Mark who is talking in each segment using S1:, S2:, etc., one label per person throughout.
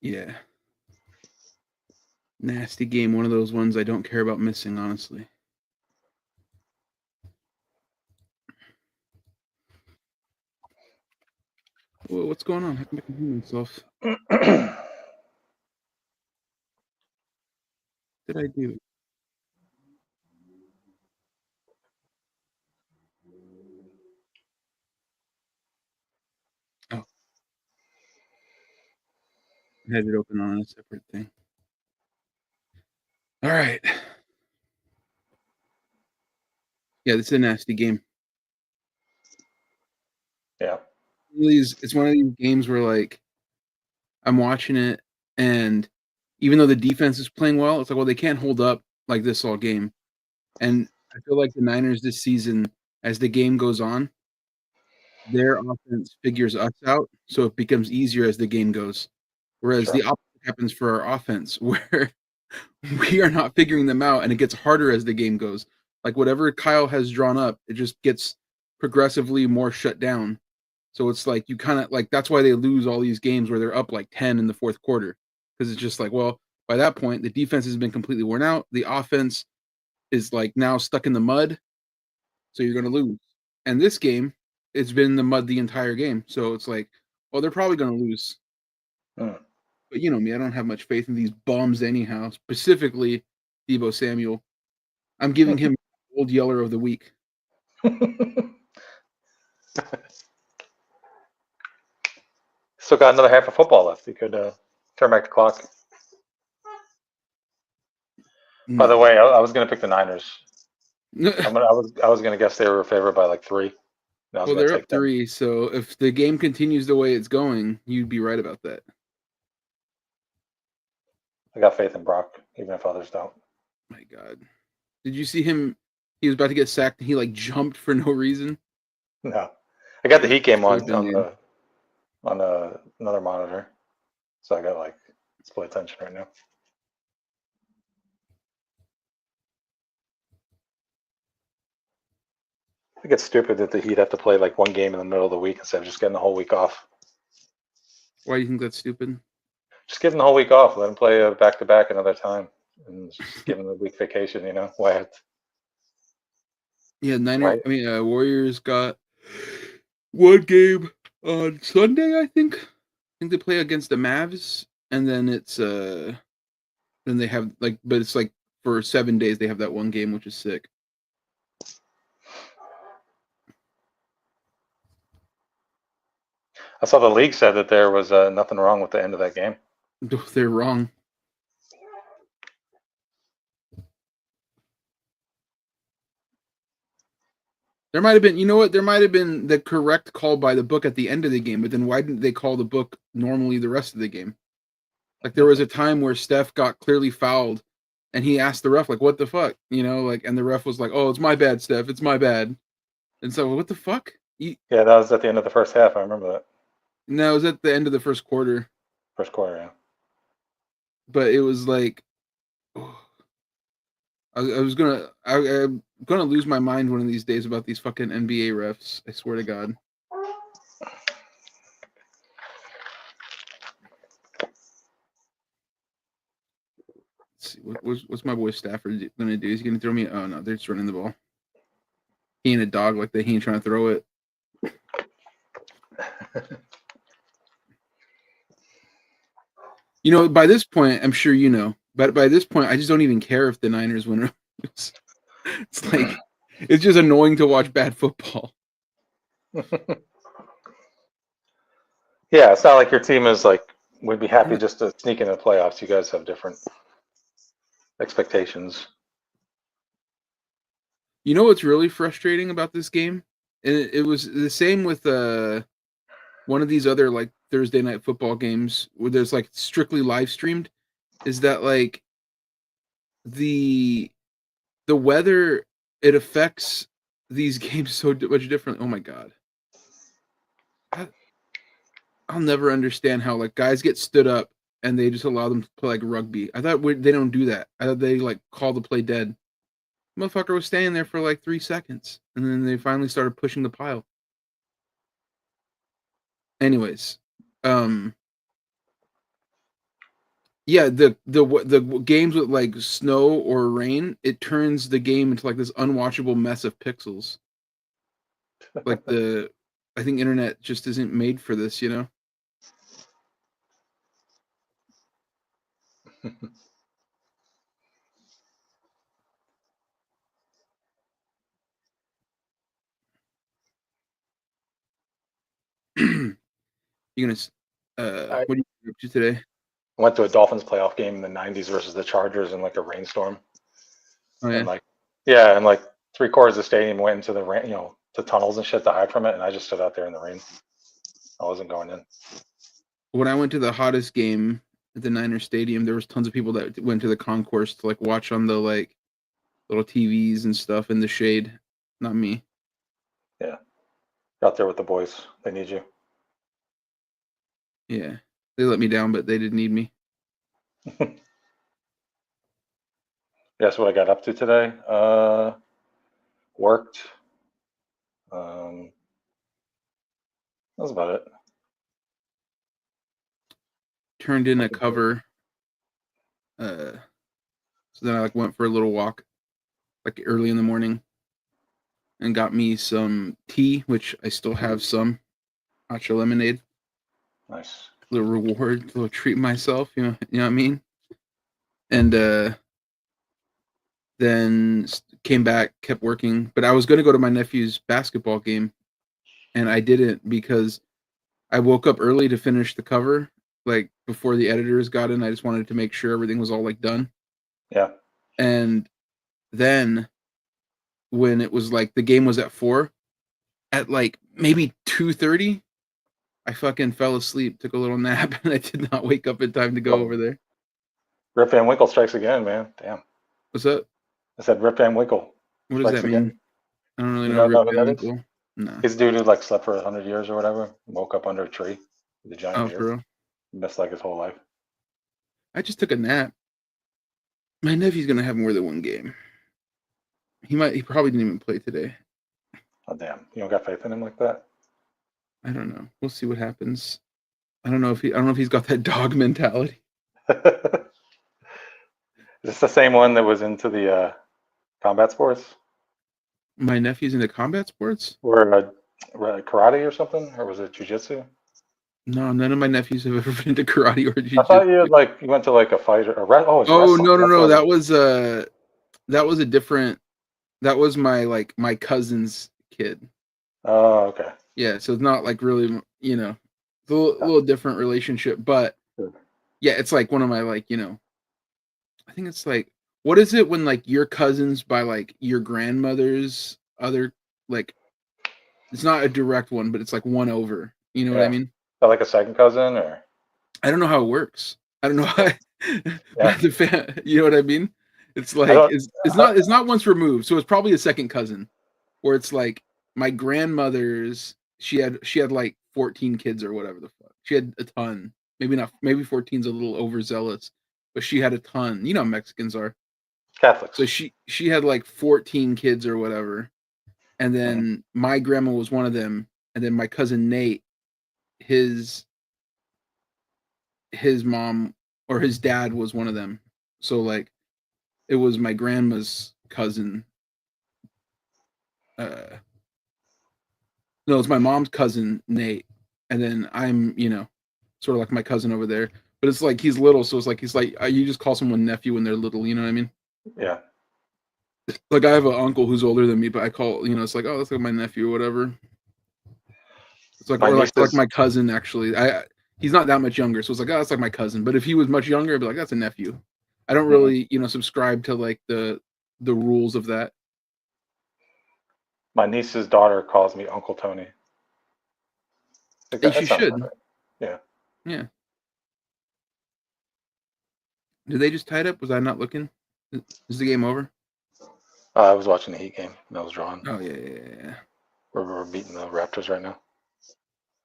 S1: Yeah. Nasty game. One of those ones I don't care about missing, honestly. Whoa, what's going on? How come I can hear myself? What did I do? Oh. I had it open on a separate thing. All right. Yeah, this is a nasty game.
S2: Yeah.
S1: It's one of these games where, like, I'm watching it, and even though the defense is playing well, it's like, well, they can't hold up like this all game. And I feel like the Niners this season, as the game goes on, their offense figures us out, so it becomes easier as the game goes. Whereas the opposite happens for our offense, where we are not figuring them out, and it gets harder as the game goes. Like, whatever Kyle has drawn up, it just gets progressively more shut down. So it's like you kind of like that's why they lose all these games where they're up like 10 in the fourth quarter, because it's just like, well, by that point the defense has been completely worn out. The offense is like now stuck in the mud, so you're going to lose. And this game, it's been in the mud the entire game, so it's like, well, they're probably going to lose. But you know me, I don't have much faith in these bums anyhow. Specifically, Deebo Samuel. I'm giving him Old Yeller of the Week.
S2: Still got another half of football left. You could turn back the clock.
S1: No.
S2: By the way, I was going to pick the Niners. I was going to guess they were favored by like 3.
S1: Well, they're up 3, so if the game continues the way it's going, you'd be right about that.
S2: I got faith in Brock, even if others don't.
S1: My God. Did you see him? He was about to get sacked, and he, like, jumped for no reason.
S2: No. I got the Heat game on another monitor, so I got, like, split attention right now. I think it's stupid that the Heat have to play like one game in the middle of the week instead of just getting the whole week off.
S1: Why do you think that's stupid?
S2: Just give them the whole week off. Let them play a back-to-back another time, and just give them a week vacation. You know why?
S1: Yeah, Warriors got one game on Sunday, I think. I think they play against the Mavs, and then it's then they have like, but it's like for 7 days they have that one game, which is sick.
S2: I saw the league said that there was nothing wrong with the end of that game.
S1: They're wrong. There might have been, you know what? There might have been the correct call by the book at the end of the game, but then why didn't they call the book normally the rest of the game? Like, there was a time where Steph got clearly fouled, and he asked the ref, like, what the fuck? You know, like, and the ref was like, oh, it's my bad, Steph. It's my bad. And so, what the fuck?
S2: Yeah, that was at the end of the first half. I remember that.
S1: No, it was at the end of the first quarter.
S2: First quarter, yeah.
S1: But it was like, I'm gonna lose my mind one of these days about these fucking NBA refs. I swear to God. Let's see, what's my boy Stafford gonna do? He's gonna throw me? Oh no, they're just running the ball. He ain't a dog like that. He ain't trying to throw it. You know, by this point, I'm sure you know. But by this point, I just don't even care if the Niners win. It's like, it's just annoying to watch bad football.
S2: Yeah, it's not like your team is like would be happy just to sneak into the playoffs. You guys have different expectations.
S1: You know what's really frustrating about this game? And it was the same with one of these other like Thursday night football games where there's like strictly live streamed, is that like the weather, it affects these games so much different. Oh my God. I'll never understand how like guys get stood up and they just allow them to play like rugby. I thought they don't do that. I thought they like call the play dead. Motherfucker was standing there for like 3 seconds, and then they finally started pushing the pile. Anyways, Yeah, the games with like snow or rain, it turns the game into like this unwatchable mess of pixels. Like I think internet just isn't made for this, you know? You're gonna
S2: I
S1: what are you up to today?
S2: went to a Dolphins playoff game in the '90s versus the Chargers in like a rainstorm,
S1: Oh
S2: and
S1: yeah.
S2: like yeah, and like three-quarters of the stadium went into the rain, to tunnels and shit to hide from it, and I just stood out there in the rain. I wasn't going in.
S1: When I went to the hottest game at the Niner Stadium, there was tons of people that went to the concourse to like watch on the like little TVs and stuff in the shade. Not me.
S2: Yeah, out there with the boys. They need you.
S1: Yeah. They let me down, but they didn't need me.
S2: Guess what I got up to today? Worked. That was about it.
S1: Turned in a cover. So then I like went for a little walk like early in the morning and got me some tea, which I still have some matcha lemonade.
S2: Nice.
S1: Little reward, little treat myself, you know what I mean? And then came back, kept working, but I was going to go to my nephew's basketball game and I didn't because I woke up early to finish the cover like before the editors got in. I just wanted to make sure everything was all like done.
S2: Yeah.
S1: And then when it was like the game was at 4, at like maybe 2:30, I fucking fell asleep, took a little nap, and I did not wake up in time to go over there.
S2: Rip Van Winkle strikes again, man. Damn.
S1: What's up?
S2: I said Rip Van Winkle.
S1: What does that mean?
S2: Again.
S1: I don't really
S2: You
S1: know
S2: don't
S1: Rip
S2: know who
S1: Van
S2: that is?
S1: Winkle. No.
S2: He's a dude who like slept for 100 years or whatever. Woke up under a tree with a giant
S1: Oh,
S2: beard.
S1: for real?
S2: Missed like his whole life.
S1: I just took a nap. My nephew's gonna have more than one game. He probably didn't even play today.
S2: Oh damn. You don't got faith in him like that?
S1: I don't know. We'll see what happens. I don't know if he's got that dog mentality.
S2: Is this the same one that was into the combat sports?
S1: My nephew's into combat sports?
S2: Or karate or something? Or was it jujitsu?
S1: No, none of my nephews have ever been to karate or
S2: I thought
S1: jiu-jitsu.
S2: you went to like a fight or it's
S1: Oh,
S2: wrestling.
S1: no. That was a different. That was my cousin's kid.
S2: Oh, okay.
S1: Yeah, so it's not like really, it's a little different relationship, but
S2: Good.
S1: yeah, it's like one of my like, I think it's like, what is it when like your cousins by like your grandmother's other like, it's not a direct one, but it's like one over. You know what I mean?
S2: Is that like a second cousin or?
S1: I don't know how it works. I don't know how.
S2: Yeah.
S1: You know what I mean? It's like
S2: don't-
S1: it's not once removed, so it's probably a second cousin, where it's like my grandmother's. She had like 14 kids or whatever the fuck. She had a ton. Maybe not. Maybe 14's a little overzealous, but she had a ton. You know how Mexicans are.
S2: Catholics.
S1: So she had like 14 kids or whatever, and then my grandma was one of them, and then my cousin Nate, his mom or his dad was one of them. So like it was my grandma's cousin. No, it's my mom's cousin Nate, and then I'm sort of like my cousin over there. But it's like he's little, so it's like you just call someone nephew when they're little. You know what I mean?
S2: Yeah.
S1: Like I have an uncle who's older than me, but I call it's like, oh, that's like my nephew or whatever. It's like like my cousin actually. He's not that much younger, so it's like, oh, that's like my cousin. But if he was much younger, I'd be like, that's a nephew. I don't really subscribe to like the rules of that.
S2: My niece's daughter calls me Uncle Tony.
S1: She should.
S2: Right. Yeah.
S1: Yeah. Did they just tie it up? Was I not looking? Is the game over?
S2: I was watching the Heat game. That was drawn.
S1: Oh yeah.
S2: We're beating the Raptors right now.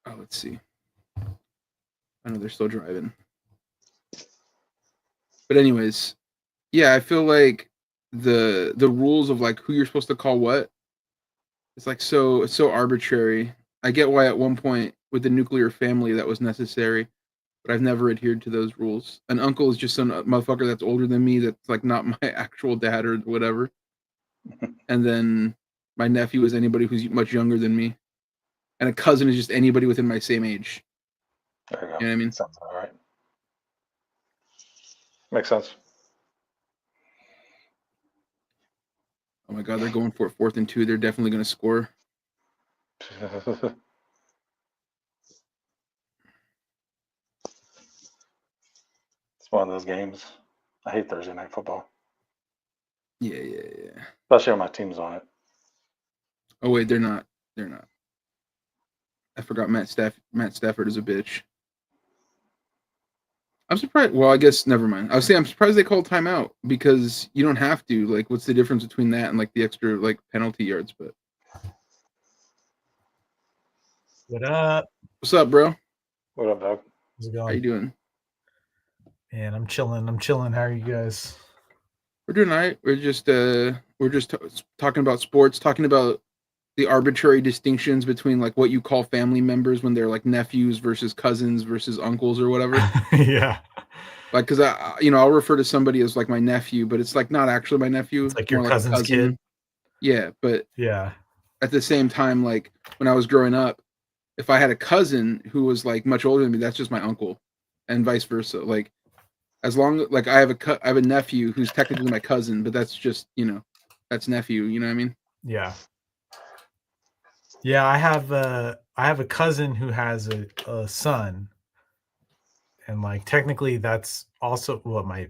S1: Oh, let's see. I know they're still driving. But anyways, yeah, I feel like the rules of like who you're supposed to call what, it's like so arbitrary. I get why at one point with the nuclear family that was necessary, but I've never adhered to those rules. An uncle is just some motherfucker that's older than me that's like not my actual dad or whatever. And then my nephew is anybody who's much younger than me. And a cousin is just anybody within my same age.
S2: There you go.
S1: You know what I mean?
S2: Sounds all right. Makes sense.
S1: Oh my God, they're going for it 4th and 2. They're definitely going to score.
S2: It's one of those games. I hate Thursday night football,
S1: Yeah.
S2: especially when my team's on it.
S1: Oh wait, they're not. They're not. I forgot Matt Stafford is a bitch. I'm surprised. Well, I guess never mind. I was saying I'm surprised they called timeout because you don't have to. Like, what's the difference between that and like the extra like penalty yards? But
S3: What up?
S1: what's up, bro?
S2: What up, Doug?
S3: How's it
S1: How
S3: going?
S1: you doing?
S3: Man, I'm chilling. How are you guys?
S1: We're doing all right. We're just talking about sports, talking about the arbitrary distinctions between like what you call family members when they're like nephews versus cousins versus uncles or whatever.
S3: Yeah.
S1: Like, cause I'll refer to somebody as like my nephew, but it's like not actually my nephew.
S3: It's like
S1: more
S3: your cousin's kid.
S1: Yeah, but
S3: Yeah.
S1: at the same time, like when I was growing up, if I had a cousin who was like much older than me, that's just my uncle, and vice versa. Like, as long like I have a nephew who's technically my cousin, but that's just that's nephew. You know what I mean?
S3: Yeah. Yeah, I have a cousin who has a son, and like technically that's also my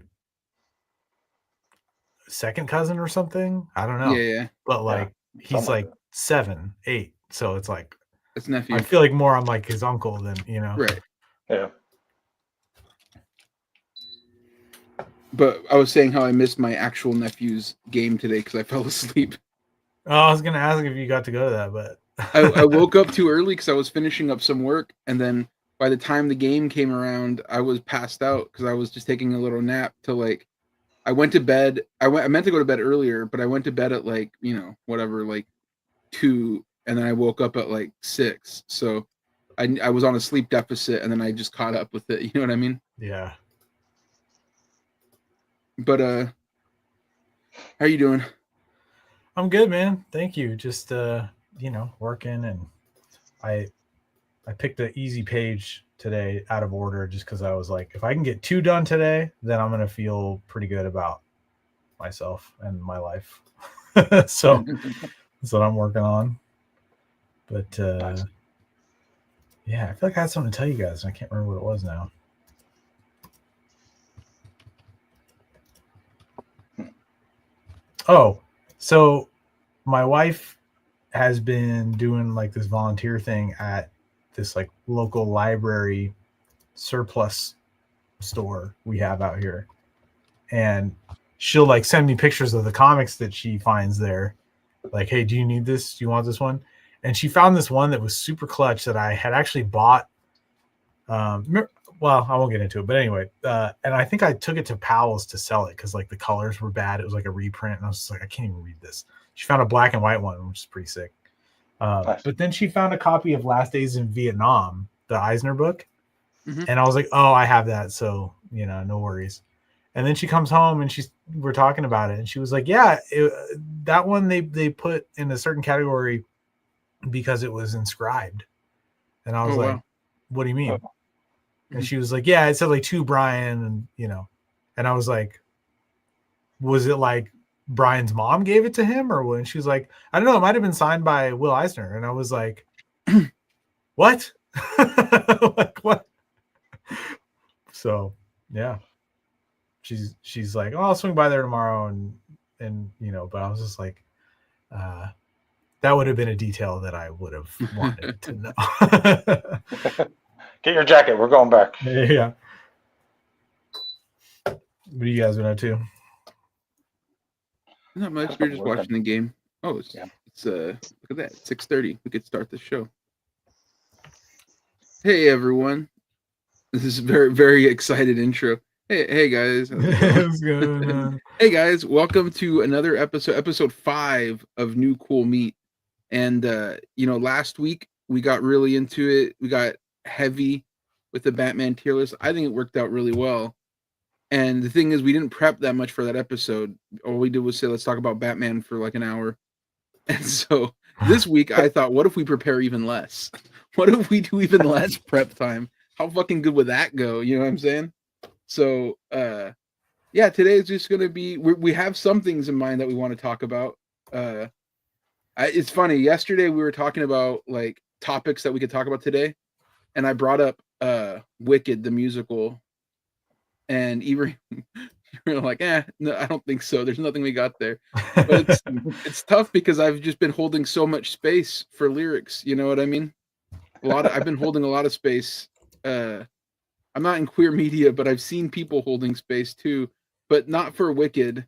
S3: second cousin or something. I don't know.
S1: Yeah.
S3: But like he's
S2: something like
S3: like 7, 8, so it's like
S1: That's nephew.
S3: I feel like more I'm like his uncle than
S1: Right.
S2: Yeah.
S1: But I was saying how I missed my actual nephew's game today because I fell asleep.
S3: Oh, I was gonna ask if you got to go to that, but
S1: I woke up too early because I was finishing up some work, and then by the time the game came around, I was passed out because I was just taking a little nap. I went to bed. I meant to go to bed earlier, but I went to bed at like whatever, like 2, and then I woke up at like 6. So I was on a sleep deficit, and then I just caught up with it. You know what I mean?
S3: yeah.
S1: But how you doing?
S3: I'm good, man. Thank you. Just working, and I picked an easy page today out of order just because I was like, if I can get 2 done today, then I'm gonna feel pretty good about myself and my life. So that's what I'm working on. But
S2: Nice.
S3: yeah, I feel like I had something to tell you guys, and I can't remember what it was now. Oh, so my wife has been doing like this volunteer thing at this like local library surplus store we have out here, and she'll like send me pictures of the comics that she finds there, like, hey, do you need this, do you want this one? And she found this one that was super clutch that I had actually bought. Well, I won't get into it, but anyway, and I think I took it to Powell's to sell it because like the colors were bad. It was like a reprint, and I was just like, I can't even read this. She found a black and white one, which is pretty sick.
S2: Nice.
S3: But then she found a copy of Last Days in Vietnam, the Eisner book.
S1: Mm-hmm.
S3: And I was like, oh, I have that. So, no worries. And then she comes home and we're talking about it. And she was like, yeah, that one they put in a certain category because it was inscribed. And I was like,
S1: wow.
S3: What do you mean?
S2: Oh.
S3: And she was like, yeah, it said like to Brian. And I was like, was it like Brian's mom gave it to him or what? And she was like, I don't know. It might've been signed by Will Eisner. And I was like, what? Like what? So yeah, she's like, oh, I'll swing by there tomorrow. And but I was just like, that would have been a detail that I would have wanted to know.
S2: Get your jacket. We're going back.
S3: Yeah. What are you guys been up to?
S1: Not much. We're just watching the game. Oh, it's look at that. 6:30. We could start the show. Hey everyone. This is a very, very excited intro. Hey guys.
S3: What's going on?
S1: Hey guys, welcome to another episode 5 of New Cool Meat. And last week we got really into it. We got heavy with the Batman tier list. I think it worked out really well. And the thing is, we didn't prep that much for that episode. All we did was say, let's talk about Batman for like an hour. And so this week, I thought, what if we prepare even less? What if we do even less prep time? How fucking good would that go? You know what I'm saying? So, yeah, today is just going to be, we have some things in mind that we want to talk about. It's funny. Yesterday, we were talking about like topics that we could talk about today. And I brought up Wicked, the musical. And Ibrahim, you're like, no, I don't think so. There's nothing we got there. But it's tough because I've just been holding so much space for lyrics. You know what I mean? I've been holding a lot of space. I'm not in queer media, but I've seen people holding space too, but not for Wicked.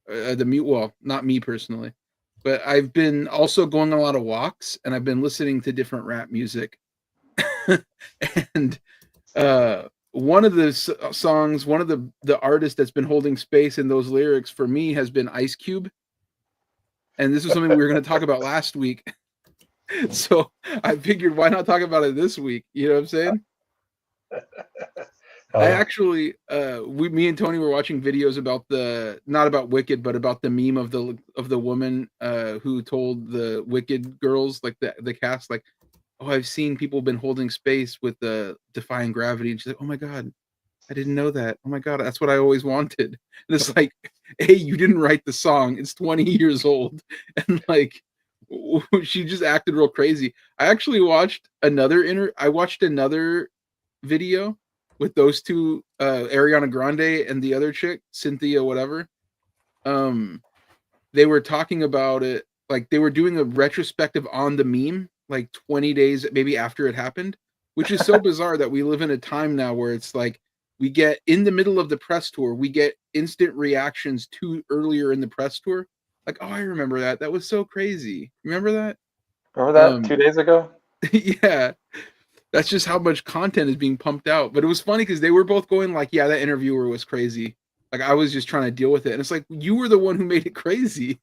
S1: Well, not me personally, but I've been also going on a lot of walks, and I've been listening to different rap music. And one of the songs, one of the artists that's been holding space in those lyrics for me has been Ice Cube. And this is something we were going to talk about last week. So I figured, why not talk about it this week? You know what I'm saying? I actually, me and Tony were watching videos about not about Wicked, but about the meme of the woman who told the Wicked girls, like the cast, like, oh, I've seen people been holding space with the Defying Gravity. And she's like, oh my God, I didn't know that. Oh my God, that's what I always wanted. And it's like, hey, you didn't write the song. It's 20 years old. And like, she just acted real crazy. I actually watched another video with those two, Ariana Grande and the other chick, Cynthia, whatever. They were talking about it. Like they were doing a retrospective on the meme, like 20 days maybe after it happened, which is so bizarre that we live in a time now where it's like we get in the middle of the press tour, we get instant reactions to earlier in the press tour. Like, oh, I remember that. That was so crazy. Remember that?
S2: Remember that 2 days ago?
S1: Yeah. That's just how much content is being pumped out. But it was funny because they were both going like, yeah, that interviewer was crazy. Like I was just trying to deal with it. And it's like, you were the one who made it crazy.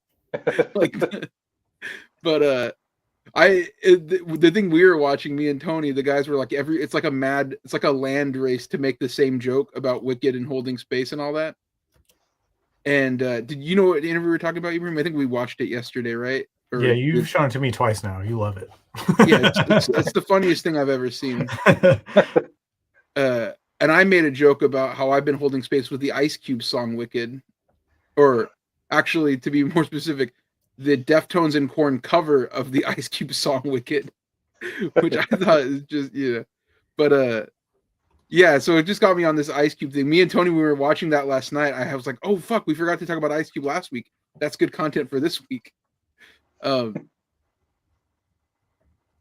S1: Like, but the thing we were watching, me and Tony, the guys were like it's like a land race to make the same joke about Wicked and holding space and all that. And did you know what interview we were talking about, Ibrahim? I think we watched it yesterday, right?
S3: Yeah, you've shown it to me twice now. You love it.
S1: Yeah, it's the funniest thing I've ever seen. And I made a joke about how I've been holding space with the Ice Cube song Wicked. Or actually, to be more specific, the Deftones and Korn cover of the Ice Cube song Wicked, which I thought is just, but yeah, so it just got me on this Ice Cube thing. Me and Tony, we were watching that last night. I was like, oh fuck, we forgot to talk about Ice Cube last week. That's good content for this week. But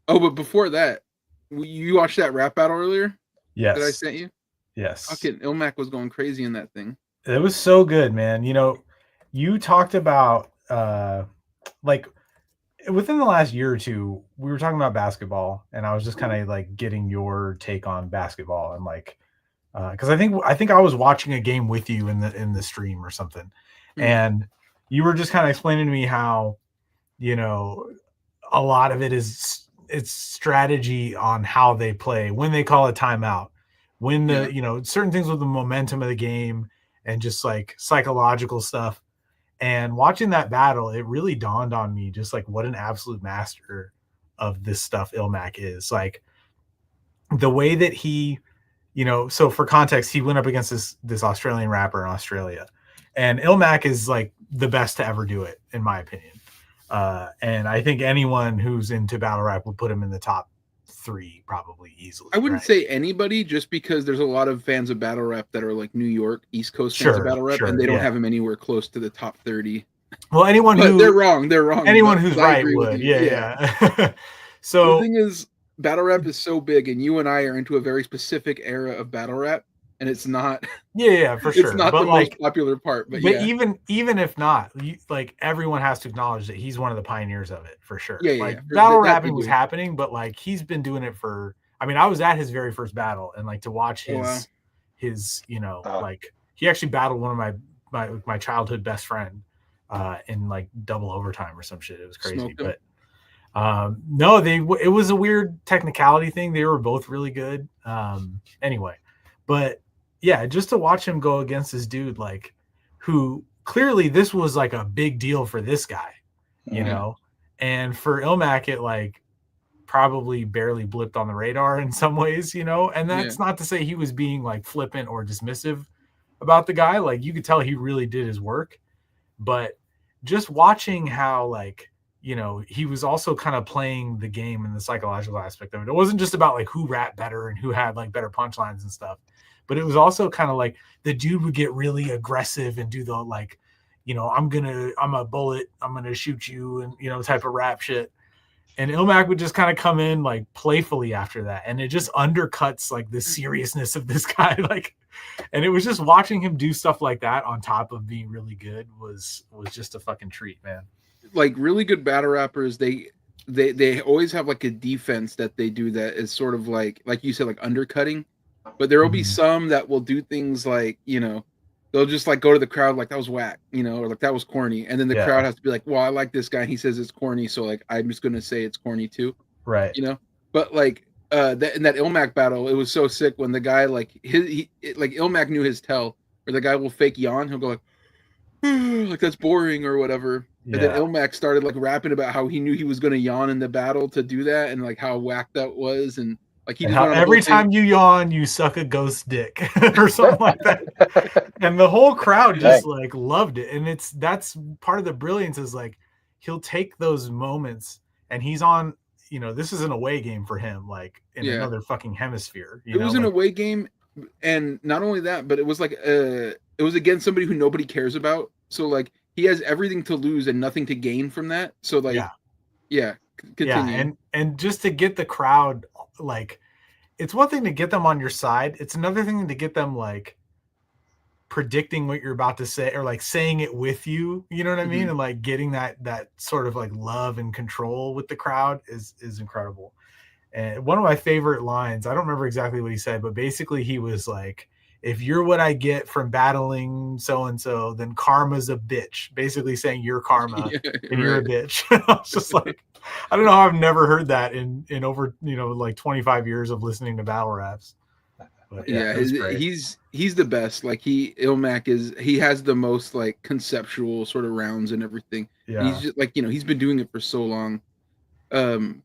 S1: before that, you watched that rap battle earlier?
S3: Yes.
S1: That I sent you?
S3: Yes.
S1: Fucking Ilmac was going crazy in that thing.
S3: It was so good, man. You talked about like within the last year or two, we were talking about basketball, and I was just kind of like getting your take on basketball, and like because I think I was watching a game with you in the stream or something, and you were just kind of explaining to me how a lot of it's strategy on how they play, when they call a timeout, when certain things with the momentum of the game, and just like psychological stuff. And watching that battle, it really dawned on me just like what an absolute master of this stuff Ilmac is. Like the way that he, so for context, he went up against this Australian rapper in Australia, and Ilmac is like the best to ever do it, in my opinion. And I think anyone who's into battle rap would put him in the top 3 probably easily.
S1: I wouldn't say anybody, just because there's a lot of fans of battle rap that are like New York, East Coast fans of battle rap, and they don't have him anywhere close to the top 30.
S3: Well,
S1: they're wrong.
S3: Anyone who's right would. Yeah. So
S1: the thing is, battle rap is so big, and you and I are into a very specific era of battle rap, and it's not.
S3: Yeah, for sure.
S1: It's not the most popular part, but
S3: even if not, like everyone has to acknowledge that he's one of the pioneers of it, for sure.
S1: Yeah.
S3: Battle rapping was happening, but like he's been doing it for. I mean, I was at his very first battle, and like to watch his like he actually battled one of my childhood best friend in like double overtime or some shit. It was crazy, No, it was a weird technicality thing. They were both really good. Anyway, but yeah, just to watch him go against this dude, like, who clearly this was like a big deal for this guy, you know, and for Ilmac, it like probably barely blipped on the radar in some ways, you know, and that's not to say he was being like flippant or dismissive about the guy. Like, you could tell he really did his work, but just watching how, like, you know, he was also kind of playing the game and the psychological aspect of it. It wasn't just about like who rapped better and who had like better punchlines and stuff, but it was also kind of like the dude would get really aggressive and do the like, you know, I'm a bullet, I'm gonna shoot you, and you know, type of rap shit. And Ilmac would just kind of come in like playfully after that, and it just undercuts like the seriousness of this guy. Like, and it was just watching him do stuff like that on top of being really good was just a fucking treat, man.
S1: Like, really good battle rappers, they always have like a defense that they do that is sort of like you said, like undercutting. But there will be some that will do things like, you know, they'll just like go to the crowd like that was whack, you know, or like that was corny, and then the crowd has to be like, well, I like this guy, he says it's corny, so like I'm just gonna say it's corny too,
S3: right?
S1: You know. But like in that Ilmac battle, it was so sick when the guy like like Ilmac knew his tell, where the guy will fake yawn, he'll go like like that's boring or whatever. And then Ilmac started like rapping about how he knew he was going to yawn in the battle to do that, and like how whack that was, and like he just went on
S3: every time you yawn, you suck a ghost dick or something like that. And the whole crowd just like loved it. And that's part of the brilliance is like he'll take those moments, and he's on, you know, this is an away game for him, like in another fucking hemisphere.
S1: It was an away game, and not only that, but it was like it was against somebody who nobody cares about. So like he has everything to lose and nothing to gain from that. So like continue.
S3: And just to get the crowd, like, it's one thing to get them on your side, it's another thing to get them like predicting what you're about to say or like saying it with you, you know what I mean? And like getting that sort of like love and control with the crowd is incredible. And one of my favorite lines, I don't remember exactly what he said, but basically he was like, if you're what I get from battling so-and-so, then karma's a bitch. Basically saying you're karma and you're a bitch. I was just like, I don't know how I've never heard that in over, you know, like 25 years of listening to battle raps. But
S1: he's the best. Like Ilmac he has the most like conceptual sort of rounds and everything.
S3: Yeah.
S1: He's just like, you know, he's been doing it for so long.
S3: When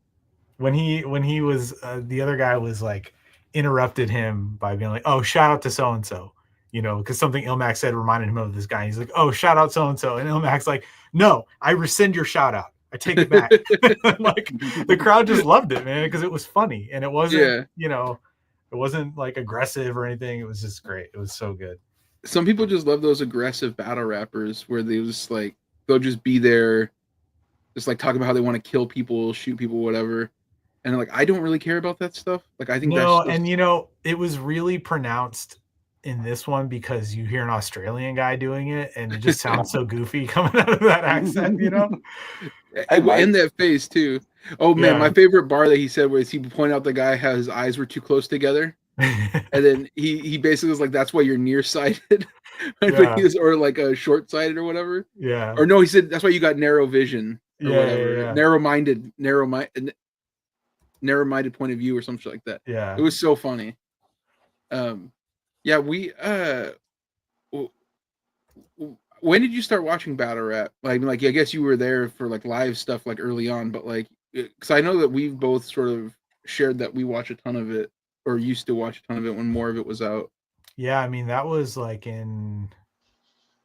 S3: he was the other guy was like interrupted him by being like, oh, shout out to so-and-so, you know, because something Ilmac said reminded him of this guy. He's like, oh, shout out so-and-so. And Ilmac's like, no, I rescind your shout out. I take it back. Like the crowd just loved it, man, because it was funny. And it wasn't, you know, it wasn't like aggressive or anything. It was just great. It was so good.
S1: Some people just love those aggressive battle rappers where they just like, they'll just be there, just like talking about how they want to kill people, shoot people, whatever. And like, I don't really care about that stuff. Like, I think
S3: and you know, it was really pronounced in this one because you hear an Australian guy doing it, and it just sounds so goofy coming out of that accent, you know.
S1: And that face too. Oh man, my favorite bar that he said was he pointed out the guy how his eyes were too close together, and then he basically was like, "That's why you're nearsighted," or like a short-sighted or whatever.
S3: Yeah.
S1: Or no, he said that's why you got narrow vision or whatever.
S3: Yeah.
S1: Narrow-minded point of view or something like that.
S3: Yeah.
S1: It was so funny. We when did you start watching battle rap? Like I guess you were there for like live stuff like early on, but like, because I know that we've both sort of shared that we watch a ton of it, or used to watch a ton of it when more of it was out.
S3: Yeah, I mean that was like in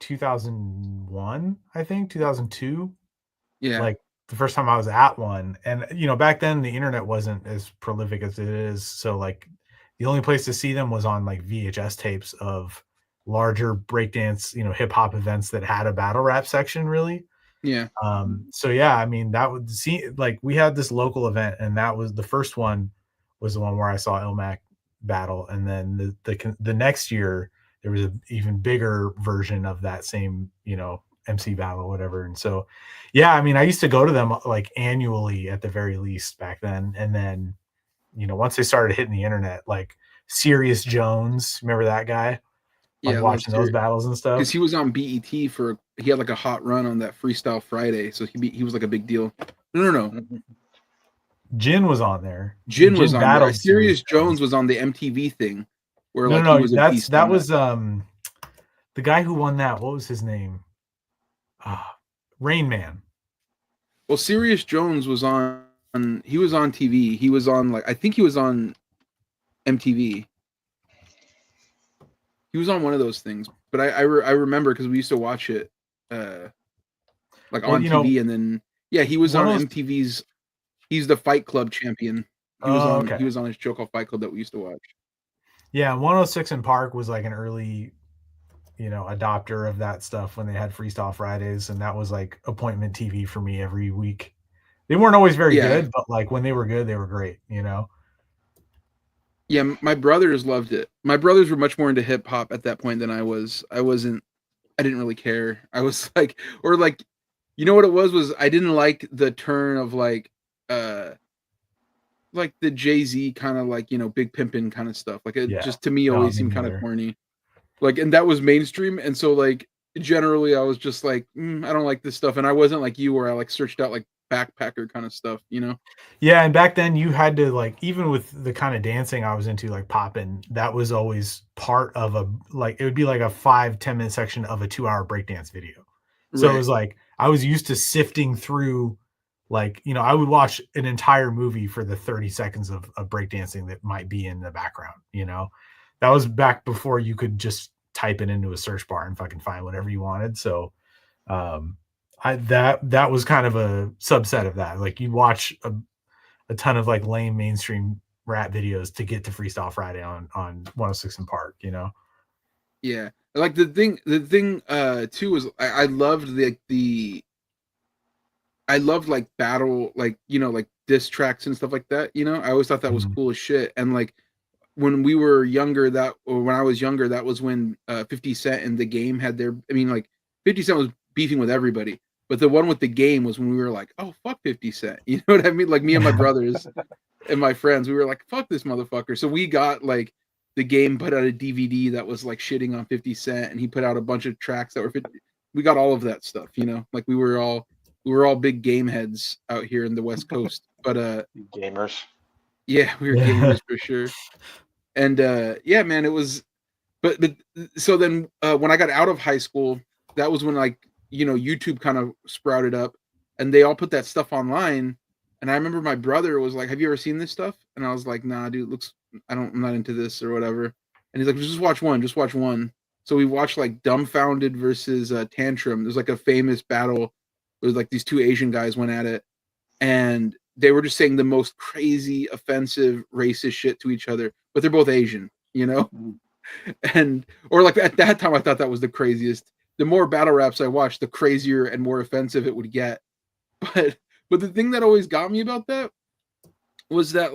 S3: 2001, I think 2002.
S1: Yeah,
S3: like the first time I was at one, and you know, back then the internet wasn't as prolific as it is, so like the only place to see them was on like VHS tapes of larger breakdance, you know, hip hop events that had a battle rap section, really.
S1: Yeah.
S3: So yeah, I mean, that would see, like, we had this local event, and that was the first one, was the one where I saw Ilmac battle, and then the next year there was an even bigger version of that same, you know, MC battle, whatever. And so, yeah, I mean, I used to go to them like annually at the very least back then, and then, you know, once they started hitting the internet, like Sirius Jones, remember that guy? Like watching those battles and stuff.
S1: Because he was on BET he had like a hot run on that Freestyle Friday, so he was like a big deal. No.
S3: Jin was on there.
S1: Jin was on there.
S3: battled
S1: Sirius Jones was on the MTV thing where
S3: No,
S1: like
S3: no,
S1: he was a beast.
S3: that
S1: on
S3: was the guy who won that. What was his name? Rain Man.
S1: Well, Sirius Jones was on. He was on TV. He was on I think he was on MTV. He was on one of those things, but I remember because we used to watch it, on TV, and then he was on MTV's. He's the Fight Club champion. He was on. Okay. He was on his show called Fight Club that we used to watch.
S3: Yeah, 106 in Park was like an early, adopter of that stuff when they had Freestyle Fridays, and that was like appointment TV for me every week. They weren't always very good, but like when they were good, they were great.
S1: Yeah, my brothers loved it. My brothers were much more into hip hop at that point than I was. I didn't really care. I was like, what it was I didn't like the turn of the Jay-Z kind of big pimpin' kind of stuff. Like it just to me always seemed kind of corny. And that was mainstream, and so generally I was just I don't like this stuff, and I wasn't like you where I searched out backpacker kind of stuff,
S3: Yeah, and back then you had to even with the kind of dancing I was into, poppin', that was always part of it would be a 5-10 minute section of a 2-hour breakdance video. So It was I was used to sifting through I would watch an entire movie for the 30 seconds of breakdancing that might be in the background. That was back before you could just type it into a search bar and fucking find whatever you wanted. So that was kind of a subset of that. You'd watch a ton of lame mainstream rap videos to get to Freestyle Friday on 106 in Park,
S1: Yeah. The thing too was I loved I loved battle, diss tracks and stuff like that. I always thought that was cool as shit. And when we were younger, when I was younger, that was when 50 Cent and The Game had their. 50 Cent was beefing with everybody, but the one with The Game was when we were like, oh fuck 50 Cent, you know what I mean? Me and my brothers and my friends, we were like, fuck this motherfucker. So we got The Game put out a DVD that was shitting on 50 Cent, and he put out a bunch of tracks that were 50. We got all of that stuff, we were all big Game heads out here in the West Coast, but
S2: gamers.
S1: Yeah, we were gamers for sure. And man, it was. But so then when I got out of high school, that was when YouTube kind of sprouted up, and they all put that stuff online. And I remember my brother was like, "Have you ever seen this stuff?" And I was like, "Nah, dude, I'm not into this or whatever." And he's like, "Just watch one." So we watched Dumbfounded versus Tantrum. There's a famous battle. It was these two Asian guys went at it, and they were just saying the most crazy, offensive, racist shit to each other, but they're both Asian, and at that time I thought that was the craziest. The more battle raps I watched, the crazier and more offensive it would get. But the thing that always got me about that was that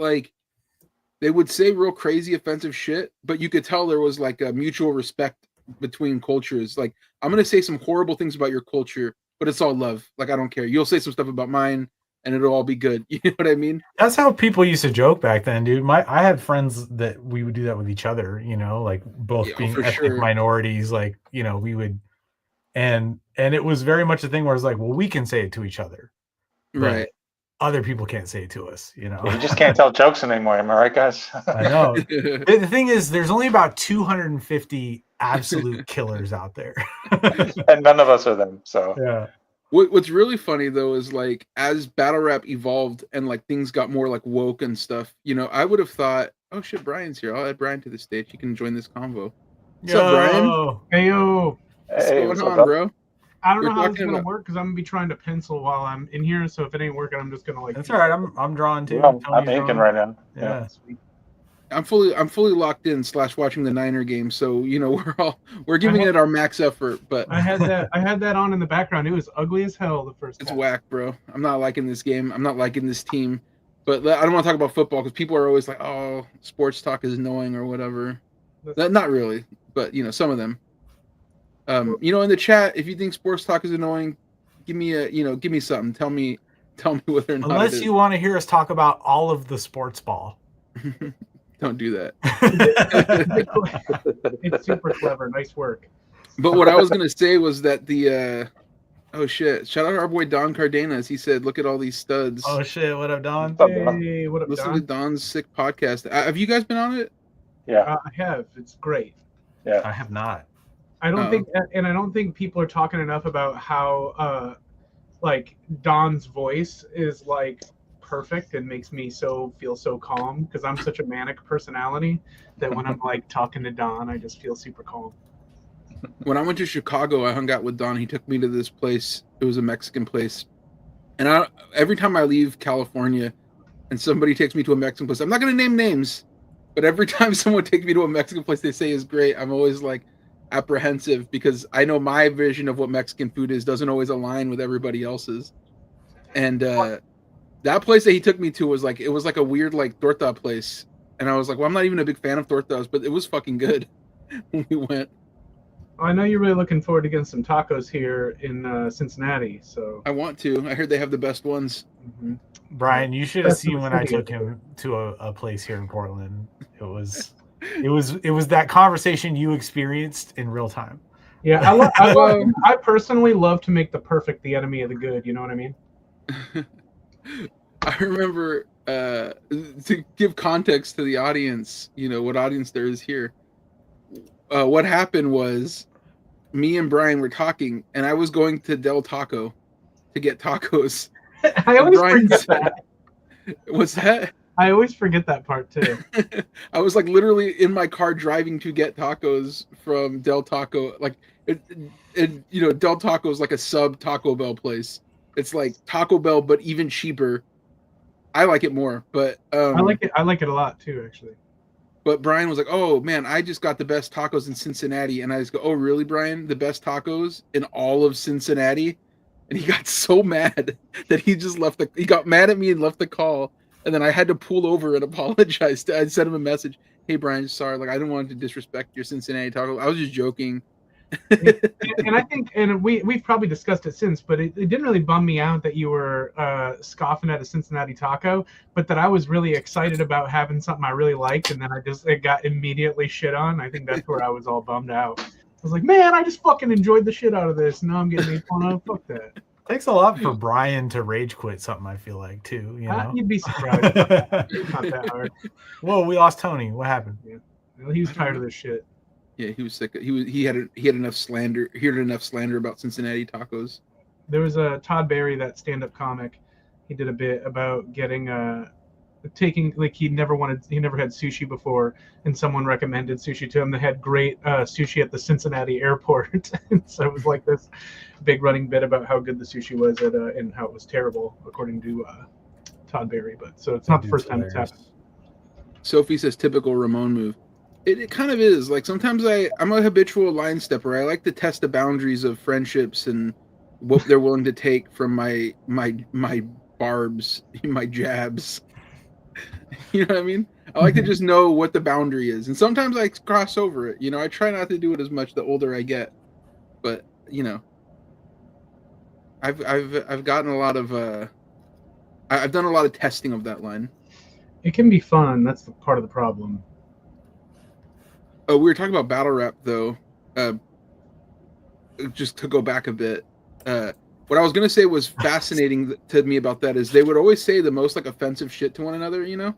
S1: they would say real crazy, offensive shit, but you could tell there was a mutual respect between cultures. I'm gonna say some horrible things about your culture, but it's all love. I don't care. You'll say some stuff about mine, and it'll all be good. You know what I mean?
S3: That's how people used to joke back then, dude. I had friends that we would do that with each other, both being ethnic minorities, we would, and it was very much a thing where it's well, we can say it to each other,
S1: right?
S3: Other people can't say it to us,
S2: You just can't tell jokes anymore, am I right, guys?
S3: I know. The thing is, there's only about 250 absolute killers out there.
S2: And none of us are them, so.
S3: Yeah.
S1: What's really funny though is as battle rap evolved and things got more woke and stuff, I would have thought, oh shit, Brian's here. I'll add Brian to the stage. He can join this convo. What's up, Brian?
S4: Hey yo.
S1: What's going on, bro?
S4: I don't know how it's gonna work because I'm gonna be trying to pencil while I'm in here. So if it ain't working, I'm just gonna
S3: That's all right. I'm drawing too.
S2: Yeah, I'm inking right now.
S3: Yeah.
S1: I'm fully locked in / watching the Niner game, so we're giving it our max effort. But
S4: I had that on in the background. It was ugly as hell the first.
S1: It's whack, bro. I'm not liking this game. I'm not liking this team. But I don't want to talk about football because people are always like, "Oh, sports talk is annoying" or whatever. Not really, but some of them. In the chat, if you think sports talk is annoying, give me something. Tell me whether or not.
S3: Unless you want to hear us talk about all of the sports ball.
S1: Don't do that.
S4: It's super clever. Nice work.
S1: But what I was gonna say was that Oh shit! Shout out to our boy Don Cardenas. He said, "Look at all these studs."
S3: Oh shit! What up, Don?
S2: What's up, Don?
S4: Hey, what up,
S1: Listen to
S4: Don?
S1: Don's sick podcast. Have you guys been on it?
S2: Yeah,
S4: I have. It's great.
S2: yeah.
S3: I have not.
S4: I don't
S1: Oh.
S4: think, and I don't think people are talking enough about how, like, Don's voice is like perfect and makes me feel so calm because I'm such a manic personality that when I'm like talking to Don, I just feel super calm.
S1: When I went to Chicago, I hung out with Don. He took me to this place. It was a Mexican place. And every time I leave California and somebody takes me to a Mexican place, I'm not going to name names, but every time someone takes me to a Mexican place they say is great, I'm always like apprehensive because I know my vision of what Mexican food is doesn't always align with everybody else's. And that place that he took me to was like, it was like a weird like torta place. And I was like, well, I'm not even a big fan of tortas, but it was fucking good when we went.
S4: I know you're really looking forward to getting some tacos here in Cincinnati. So
S1: I want to. I heard they have the best ones.
S4: mhm.
S3: Brian, you should have
S4: That's
S3: seen
S4: the
S3: when I
S4: city,
S3: took
S4: I think.
S3: him to a place here in Portland. It was that conversation you experienced in real time.
S4: Yeah, I personally love to make the perfect the enemy of the good. You know what I mean?
S1: I remember to give context to the audience, you know, what audience there is here. What happened was me and Brian were talking, and I was going to Del Taco to get tacos.
S4: I always
S1: Brian
S4: forget
S1: said-
S4: that.
S1: What's that?
S4: I always forget that part too.
S1: I was like literally in my car driving to get tacos from Del Taco. Like, you know, Del Taco is like a sub Taco Bell place. It's like Taco Bell, but even cheaper. I like it more, but
S4: I like it. I like it a lot too, actually.
S1: But Brian was like, "Oh man, I just got the best tacos in Cincinnati," and I just go, "Oh really, Brian? The best tacos in all of Cincinnati?" And he got so mad that he just left he got mad at me and left the call. And then I had to pull over and apologize. I sent him a message, "Hey Brian, sorry, like I didn't want to disrespect your Cincinnati tacos. I was just joking."
S4: And I think, and we've probably discussed it since, but it didn't really bum me out that you were scoffing at a Cincinnati taco, but that I was really excited about having something I really liked, and then it got immediately shit on. I think that's where I was all bummed out. I was like, man, I just fucking enjoyed the shit out of this. Now I'm getting made fun of. Fuck that.
S3: Takes a lot for Brian to rage quit something, I feel like, too. You know?
S4: You'd be surprised. It's not that hard.
S3: Whoa, we lost Tony. What happened?
S4: Well, he was tired of this shit.
S1: Yeah, he was sick. He had enough slander. He heard enough slander about Cincinnati tacos.
S4: There was a Todd Barry, that stand-up comic. He did a bit about getting taking, like, he never had sushi before, and someone recommended sushi to him. They had great sushi at the Cincinnati airport, and so it was like this big running bit about how good the sushi was and how it was terrible according to Todd Barry. But so it's not the first time it's happened.
S1: Sophie says typical Ramon move. It kind of is. Like sometimes I'm a habitual line stepper. I like to test the boundaries of friendships and what they're willing to take from my barbs, my jabs. You know what I mean? I like to just know what the boundary is, and sometimes I cross over it. You know, I try not to do it as much the older I get, but you know, I've gotten a lot of I've done a lot of testing of that line.
S4: It can be fun. That's the part of the problem.
S1: Oh, we were talking about battle rap though. Just to go back a bit, what I was gonna say was fascinating to me about that is they would always say the most like offensive shit to one another, you know.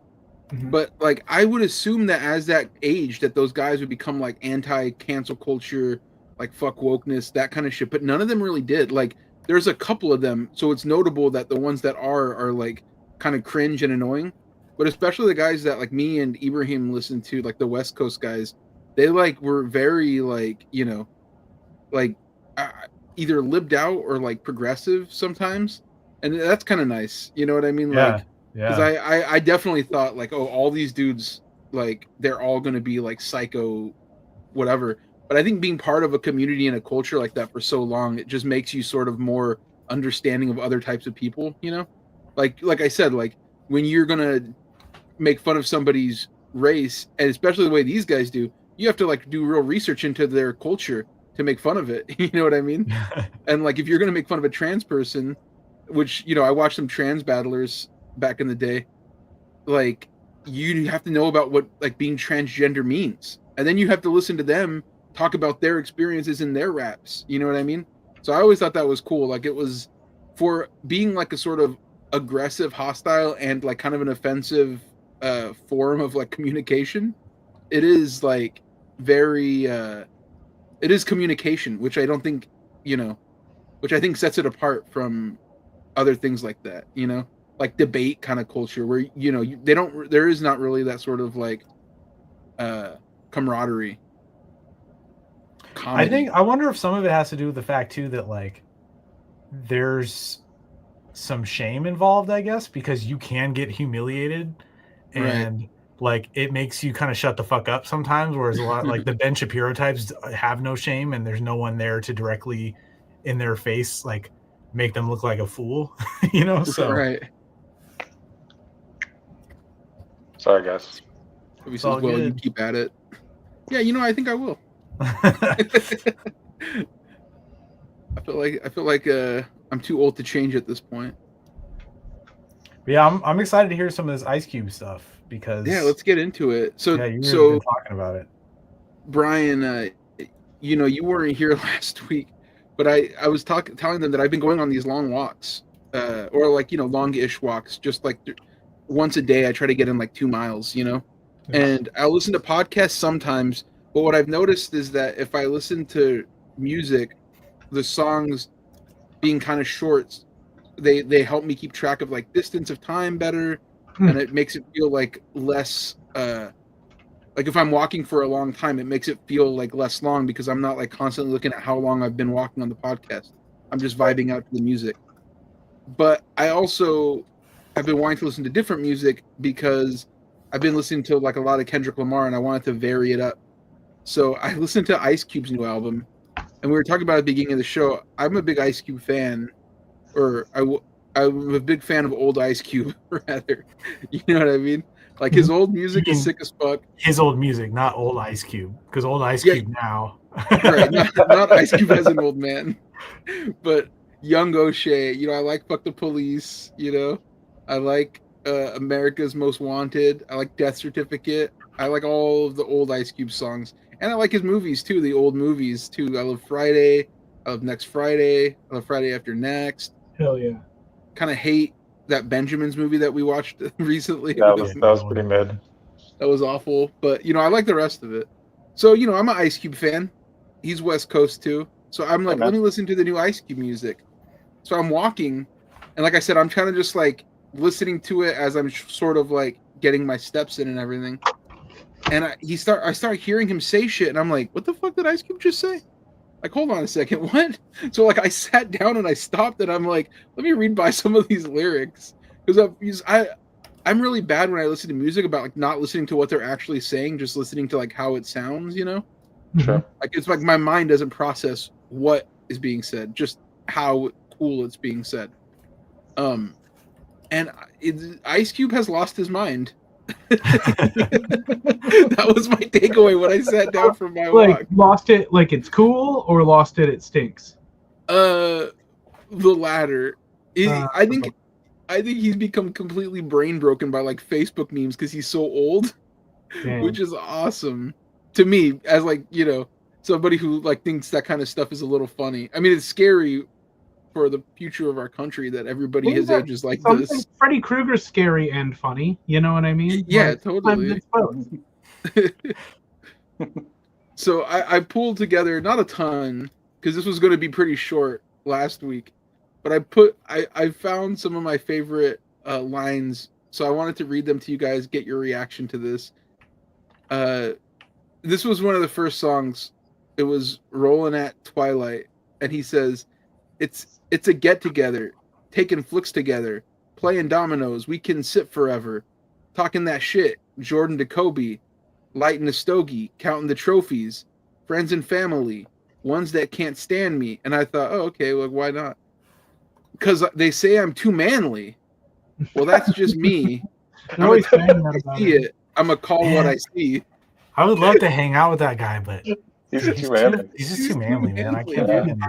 S4: Mhm.
S1: But like I would assume that as that age, that those guys would become like anti-cancel culture, like fuck wokeness, that kind of shit. But none of them really did. Like there's a couple of them, so it's notable that the ones that are like kind of cringe and annoying. But especially the guys that like me and Ibrahim listened to, like the West Coast guys, they like were very like, you know, like either libbed out or like progressive sometimes, and that's kind of nice. You know what I mean?
S3: Yeah.
S1: Like, because I definitely thought like, oh, all these dudes, like they're all gonna be like psycho, whatever. But I think being part of a community and a culture like that for so long, it just makes you sort of more understanding of other types of people. You know, like I said, like when you're gonna make fun of somebody's race, and especially the way these guys do, you have to like do real research into their culture to make fun of it. You know what I mean? And like if you're gonna make fun of a trans person, which, you know, I watched some trans battlers back in the day, like you have to know about what like being transgender means, and then you have to listen to them talk about their experiences in their raps. You know what I mean? So I always thought that was cool. Like it was for being like a sort of aggressive, hostile, and like kind of an offensive form of like communication. It is like very it is communication, which I don't think, which I think sets it apart from other things like that, like debate kind of culture where there is not really that sort of like camaraderie. Comedy.
S3: I wonder if some of it has to do with the fact too that like there's some shame involved, I guess, because you can get humiliated and like it makes you kind of shut the fuck up sometimes, whereas a lot like the Ben Shapiro types have no shame and there's no one there to directly in their face like make them look like a fool. So
S1: right.
S2: Sorry guys.
S1: He says, well, you keep at it. Yeah, I think I will. I feel like I'm too old to change at this point.
S3: Yeah, I'm excited to hear some of this Ice Cube stuff because
S1: let's get into it. So
S3: been talking about it.
S1: Brian, you weren't here last week, but I was telling them that I've been going on these long walks, or like long-ish walks, just like once a day. I try to get in like 2 miles, and I'll listen to podcasts sometimes. But what I've noticed is that if I listen to music, the songs being kind of short, they help me keep track of like distance of time better, and it makes it feel like less like if I'm walking for a long time, it makes it feel like less long because I'm not like constantly looking at how long I've been walking on the podcast. I'm just vibing out to the music. But I also have been wanting to listen to different music because I've been listening to like a lot of Kendrick Lamar and I wanted to vary it up. So I listened to Ice Cube's new album, and we were talking about at the beginning of the show. I'm a big Ice Cube fan, or I'm a big fan of old Ice Cube, rather. You know what I mean? Like his old music is sick as fuck.
S3: His old music, not old Ice Cube, because old Ice Cube now.
S1: Right, not Ice Cube as an old man, but young O'Shea. I like Fuck the Police. I like America's Most Wanted. I like Death Certificate. I like all of the old Ice Cube songs. And I like his movies, too, the old movies, too. I love Friday. I love Next Friday. I love Friday After Next.
S4: Hell yeah.
S1: Kind of hate that Benjamin's movie that we watched recently.
S2: That was pretty mid.
S1: That was awful. But, I like the rest of it. So, I'm an Ice Cube fan. He's West Coast, too. So I'm like, let me listen to the new Ice Cube music. So I'm walking. And like I said, I'm kind of just like listening to it as I'm sort of like getting my steps in and everything. And I start hearing him say shit, and I'm like, what the fuck did Ice Cube just say? Like, hold on a second, what? So like I sat down and I stopped, and I'm like, let me read by some of these lyrics, because I'm really bad when I listen to music about like not listening to what they're actually saying, just listening to like how it sounds,
S2: Sure.
S1: Like it's like my mind doesn't process what is being said, just how cool it's being said. And Ice Cube has lost his mind. That was my takeaway when I sat down for my walk.
S4: Lost it like it's cool, or lost it stinks?
S1: The latter. I think he's become completely brain broken by like Facebook memes because he's so old. Damn. Which is awesome to me as like somebody who like thinks that kind of stuff is a little funny. I mean, it's scary for the future of our country that everybody his age is like this.
S4: Freddy Krueger's scary and funny. You know what I mean?
S1: Yeah, totally. So I pulled together not a ton because this was going to be pretty short last week, but I found some of my favorite lines. So I wanted to read them to you guys, get your reaction to this. This was one of the first songs. It was Rollin' at Twilight, and he says, It's a get-together, taking flicks together, playing dominoes, we can sit forever, talking that shit, Jordan to Kobe, lighting a stogie, counting the trophies, friends and family, ones that can't stand me. And I thought, oh, okay, well, why not? Because they say I'm too manly. Well, that's just me. I'm going to see it. I'm going to call what I see.
S3: I would love to hang out with that guy, but
S2: he's just too manly.
S3: He's just too manly, man. I can't do him.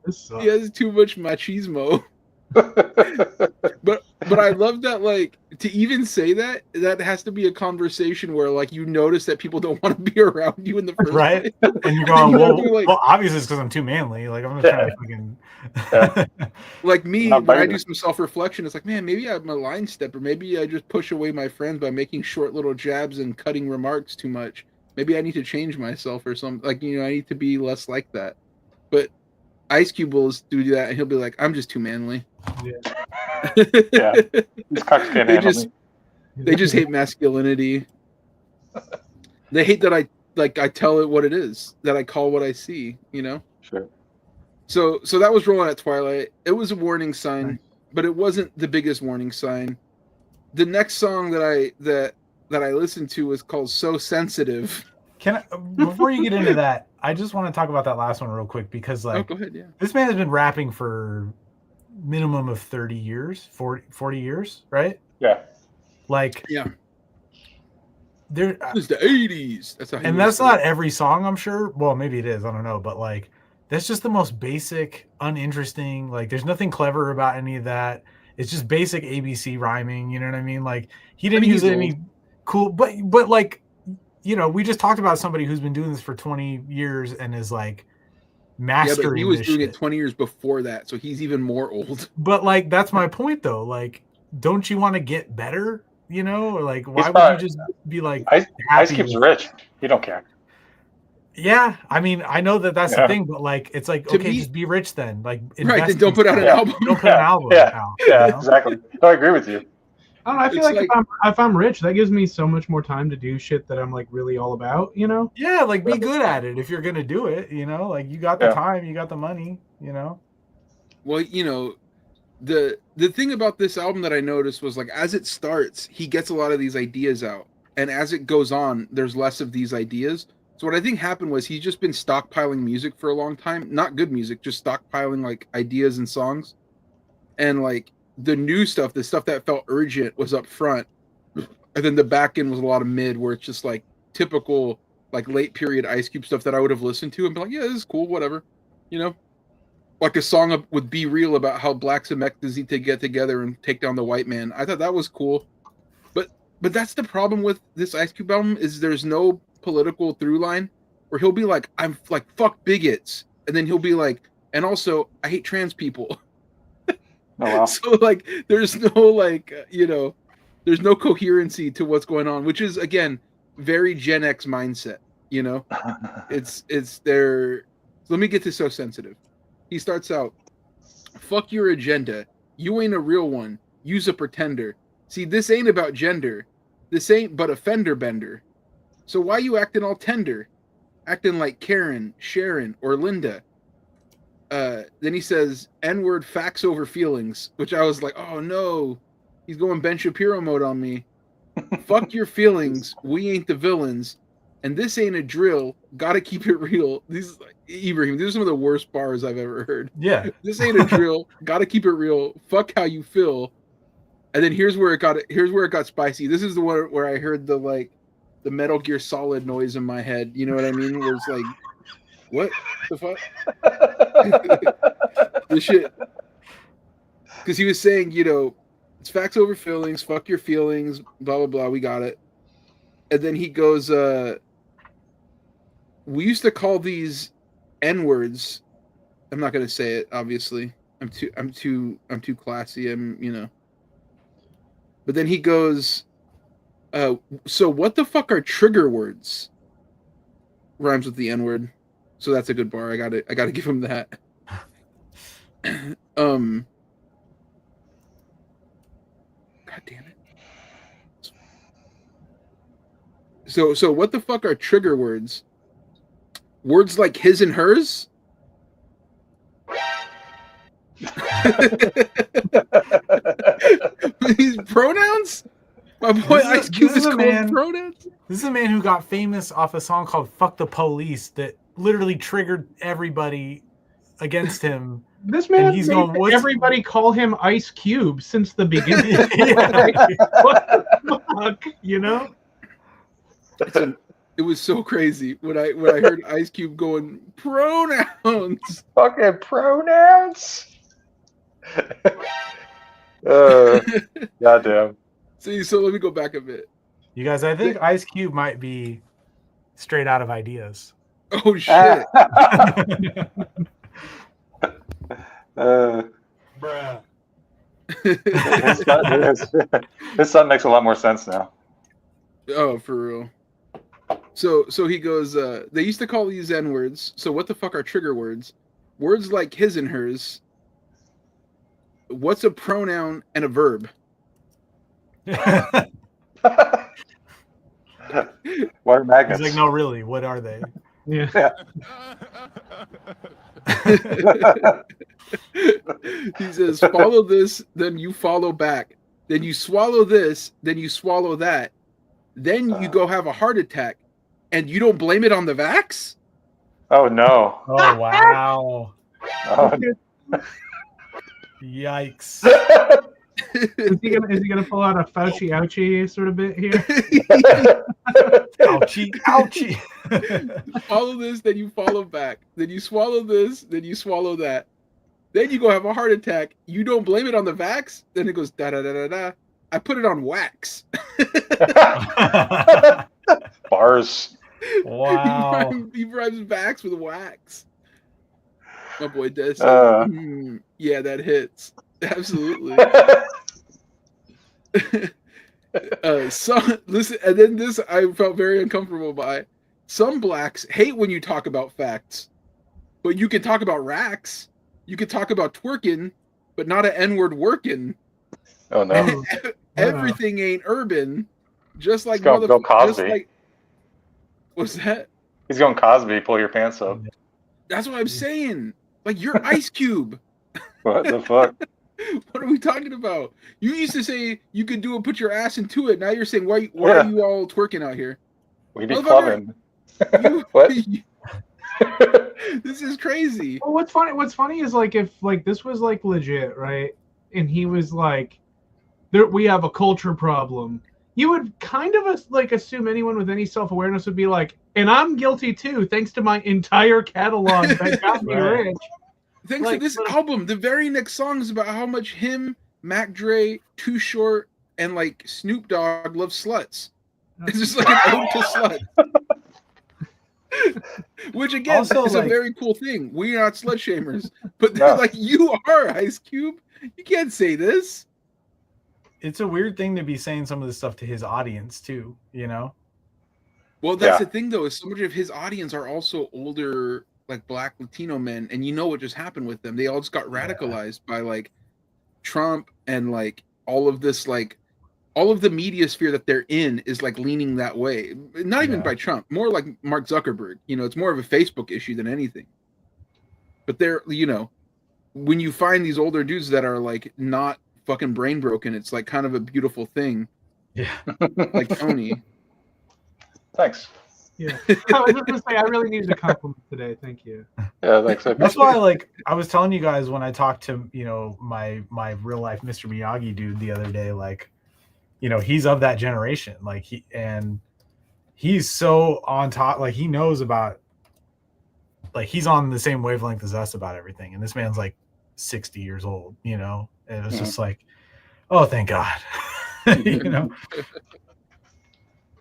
S1: He has too much machismo. But But I love that, like, to even say that has to be a conversation where, like, you notice that people don't want to be around you in the first
S3: Right?
S1: place.
S3: And you're going,
S1: You gotta
S3: well,
S1: be like-
S3: well, obviously it's because I'm too manly. Like, I'm just trying to fucking.
S1: Like me,
S2: Not
S1: when I
S2: biting
S1: do
S2: it.
S1: some self-reflection, it's like, man, maybe I'm a line stepper. Maybe I just push away my friends by making short little jabs and cutting remarks too much. Maybe I need to change myself or something. Like, I need to be less like that. But Ice Cube will do that, and he'll be like, I'm just too manly.
S2: Yeah. These cocks can't
S1: They
S2: handle
S1: just
S2: me.
S1: they just hate masculinity. They hate that I tell it what it is, that I call what I see,
S2: Sure.
S1: So that was Rolling at Twilight. It was a warning sign,
S3: Nice.
S1: but it wasn't the biggest warning sign. The next song that I listened to was called So Sensitive.
S3: Before you get into that, I just want to talk about that last one real quick because, like,
S1: go ahead, yeah.
S3: this man has been rapping for minimum of 30 years, 40 years, right?
S2: Yeah.
S3: Like,
S1: Yeah.
S3: there,
S1: It was the 80s. That's how he
S3: and
S1: would
S3: that's
S1: say
S3: not
S1: it.
S3: every song, I'm sure. Well, maybe it is. I don't know. But, like, that's just the most basic, uninteresting. Like, there's nothing clever about any of that. It's just basic ABC rhyming. You know what I mean? Like, he didn't use any cool, but like, we just talked about somebody who's been doing this for 20 years and is like mastering.
S1: Yeah, but he was
S3: this
S1: doing
S3: shit.
S1: it 20 years before that, so he's even more old.
S3: But, like, that's my point, though. Like, don't you want to get better? Or, like, why would
S2: probably-
S3: you just be like,
S2: Ice
S3: happy
S2: Cube's
S3: with-
S2: rich. He don't care.
S3: Yeah, I mean, I know that's
S2: Yeah.
S3: the thing, but, like, it's like,
S1: To
S3: okay,
S1: me-
S3: just be rich then. Like,
S1: Right,
S3: invest
S1: then don't
S3: in
S1: put out an
S3: stuff.
S1: album.
S3: Don't put an album
S2: Yeah.
S3: out.
S2: Yeah, exactly. No, I agree with you.
S4: I don't know. I feel
S1: It's
S4: like if I'm rich, that gives me so much more time to do shit that I'm like really all about.
S3: Yeah, like, be good at it if you're gonna do it. Like, you got the
S2: Yeah.
S3: time, you got the money.
S1: Well, the thing about this album that I noticed was, like, as it starts, he gets a lot of these ideas out, and as it goes on, there's less of these ideas. So what I think happened was he's just been stockpiling music for a long time, not good music, just stockpiling, like, ideas and songs, and, like, the new stuff, the stuff that felt urgent, was up front, and then the back end was a lot of mid, where it's just like typical, like, late period Ice Cube stuff that I would have listened to and be like, yeah, this is cool, whatever, like a song with Be Real about how blacks and Mexicans need to get together and take down the white man. I thought that was cool, but that's the problem with this Ice Cube album, is there's no political through line where he'll be like, I'm like, fuck bigots, and then he'll be like, and also I hate trans people.
S2: Oh, wow.
S1: So, like, there's no, like, there's no coherency to what's going on, which is, again, very Gen X mindset. It's their. Let me get to So Sensitive. He starts out, fuck your agenda. You ain't a real one. You's a pretender. See, this ain't about gender. This ain't but a fender bender. So why you acting all tender? Acting like Karen, Sharon, or Linda. Then he says, N-word facts over feelings, which I was like, oh no, he's going Ben Shapiro mode on me. Fuck your feelings. We ain't the villains. And this ain't a drill. Gotta keep it real. These, Ibrahim, these are some of the worst bars I've ever heard.
S3: Yeah.
S1: This ain't a drill. Gotta keep it real. Fuck how you feel. And then here's where it got spicy. This is the one where I heard the Metal Gear Solid noise in my head. You know what I mean? Where it's like, what the fuck? This shit. Because he was saying, it's facts over feelings. Fuck your feelings. Blah blah blah. We got it. And then he goes, we used to call these N-words. I'm not gonna say it, obviously. I'm too classy. But then he goes, so what the fuck are trigger words? Rhymes with the N-word. So that's a good bar. I gotta give him that. God damn it. So what the fuck are trigger words? Words like his and hers? These pronouns? My boy Ice Cube is called pronouns?
S3: This is a man who got famous off a song called Fuck the Police that literally triggered everybody against him.
S4: This man
S3: he's
S4: made
S3: going,
S4: everybody call him Ice Cube since the beginning. What the fuck,
S1: It was so crazy when I heard Ice Cube going pronouns.
S2: Fucking pronouns. Goddamn.
S1: See, so let me go back a bit.
S3: You guys, I think Ice Cube might be straight out of Ideas.
S1: Oh shit!
S3: Bruh.
S2: His son makes a lot more sense now.
S1: Oh, for real. So he goes, they used to call these N-words, so what the fuck are trigger words? Words like his and hers. What's a pronoun and a verb?
S2: What are magnets?
S3: He's like, no, really, what are they?
S4: Yeah.
S1: He says, follow this, then you follow back. Then you swallow this, then you swallow that. Then you go have a heart attack. And you don't blame it on the vax?
S2: Oh, no.
S3: Oh, wow.
S2: Oh,
S3: Yikes.
S4: Is he gonna pull out a Fauci ouchie sort of bit here?
S3: Ouchie, ouchie.
S1: Follow this, then you follow back. Then you swallow this, then you swallow that. Then you go have a heart attack. You don't blame it on the vax? Then it goes da da da da da. I put it on wax.
S2: Bars.
S3: Wow.
S1: He rhymes vax with wax. My boy Des. Yeah, that hits. Absolutely. Listen, and then this I felt very uncomfortable by. Some blacks hate when you talk about facts, but you can talk about racks. You can talk about twerking, but not an N-word working.
S2: Oh no!
S1: Everything ain't urban. Just like
S2: Go Cosby.
S1: Just like, what's that?
S2: He's going Cosby. Pull your pants up.
S1: That's what I'm saying. Like, you're Ice Cube.
S2: What the fuck?
S1: What are we talking about? You used to say you could do it, put your ass into it. Now you're saying, why are you all twerking out here?
S2: We did clubbing.
S1: What? This is crazy.
S4: Well, what's funny is like if like this was like legit, right? And he was like, we have a culture problem. You would kind of like assume anyone with any self-awareness would be like, and I'm guilty too, thanks to my entire catalog that got me rich.
S1: Thanks to this album, the very next song is about how much him, Mac Dre, Too Short, and like Snoop Dogg love sluts. It's just like an ode to slut. Which again
S3: Also,
S1: is
S3: like,
S1: a very cool thing. We're not slut shamers, but they're like, you are Ice Cube. You can't say this.
S3: It's a weird thing to be saying some of this stuff to his audience too, you know?
S1: Well, that's the thing though, is so much of his audience are also older, like Black Latino men, and you know what just happened with them. They all just got radicalized by like Trump and like all of this, like all of the media sphere that they're in is like leaning that way. Not even by Trump, more like Mark Zuckerberg. You know, it's more of a Facebook issue than anything. But they're, you know, when you find these older dudes that are like not fucking brain broken, it's like kind of a beautiful thing.
S3: Yeah.
S1: Like Tony.
S2: Thanks.
S4: Yeah. I was just gonna say I really needed a compliment today. Thank you.
S2: Yeah, thanks.
S3: That's why, like, I was telling you guys when I talked to, you know, my real life Mr. Miyagi dude the other day, like, you know, he's of that generation. Like he's so on top, like he knows about, like he's on the same wavelength as us about everything. And this man's like 60 years old, you know, and it's just like, oh, thank God. You know?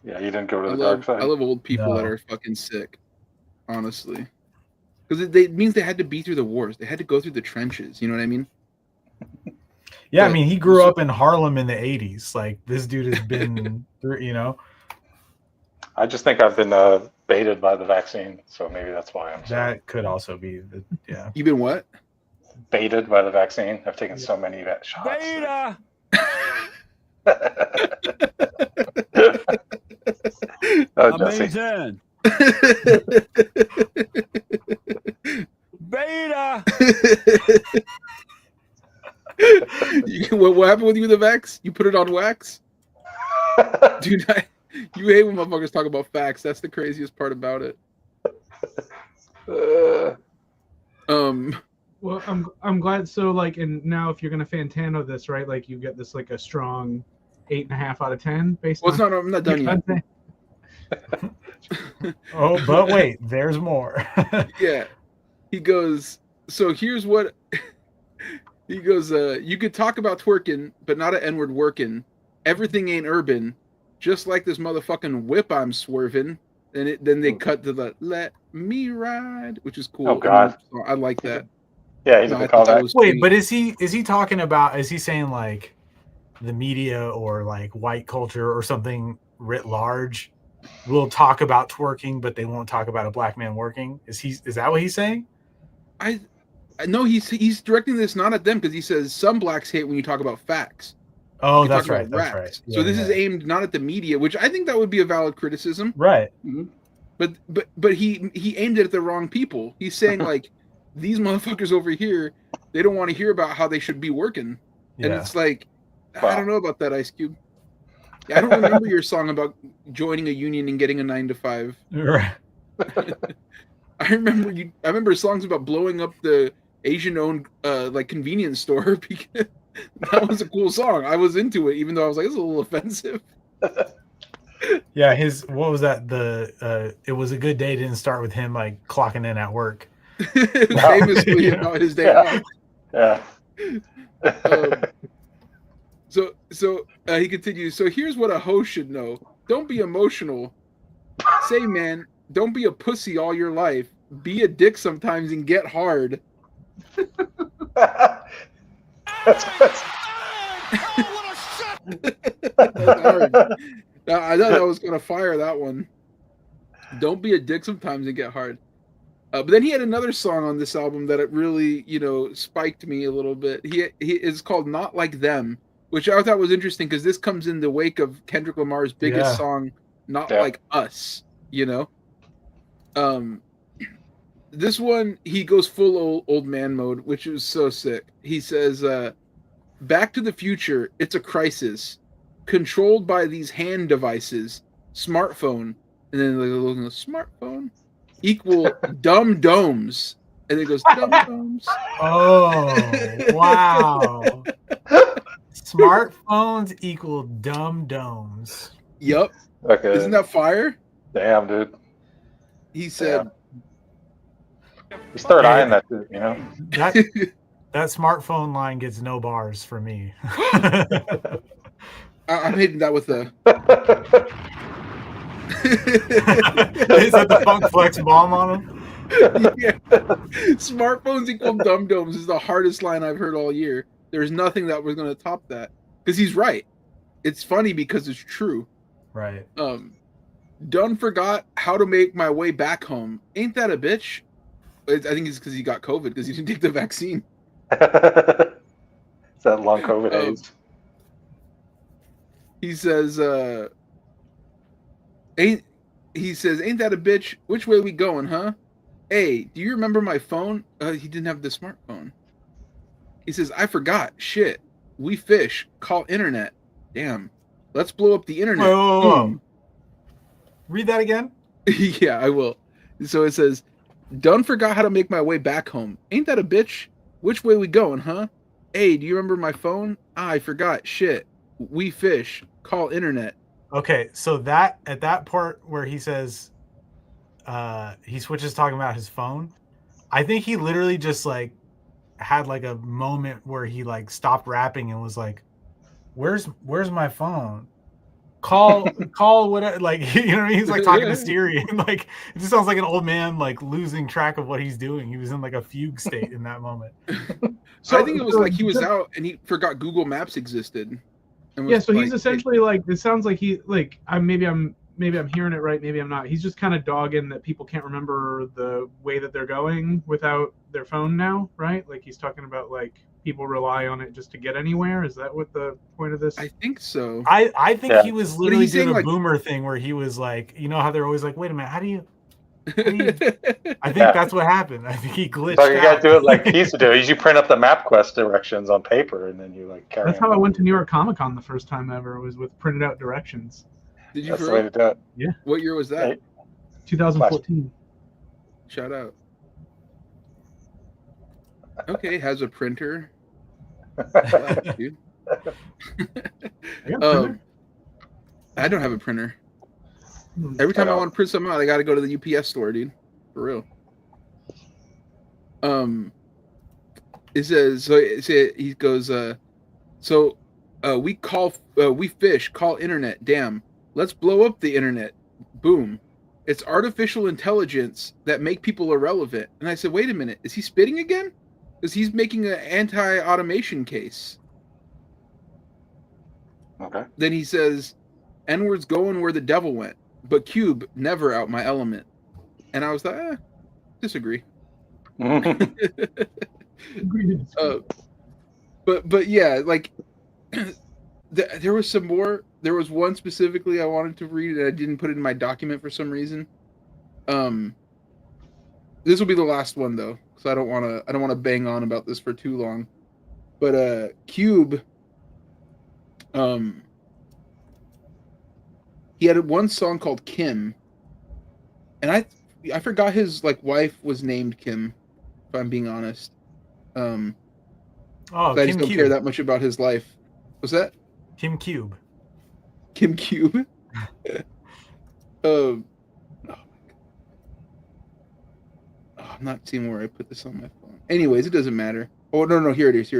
S2: Yeah, you didn't go to the dark side.
S1: I love old people that are fucking sick, honestly. Because it means they had to be through the wars. They had to go through the trenches. You know what I mean?
S3: Yeah, I mean, he grew up in Harlem in the 80s. Like, this dude has been through, you know?
S2: I just think I've been baited by the vaccine, so maybe that's why I'm sorry.
S3: That could also be, yeah.
S1: You've been what?
S2: Baited by the vaccine. I've taken so many shots.
S5: Beta!
S2: Oh, Jesse.
S5: Amazing. Beta.
S1: What happened with you with the Vex? You put it on wax? Dude, you hate when motherfuckers talk about facts. That's the craziest part about it.
S4: Well, I'm glad. So like, and now if you're gonna Fantano this, right? Like you get this like a strong 8.5 out of 10 based on.
S1: I'm not done yet.
S3: Oh, but wait, there's more.
S1: Yeah. He goes, so here's what He goes, you could talk about twerking, but not an N-word working. Everything ain't urban. Just like this motherfucking whip I'm swerving. And then they cut to the "Let Me Ride," which is cool.
S2: Oh God,
S1: I like that.
S2: He's a good callback.
S3: Wait, but is he talking about? Is he saying like the media or like white culture or something writ large will talk about twerking, but they won't talk about a black man working? Is that what he's saying?
S1: I know he's directing this not at them because he says some blacks hate when you talk about facts.
S3: Oh, that's right. That's right.
S1: Yeah, so this is aimed not at the media, which I think that would be a valid criticism.
S3: Right.
S1: Mm-hmm. But he aimed it at the wrong people. He's saying like these motherfuckers over here, they don't want to hear about how they should be working. Yeah. And it's like, I don't know about that, Ice Cube. I don't remember your song about joining a union and getting a 9 to 5.
S3: Right.
S1: I remember songs about blowing up the Asian-owned like convenience store because that was a cool song. I was into it, even though I was like, it's a little offensive.
S3: Yeah, what was that? It was a good day didn't start with him like clocking in at work.
S1: Famously about his day off.
S2: Yeah.
S1: So he continues. So here's what a hoe should know: don't be emotional. Say, man, don't be a pussy all your life. Be a dick sometimes and get hard.
S2: That's
S1: hard. I thought that was gonna fire that one. Don't be a dick sometimes and get hard. But then he had another song on this album that it really, spiked me a little bit. He is called "Not Like Them," which I thought was interesting because this comes in the wake of Kendrick Lamar's biggest song, "Not Like Us." This one he goes full old man mode, which is so sick. He says, "Back to the Future, it's a crisis, controlled by these hand devices, smartphone," and then like looking at smartphone equal dumb domes, and then it goes dumb domes.
S3: Oh wow! Smartphones equal dumb domes.
S1: Yep.
S2: Okay.
S1: Isn't that fire?
S2: Damn, dude.
S1: He said.
S2: He's third eyeing that, dude,
S3: That smartphone line gets no bars for me.
S1: I'm hitting that with the.
S3: Is that the Funk Flex bomb on him?
S1: Yeah. Smartphones equal dumb domes is the hardest line I've heard all year. There's nothing that was going to top that because he's right. It's funny because it's true.
S3: Right.
S1: Done forgot how to make my way back home. Ain't that a bitch? I think it's because he got COVID because he didn't take the vaccine.
S2: It's that long COVID AIDS.
S1: He says, ain't that a bitch? Which way we going, huh? Hey, do you remember my phone? He didn't have the smartphone. He says, I forgot. Shit. We fish. Call internet. Damn. Let's blow up the internet.
S3: Whoa. Read that again?
S1: Yeah, I will. So it says, done forgot how to make my way back home. Ain't that a bitch? Which way we going, huh? Hey, do you remember my phone? I forgot. Shit. We fish. Call internet.
S3: Okay, so that at that part where he says he switches talking about his phone, I think he literally just like had like a moment where he like stopped rapping and was like, where's my phone? Call whatever, like, you know what I mean? He's like talking to Siri and like it just sounds like an old man like losing track of what he's doing. He was in like a fugue state in that moment.
S1: So I think it was like he was out and he forgot Google Maps existed.
S4: Yeah, so he's essentially like, it sounds like he like maybe I'm hearing it right, maybe I'm not. He's just kind of dogging that people can't remember the way that they're going without their phone now, right? Like he's talking about like people rely on it just to get anywhere. Is that what the point of this?
S1: I think so.
S3: I think he was literally doing a
S1: like,
S3: boomer thing where he was like, you know how they're always like, wait a minute, how do you I think that's what happened. I think he glitched
S2: So you
S3: out.
S2: got to do it like he used to do. You print up the MapQuest directions on paper and then you like carry
S4: That's how I went to New York Comic Con the first time ever, was with printed out directions.
S1: Did you?
S2: That's the way to do it.
S4: Yeah.
S1: What year was that?
S4: 2014.
S1: Shout out. Okay, has a printer. Dude. I don't have a printer. Every time I want to print something out, I got to go to the UPS store, dude. For real. It says so. He goes. We fish, call internet. Damn, let's blow up the internet. Boom. It's artificial intelligence that make people irrelevant. And I said, wait a minute, is he spitting again? Because he's making an anti-automation case.
S2: Okay.
S1: Then he says, N-word's going where the devil went, but Cube never out my element. And I was like, disagree. But yeah, like there was some more. There was one specifically I wanted to read and I didn't put it in my document for some reason. This will be the last one though, because I don't want to bang on about this for too long. But Cube, he had one song called Kim, and I forgot his like wife was named Kim, if I'm being honest. I just don't care that much about his life. Was that
S3: Kim Cube?
S1: Kim Cube. I'm not seeing where I put this on my phone. Anyways, it doesn't matter. Oh no, here it is.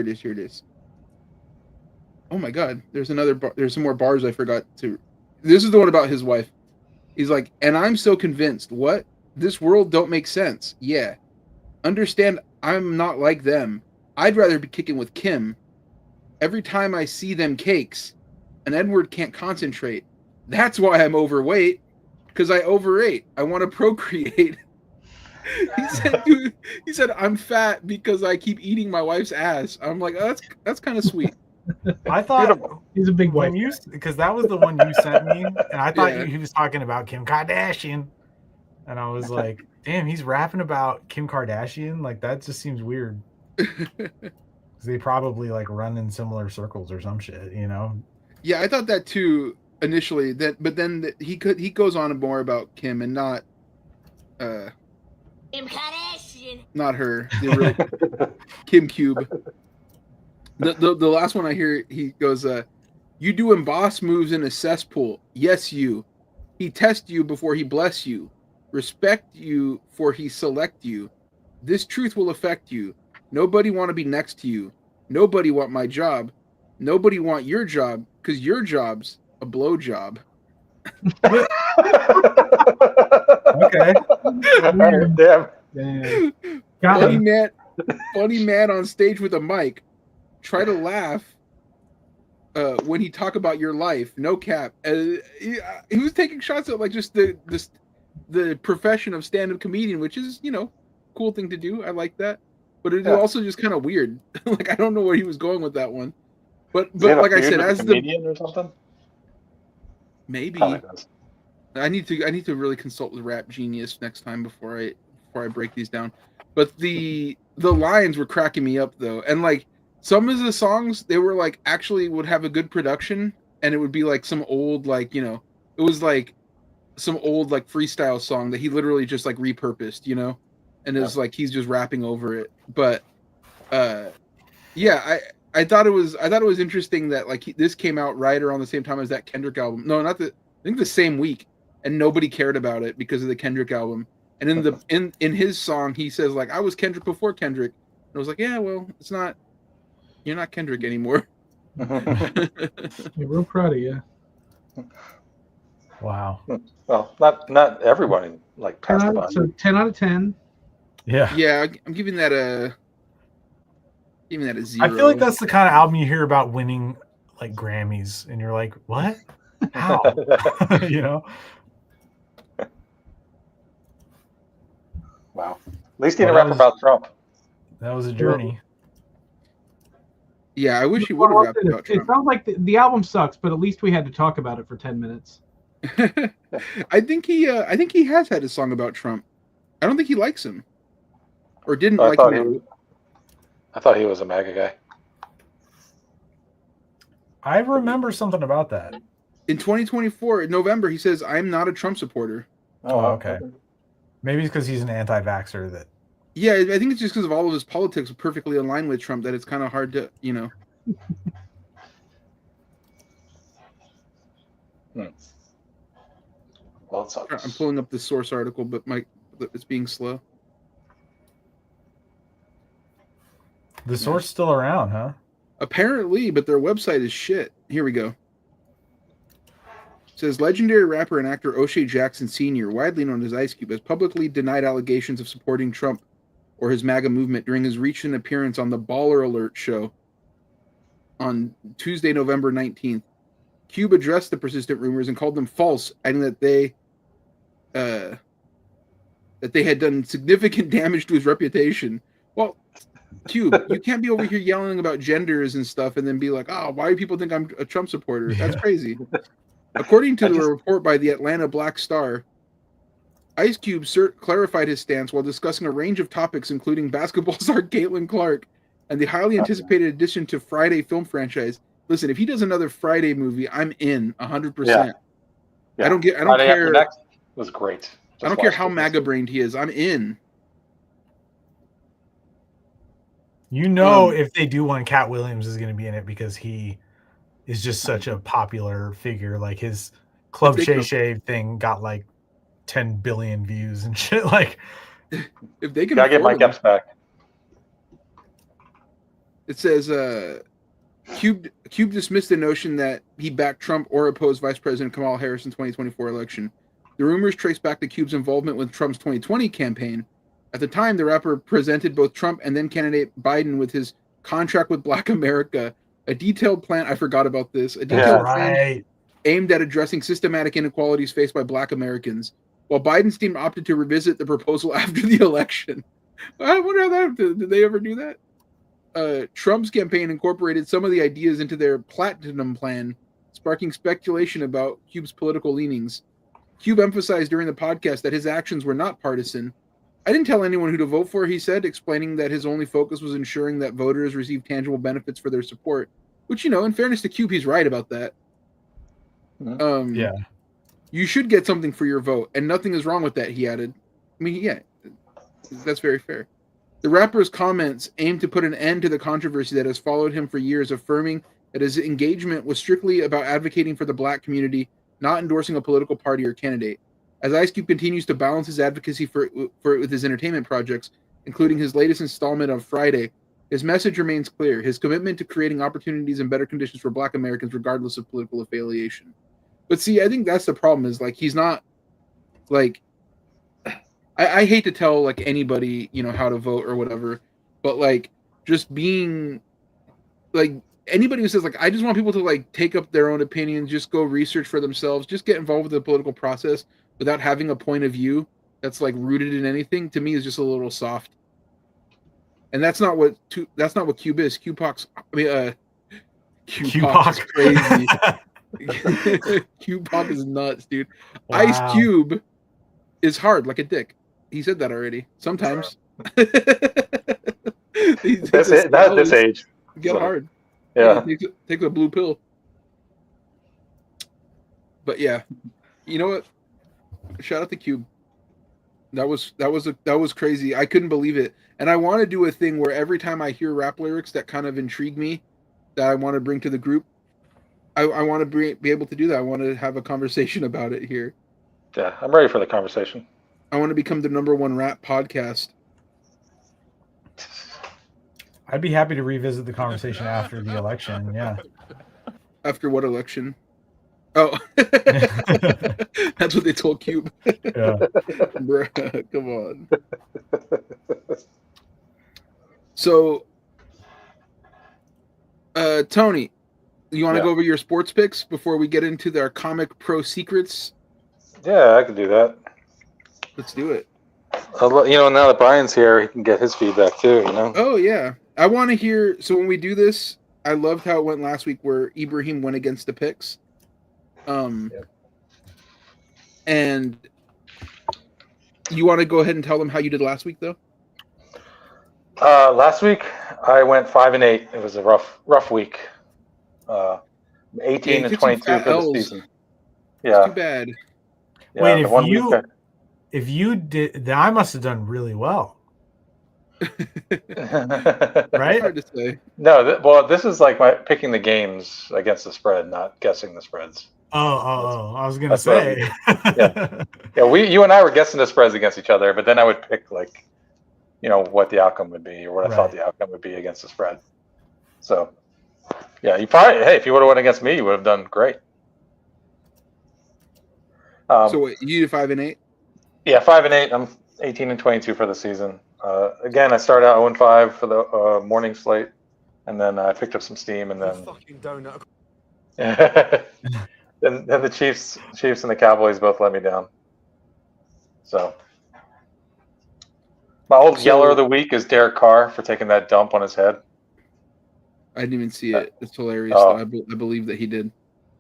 S1: Oh my God, there's some more bars I forgot to. This is the one about his wife. He's like, and I'm so convinced. What? This world don't make sense. Yeah. Understand I'm not like them. I'd rather be kicking with Kim. Every time I see them cakes, an Edward can't concentrate. That's why I'm overweight. Because I overate. I want to procreate. He said, I'm fat because I keep eating my wife's ass. I'm like, oh, that's kind of sweet.
S3: I thought
S4: he's a big white
S3: because that was the one you sent me, and I thought he was talking about Kim Kardashian, and I was like, damn, he's rapping about Kim Kardashian. Like that just seems weird. Because they probably like run in similar circles or some shit, you know?
S1: Yeah, I thought that too initially. But then he goes on more about Kim and not
S5: Kim Kardashian.
S1: Not her. The real Kim Cube. The last one I hear, he goes, you doing boss moves in a cesspool. Yes, you. He test you before he bless you. Respect you for he select you. This truth will affect you. Nobody want to be next to you. Nobody want my job. Nobody want your job, because your job's a blow job.
S3: Okay.
S4: Damn.
S1: Funny man on stage with a mic. Try to laugh when he talk about your life. No cap. He was taking shots at like just the profession of stand-up comedian, which is, you know, cool thing to do. I like that. But it's also just kind of weird. Like I don't know where he was going with that one. But like I said, as the
S2: comedian or something,
S1: maybe I need to really consult with Rap Genius next time before I break these down. But the lines were cracking me up though, and like some of the songs, they were like actually would have a good production, and it would be like some old like, you know, it was like some old like freestyle song that he literally just like repurposed, you know, and it's like he's just rapping over it. But yeah, I thought it was interesting that like this came out right around the same time as that Kendrick album. No, I think the same week, and nobody cared about it because of the Kendrick album. And in his song, he says like, I was Kendrick before Kendrick. And I was like, yeah, well, you're not Kendrick anymore.
S4: You're real proud of you.
S3: Wow.
S2: Well, not everyone like passed the button.
S4: So 10 out of 10.
S3: Yeah.
S1: Yeah, I'm giving that a 0.
S3: I feel like that's the kind of album you hear about winning like Grammys, and you're like, what? How? You know?
S2: Wow. At least he didn't rap about Trump.
S3: That was a journey.
S1: Yeah, I wish he would have rapped about Trump.
S4: It sounds like the album sucks, but at least we had to talk about it for 10 minutes.
S1: I think he has had a song about Trump. I don't think he likes him, or didn't like him.
S2: I thought he was a MAGA guy.
S3: I remember something about that.
S1: In 2024, in November, he says, "I'm not a Trump supporter."
S3: Oh, okay. Maybe it's because he's an anti-vaxxer that.
S1: Yeah, I think it's just because of all of his politics are perfectly aligned with Trump that it's kind of hard to, you know.
S2: Well, it sucks.
S1: I'm pulling up the source article, but it's being slow.
S3: The source still around, huh?
S1: Apparently, but their website is shit. Here we go. It says legendary rapper and actor O'Shea Jackson Sr., widely known as Ice Cube, has publicly denied allegations of supporting Trump or his MAGA movement during his recent appearance on the Baller Alert show on Tuesday, November 19th. Cube addressed the persistent rumors and called them false, adding that they had done significant damage to his reputation. Well, Cube, you can't be over here yelling about genders and stuff and then be like, oh, why do people think I'm a Trump supporter? That's crazy. According to the report by the Atlanta Black Star, Ice Cube clarified his stance while discussing a range of topics, including basketball star Caitlin Clark and the highly anticipated addition to Friday film franchise. Listen, if he does another Friday movie, I'm in 100%.
S2: Yeah.
S1: I don't
S2: Friday
S1: care.
S2: After Next was great.
S1: I don't care how MAGA brained he is. I'm in.
S3: You know, if they do one, Cat Williams is going to be in it because he is just such a popular figure. Like his Club Shay Shay thing got like 10 billion views and shit. Like,
S1: if they can,
S2: gotta get Mike Epps back.
S1: It says, Cube dismissed the notion that he backed Trump or opposed Vice President Kamala Harris in 2024 election. The rumors trace back to Cube's involvement with Trump's 2020 campaign. At the time, the rapper presented both Trump and then candidate Biden with his contract with Black America, a detailed plan. I forgot about this. A detailed plan aimed at addressing systematic inequalities faced by Black Americans. While Biden's team opted to revisit the proposal after the election. I wonder how that did they ever do that? Trump's campaign incorporated some of the ideas into their platinum plan, sparking speculation about Cube's political leanings. Cube emphasized during the podcast that his actions were not partisan. I didn't tell anyone who to vote for, he said, explaining that his only focus was ensuring that voters receive tangible benefits for their support. Which, in fairness to Cube, he's right about that.
S3: yeah.
S1: You should get something for your vote, and nothing is wrong with that, he added. I mean, yeah, that's very fair. The rapper's comments aim to put an end to the controversy that has followed him for years, affirming that his engagement was strictly about advocating for the Black community, not endorsing a political party or candidate. As Ice Cube continues to balance his advocacy for with his entertainment projects, including his latest installment of Friday, his message remains clear: his commitment to creating opportunities and better conditions for Black Americans, regardless of political affiliation. But see, I think that's the problem. Is like he's not like. I hate to tell like anybody how to vote or whatever, but like just being like anybody who says like I just want people to like take up their own opinions, just go research for themselves, just get involved with the political process without having a point of view that's like rooted in anything, to me is just a little soft. And that's not what Cube is. Cubepoc's is crazy. Cubepoc is nuts, dude. Wow. Ice Cube is hard like a dick. He said that already. Sometimes.
S2: At this age.
S1: Get hard.
S2: Yeah.
S1: Take the blue pill. But yeah. You know what? Shout out to Cube. That was crazy. I couldn't believe it. And I want to do a thing where every time I hear rap lyrics that kind of intrigue me, that I want to bring to the group, I want to be able to do that. I want to have a conversation about it here.
S2: Yeah, I'm ready for the conversation.
S1: I want to become the #1 rap podcast.
S3: I'd be happy to revisit the conversation after the election. Yeah.
S1: After what election? Oh, that's what they told Cube.
S3: Yeah.
S1: Bruh, come on. So, Tony, you want to go over your sports picks before we get into our comic pro secrets?
S2: Yeah, I can do that.
S1: Let's do it.
S2: Now that Brian's here, he can get his feedback too.
S1: Oh yeah, I want to hear. So when we do this, I loved how it went last week, where Ibrahim went against the picks. And you want to go ahead and tell them how you did last week, though?
S2: Last week I went 5-8. It was a rough week. 18 and 22 for the season. Yeah,
S1: too bad.
S2: Yeah,
S3: wait, if you did, then I must have done really well. Right?
S1: Hard to say.
S2: No, this is like my picking the games against the spread, not guessing the spreads.
S3: Oh! I was gonna say.
S2: Yeah. You and I were guessing the spreads against each other, but then I would pick like what the outcome would be or what I thought
S3: Right.
S2: the outcome would be against the spread. So, yeah, if you would have went against me, you would have done great.
S1: So what, you did 5 and 8?
S2: Yeah, 5 and 8. I'm 18 and 22 for the season. Again, I started out 0-5 for the morning slate, and then I picked up some steam, and then
S5: fucking donut.
S2: then the Chiefs and the Cowboys both let me down. So my old yeller of the week is Derek Carr for taking that dump on his head.
S1: I didn't even see it. It's hilarious.
S2: Oh.
S1: I believe that he did.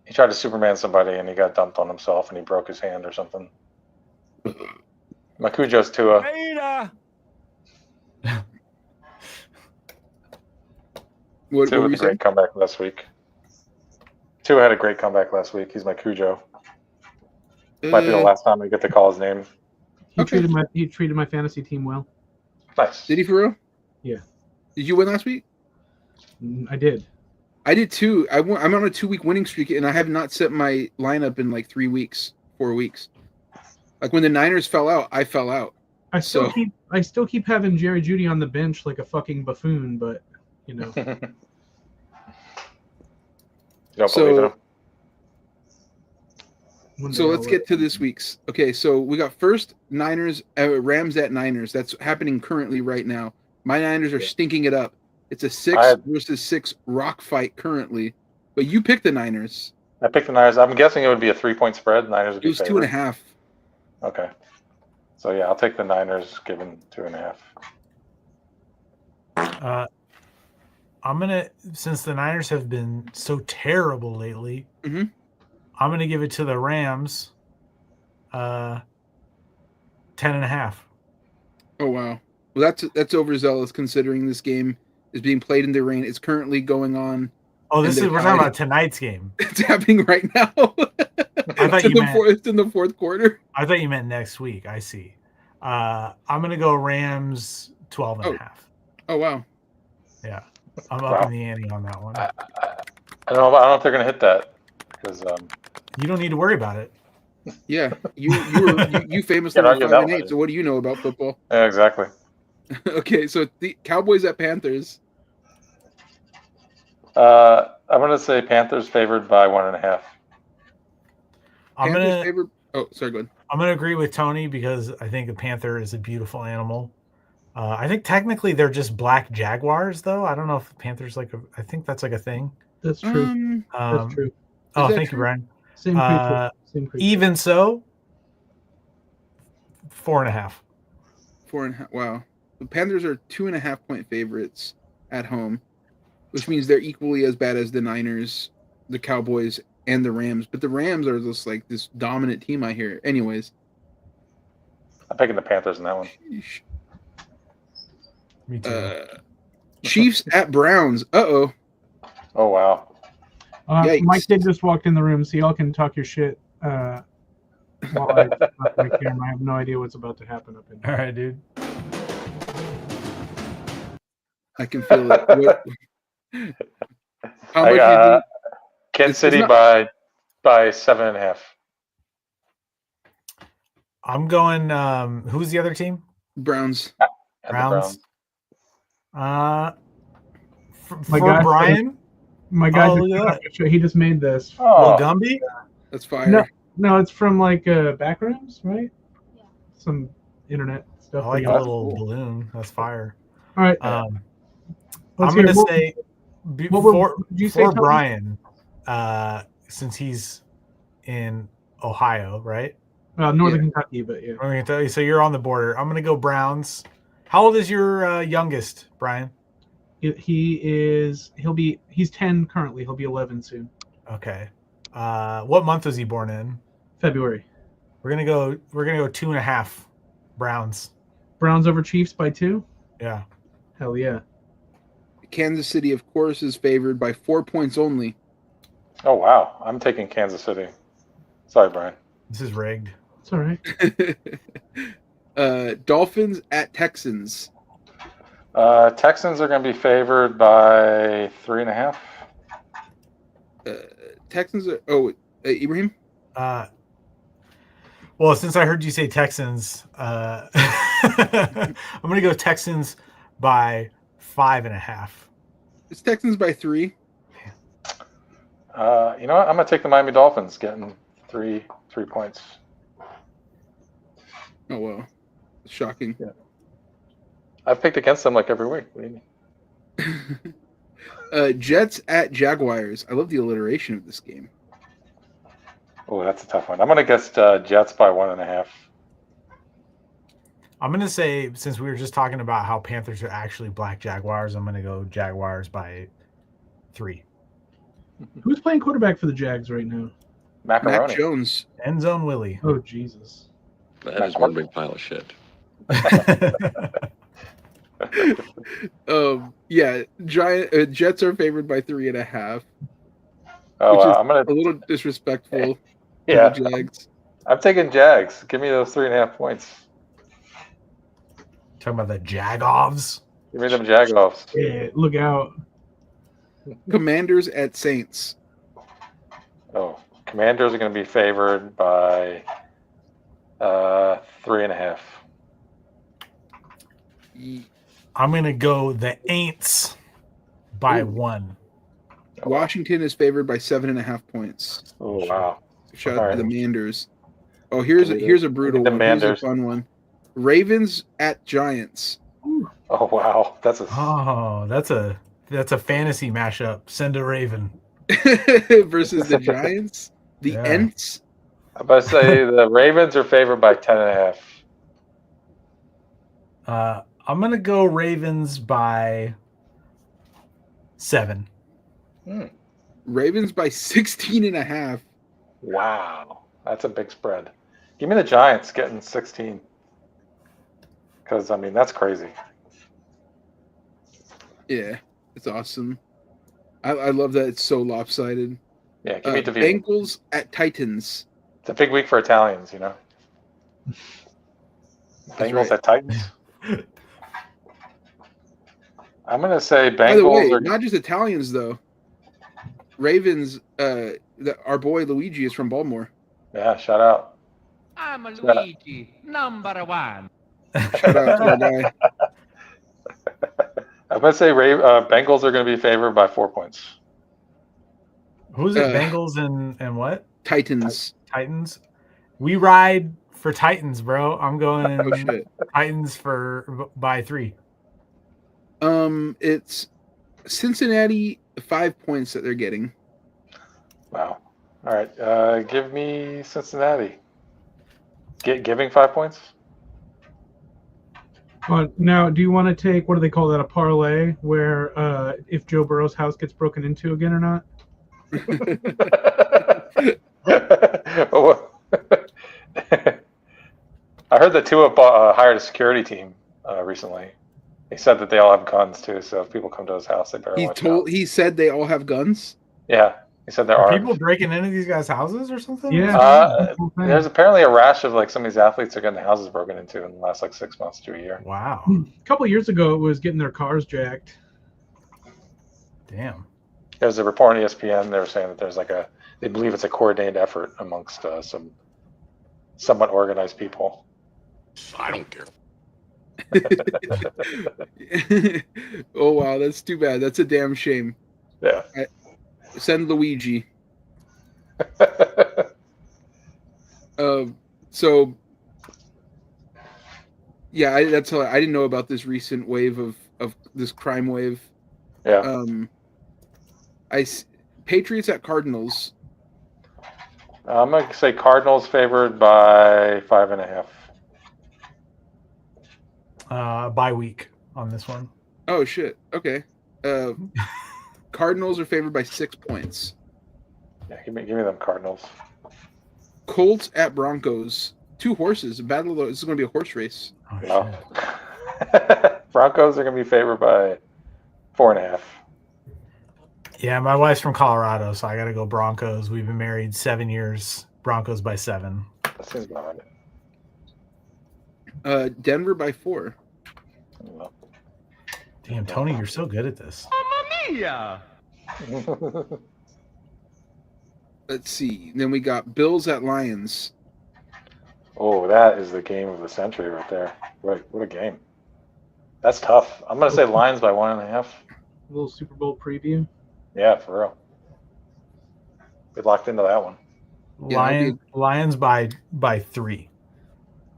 S2: He tried to Superman somebody and he got dumped on himself and he broke his hand or something. My Cujo's Tua.
S1: What
S2: Tua
S1: were
S2: had
S1: you
S2: a great
S1: saying?
S2: comeback last week. Tua had a great comeback last week. He's my Cujo. Might be the last time I get to call his name.
S4: He
S1: Okay.
S4: treated my fantasy team well.
S2: Nice.
S1: Did he for real?
S4: Yeah.
S1: Did you win last week?
S4: I did.
S1: I did too. I'm on a 2-week winning streak, and I have not set my lineup in like 3 weeks, 4 weeks. Like when the Niners fell out, I fell out.
S4: I still keep having Jerry Jeudy on the bench like a fucking buffoon, but
S2: You don't
S1: So-
S2: believe in him?
S4: one
S1: So
S4: day
S1: let's
S4: I'll
S1: get to this week's. Okay, so we got first Niners, Rams at Niners. That's happening currently right now. My Niners are stinking it up. It's a 6 versus 6 rock fight currently. But you picked the Niners.
S2: I picked the Niners. I'm guessing it would be a 3-point spread. Niners would
S1: It
S2: be
S1: was
S2: favored.
S1: 2.5.
S2: Okay. So yeah, I'll take the Niners given 2.5.
S3: I'm gonna, since the Niners have been so terrible lately,
S1: Mhm.
S3: I'm gonna give it to the Rams. 10.5.
S1: Oh wow. Well, that's overzealous considering this game is being played in the rain. It's currently going on.
S3: Oh, we're talking
S1: tied.
S3: about tonight's game.
S1: It's happening right now. It's in the fourth quarter.
S3: I thought you meant next week. I see. I'm gonna go Rams 12.5.
S1: Oh wow.
S3: Yeah, I'm up in the ante on that one.
S2: I don't know if they're gonna hit that because
S3: You don't need to worry about it.
S1: Yeah, you famously
S2: Can't
S1: were
S2: argue
S1: 5
S2: that
S1: and
S2: one.
S1: 8. So what do you know about football?
S2: yeah, exactly.
S1: Okay, so the Cowboys at Panthers.
S2: I'm gonna say Panthers favored by 1.5.
S1: Panthers favored. Oh, sorry, go ahead.
S3: I'm gonna agree with Tony because I think a panther is a beautiful animal. I think technically they're just black jaguars, though. I don't know if Panthers I think that's like a thing.
S4: That's true. That's true.
S3: Oh,
S1: that
S3: thank you,
S1: true?
S3: Brian.
S4: Same creature. Same creature.
S3: Even so, 4.5.
S1: 4.5. Wow. The Panthers are 2.5-point favorites at home, which means they're equally as bad as the Niners, the Cowboys, and the Rams. But the Rams are just like this dominant team, I hear. Anyways.
S2: I'm picking the Panthers in that one.
S3: Me too.
S1: Chiefs at Browns. Uh-oh.
S2: Oh wow.
S1: Yikes.
S4: My kid just walked in the room, so y'all can talk your shit while I off my camera. I have no idea what's about to happen up in
S3: All
S4: here.
S3: right, dude.
S1: I can feel it. How much
S2: I,
S1: do you
S2: Kansas
S1: It's
S2: City
S1: not-
S2: by 7.5.
S3: I'm going. Who's the other team?
S1: Browns.
S2: And the
S3: Browns.
S2: Browns.
S3: For
S4: guy-
S3: Brian,
S4: My guy,
S3: Oh, look at
S4: he just made this.
S2: Oh,
S3: Lil Gumby.
S1: That's fire.
S4: No, it's from like Backrooms, right?
S6: Yeah.
S4: Some internet stuff.
S3: I like
S4: we
S3: a
S4: got.
S3: little
S2: cool.
S3: balloon. That's fire.
S4: All right.
S3: I'm
S4: let's
S3: going
S4: hear
S3: to
S4: what-
S3: say
S4: what were-
S3: before
S4: did you say, Tony?
S3: Brian, since he's in Ohio, right?
S4: Northern Kentucky, but yeah.
S3: I'm going to tell you. So you're on the border. I'm going to go Browns. How old is your youngest, Brian?
S4: He's 10 currently. He'll be 11 soon.
S3: Okay. What month was he born in?
S4: February.
S3: We're gonna go 2.5 Browns.
S4: Browns over Chiefs by 2.
S3: Yeah.
S4: Hell yeah.
S1: Kansas City, of course, is favored by 4 points only.
S2: oh wow. I'm taking Kansas City. Sorry, Brian.
S3: This is rigged.
S4: It's all right.
S1: Dolphins at Texans.
S2: Texans are going to be favored by 3.5.
S1: Texans are. Ibrahim?
S3: Well, since I heard you say Texans, I'm gonna go Texans by 5.5.
S1: It's Texans by 3.
S2: You know what? I'm gonna take the Miami Dolphins, getting 3 points.
S1: Oh well, shocking.
S2: Yeah. I've picked against them like every week. What do you mean?
S1: Jets at Jaguars. I love the alliteration of this game.
S2: Oh, that's a tough one. I'm gonna guess Jets by 1.5.
S3: I'm gonna say, since we were just talking about how Panthers are actually black Jaguars, I'm gonna go Jaguars by 3.
S4: Who's playing quarterback for the Jags right now?
S1: Mac
S2: Macaroni.
S1: Jones.
S3: End zone Willie.
S4: Oh Jesus.
S5: That is one big pile of shit.
S1: Yeah, Jets are favored by 3.5.
S2: Oh,
S1: which is
S2: I'm gonna.
S1: a little disrespectful.
S2: Yeah,
S1: To the Jags.
S2: I'm taking Jags. Give me those 3.5 points.
S3: Talking about the Jagovs.
S2: Give me them Jagoffs.
S4: Yeah, look out.
S1: Commanders at Saints.
S2: Oh, Commanders are going to be favored by 3.5.
S3: I'm gonna go the Aints by
S1: Ooh.
S3: 1.
S1: Washington is favored by 7.5 points.
S2: Oh wow!
S1: Shout
S2: All
S1: out to
S2: right.
S1: the Manders. Oh, here's a brutal
S2: The
S1: one. Here's a
S2: Manders.
S1: fun one. Ravens at Giants.
S2: Oh wow! That's a.
S3: Oh, that's a fantasy mashup. Send a Raven.
S1: Versus the Giants. The
S3: Yeah.
S1: Ents.
S2: I'm about to say the Ravens are favored by 10.5.
S3: I'm gonna go Ravens by 7.
S1: Ravens by 16.5.
S2: Wow, that's a big spread. Give me the Giants getting 16. Because I mean that's crazy.
S1: Yeah, it's awesome. I love that it's so lopsided.
S2: Yeah, give me the
S1: Bengals at Titans.
S2: It's a big week for Italians, you know. Bengals
S1: right.
S2: at Titans. I'm gonna say
S1: By the way,
S2: Bengals are.
S1: not just Italians though. Ravens. Our boy Luigi is from Baltimore.
S2: Yeah, shout out.
S6: I'm
S2: Shout out.
S6: Luigi, number 1.
S1: Shout out to our guy.
S2: I'm gonna say Bengals are gonna be favored by 4 points.
S3: Who's it?
S1: Uh,
S3: Bengals and what?
S1: Titans.
S3: Titans. We ride for Titans, bro. I'm going
S1: Oh shit.
S3: Titans by 3.
S1: It's Cincinnati 5 points that they're getting.
S2: Wow. All right. Give me Cincinnati. Giving 5 points.
S4: Now, do you want to take, what do they call that, a parlay, where if Joe Burrow's house gets broken into again or not?
S2: I heard that Tua hired a security team recently. He said that they all have guns too, so if people come to his house, they better watch out.
S1: He said they all have guns.
S2: Yeah, he said there
S3: Are
S2: are.
S3: people breaking into these guys' houses or something?
S4: Yeah.
S2: There's apparently a rash of like some of these athletes are getting their houses broken into in the last like 6 months to a year.
S3: Wow.
S4: A couple of years ago, it was getting their cars jacked.
S3: Damn.
S2: There's a report on ESPN. They were saying that there's they believe it's a coordinated effort amongst some somewhat organized people.
S5: I don't care.
S1: Oh wow, that's too bad. That's a damn shame.
S2: Yeah.
S1: Send Luigi. So yeah, that's how I didn't know about this recent wave of this crime wave.
S2: Yeah.
S1: Patriots at Cardinals.
S2: I'm gonna say Cardinals favored by 5.5.
S3: Bye week on this one.
S1: Oh shit. Okay. Cardinals are favored by 6 points.
S2: Yeah, give me them Cardinals.
S1: Colts at Broncos. 2 horses. A battle. This is going to be a horse race.
S3: Oh,
S2: No.
S3: shit.
S2: Broncos are gonna be favored by 4.5.
S3: Yeah, my wife's from Colorado, so I got to go Broncos. We've been married 7 years. Broncos by 7.
S2: That seems about
S1: Denver by 4.
S2: right.
S3: Damn, Tony, you're so good at this.
S1: Let's see. Then we got Bills at Lions.
S2: Oh, that is the game of the century right there. What a game. That's tough. I'm gonna say Lions by 1.5.
S4: A little Super Bowl preview.
S2: Yeah, for real. We locked into that one.
S1: Yeah,
S3: Lions by 3.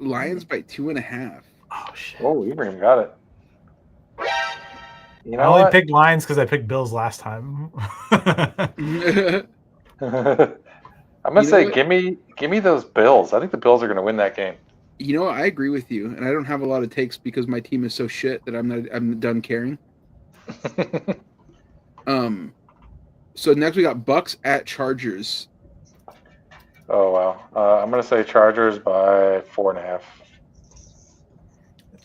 S1: Lions by 2.5.
S3: Oh shit!
S2: Oh, Ibrahim got it. You
S3: I
S2: know
S3: only
S2: what?
S3: picked Lions because I picked Bills last time.
S2: I'm gonna say, give me those Bills. I think the Bills are gonna win that game.
S1: You know, I agree with you, and I don't have a lot of takes because my team is so shit that I'm done caring. So next we got Bucks at Chargers.
S2: Oh wow. I'm gonna say Chargers by 4.5.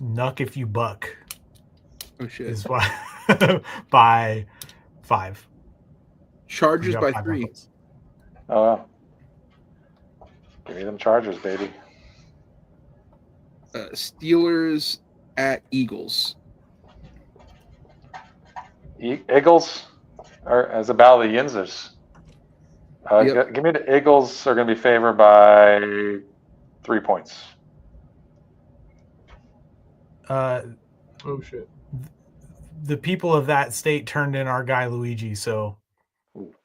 S3: Nuck if you buck
S1: Oh shit!
S3: is why by 5.
S1: Chargers
S3: We got
S1: by
S3: 5
S1: 3.
S3: Buckles.
S2: Oh wow. Give me them Chargers, baby.
S1: Steelers at Eagles.
S2: Eagles are as a battle of the Yinzers.
S1: Yep.
S2: Give me the Eagles are going to be favored by 3 points.
S4: Oh shit.
S3: The people of that state turned in our guy Luigi, so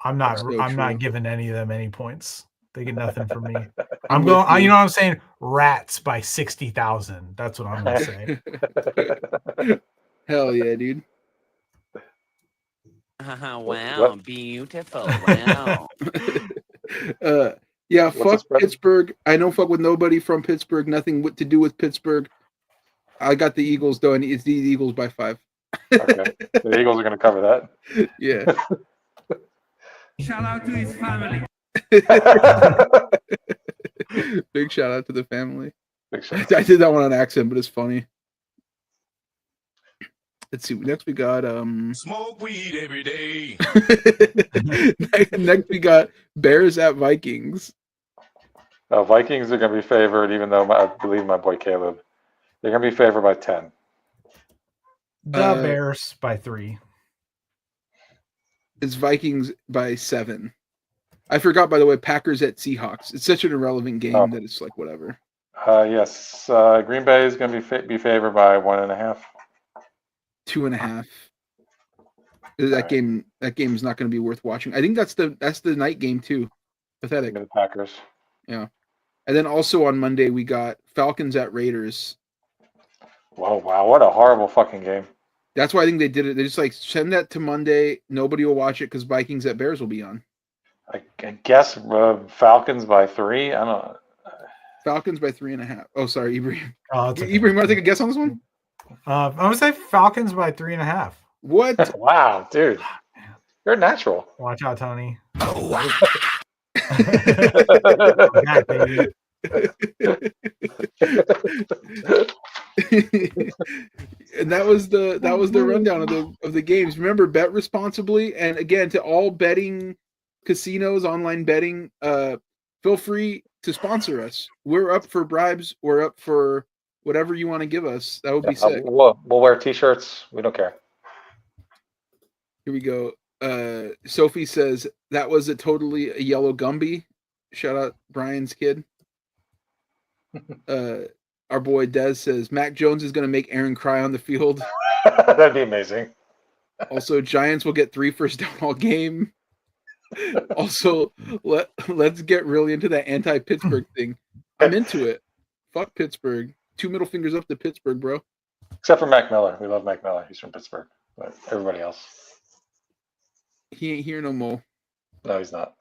S3: I'm not
S1: true.
S3: giving any of them any points. They get nothing from me. I'm going. You know what I'm saying? Rats by 60,000. That's what I'm gonna say.
S1: Hell yeah, dude.
S7: Wow, beautiful. Wow.
S1: Yeah,
S2: What's the
S1: fuck
S2: spread?
S1: Pittsburgh. I don't fuck with nobody from Pittsburgh. Nothing to do with Pittsburgh. I got the Eagles though, and it's the Eagles by 5.
S2: Okay, the Eagles are going to cover that.
S1: Yeah.
S6: Shout out to his family.
S1: Big shout out to the family.
S2: Big shout.
S1: I did that one on accent, but it's funny. Let's see. Next we got
S5: Smoke weed every day.
S1: next we got Bears at Vikings.
S2: Vikings are going to be favored, even though I believe my boy Caleb. They're going to be favored by 10.
S3: The Bears by 3.
S1: It's Vikings by 7. I forgot, by the way, Packers at Seahawks. It's such an irrelevant game that it's like whatever.
S2: Yes, Green Bay is going to be favored by 1.5.
S1: 2.5. That game is not going to be worth watching. I think that's the night game too. Pathetic.
S2: The Packers.
S1: Yeah. And then also on Monday we got Falcons at Raiders.
S2: Whoa, wow, what a horrible fucking game.
S1: That's why I think they did it. They just like send that to Monday. Nobody will watch it because Vikings at Bears will be on.
S2: I guess Falcons by 3. I don't know.
S1: Falcons by 3.5. Oh, sorry, Ibrahim.
S3: Oh, it's okay.
S1: Ibrahim, want to take a guess on this one?
S3: I'm gonna say Falcons by 3.5.
S1: What?
S2: Wow, dude, you're natural.
S3: Watch out, Tony.
S5: Oh, wow.
S3: Back, baby.
S1: And that was the rundown of the games. Remember, bet responsibly, and again, to all betting casinos, online betting, feel free to sponsor us. We're up for bribes. We're up for whatever you want to give us. That would be sick.
S2: We'll wear t-shirts. We don't care.
S1: Here we go. Sophie says that was totally a yellow Gumby. Shout out Brian's kid. Our boy Dez says Mac Jones is going to make Aaron cry on the field.
S2: That'd be amazing.
S1: Also, Giants will get 3 first down all game. Also, let's get really into that anti-Pittsburgh thing. I'm into it. Fuck Pittsburgh. 2 middle fingers up to Pittsburgh, bro.
S2: Except for Mac Miller. We love Mac Miller. He's from Pittsburgh. But everybody else.
S1: He ain't here no more.
S2: No, he's not.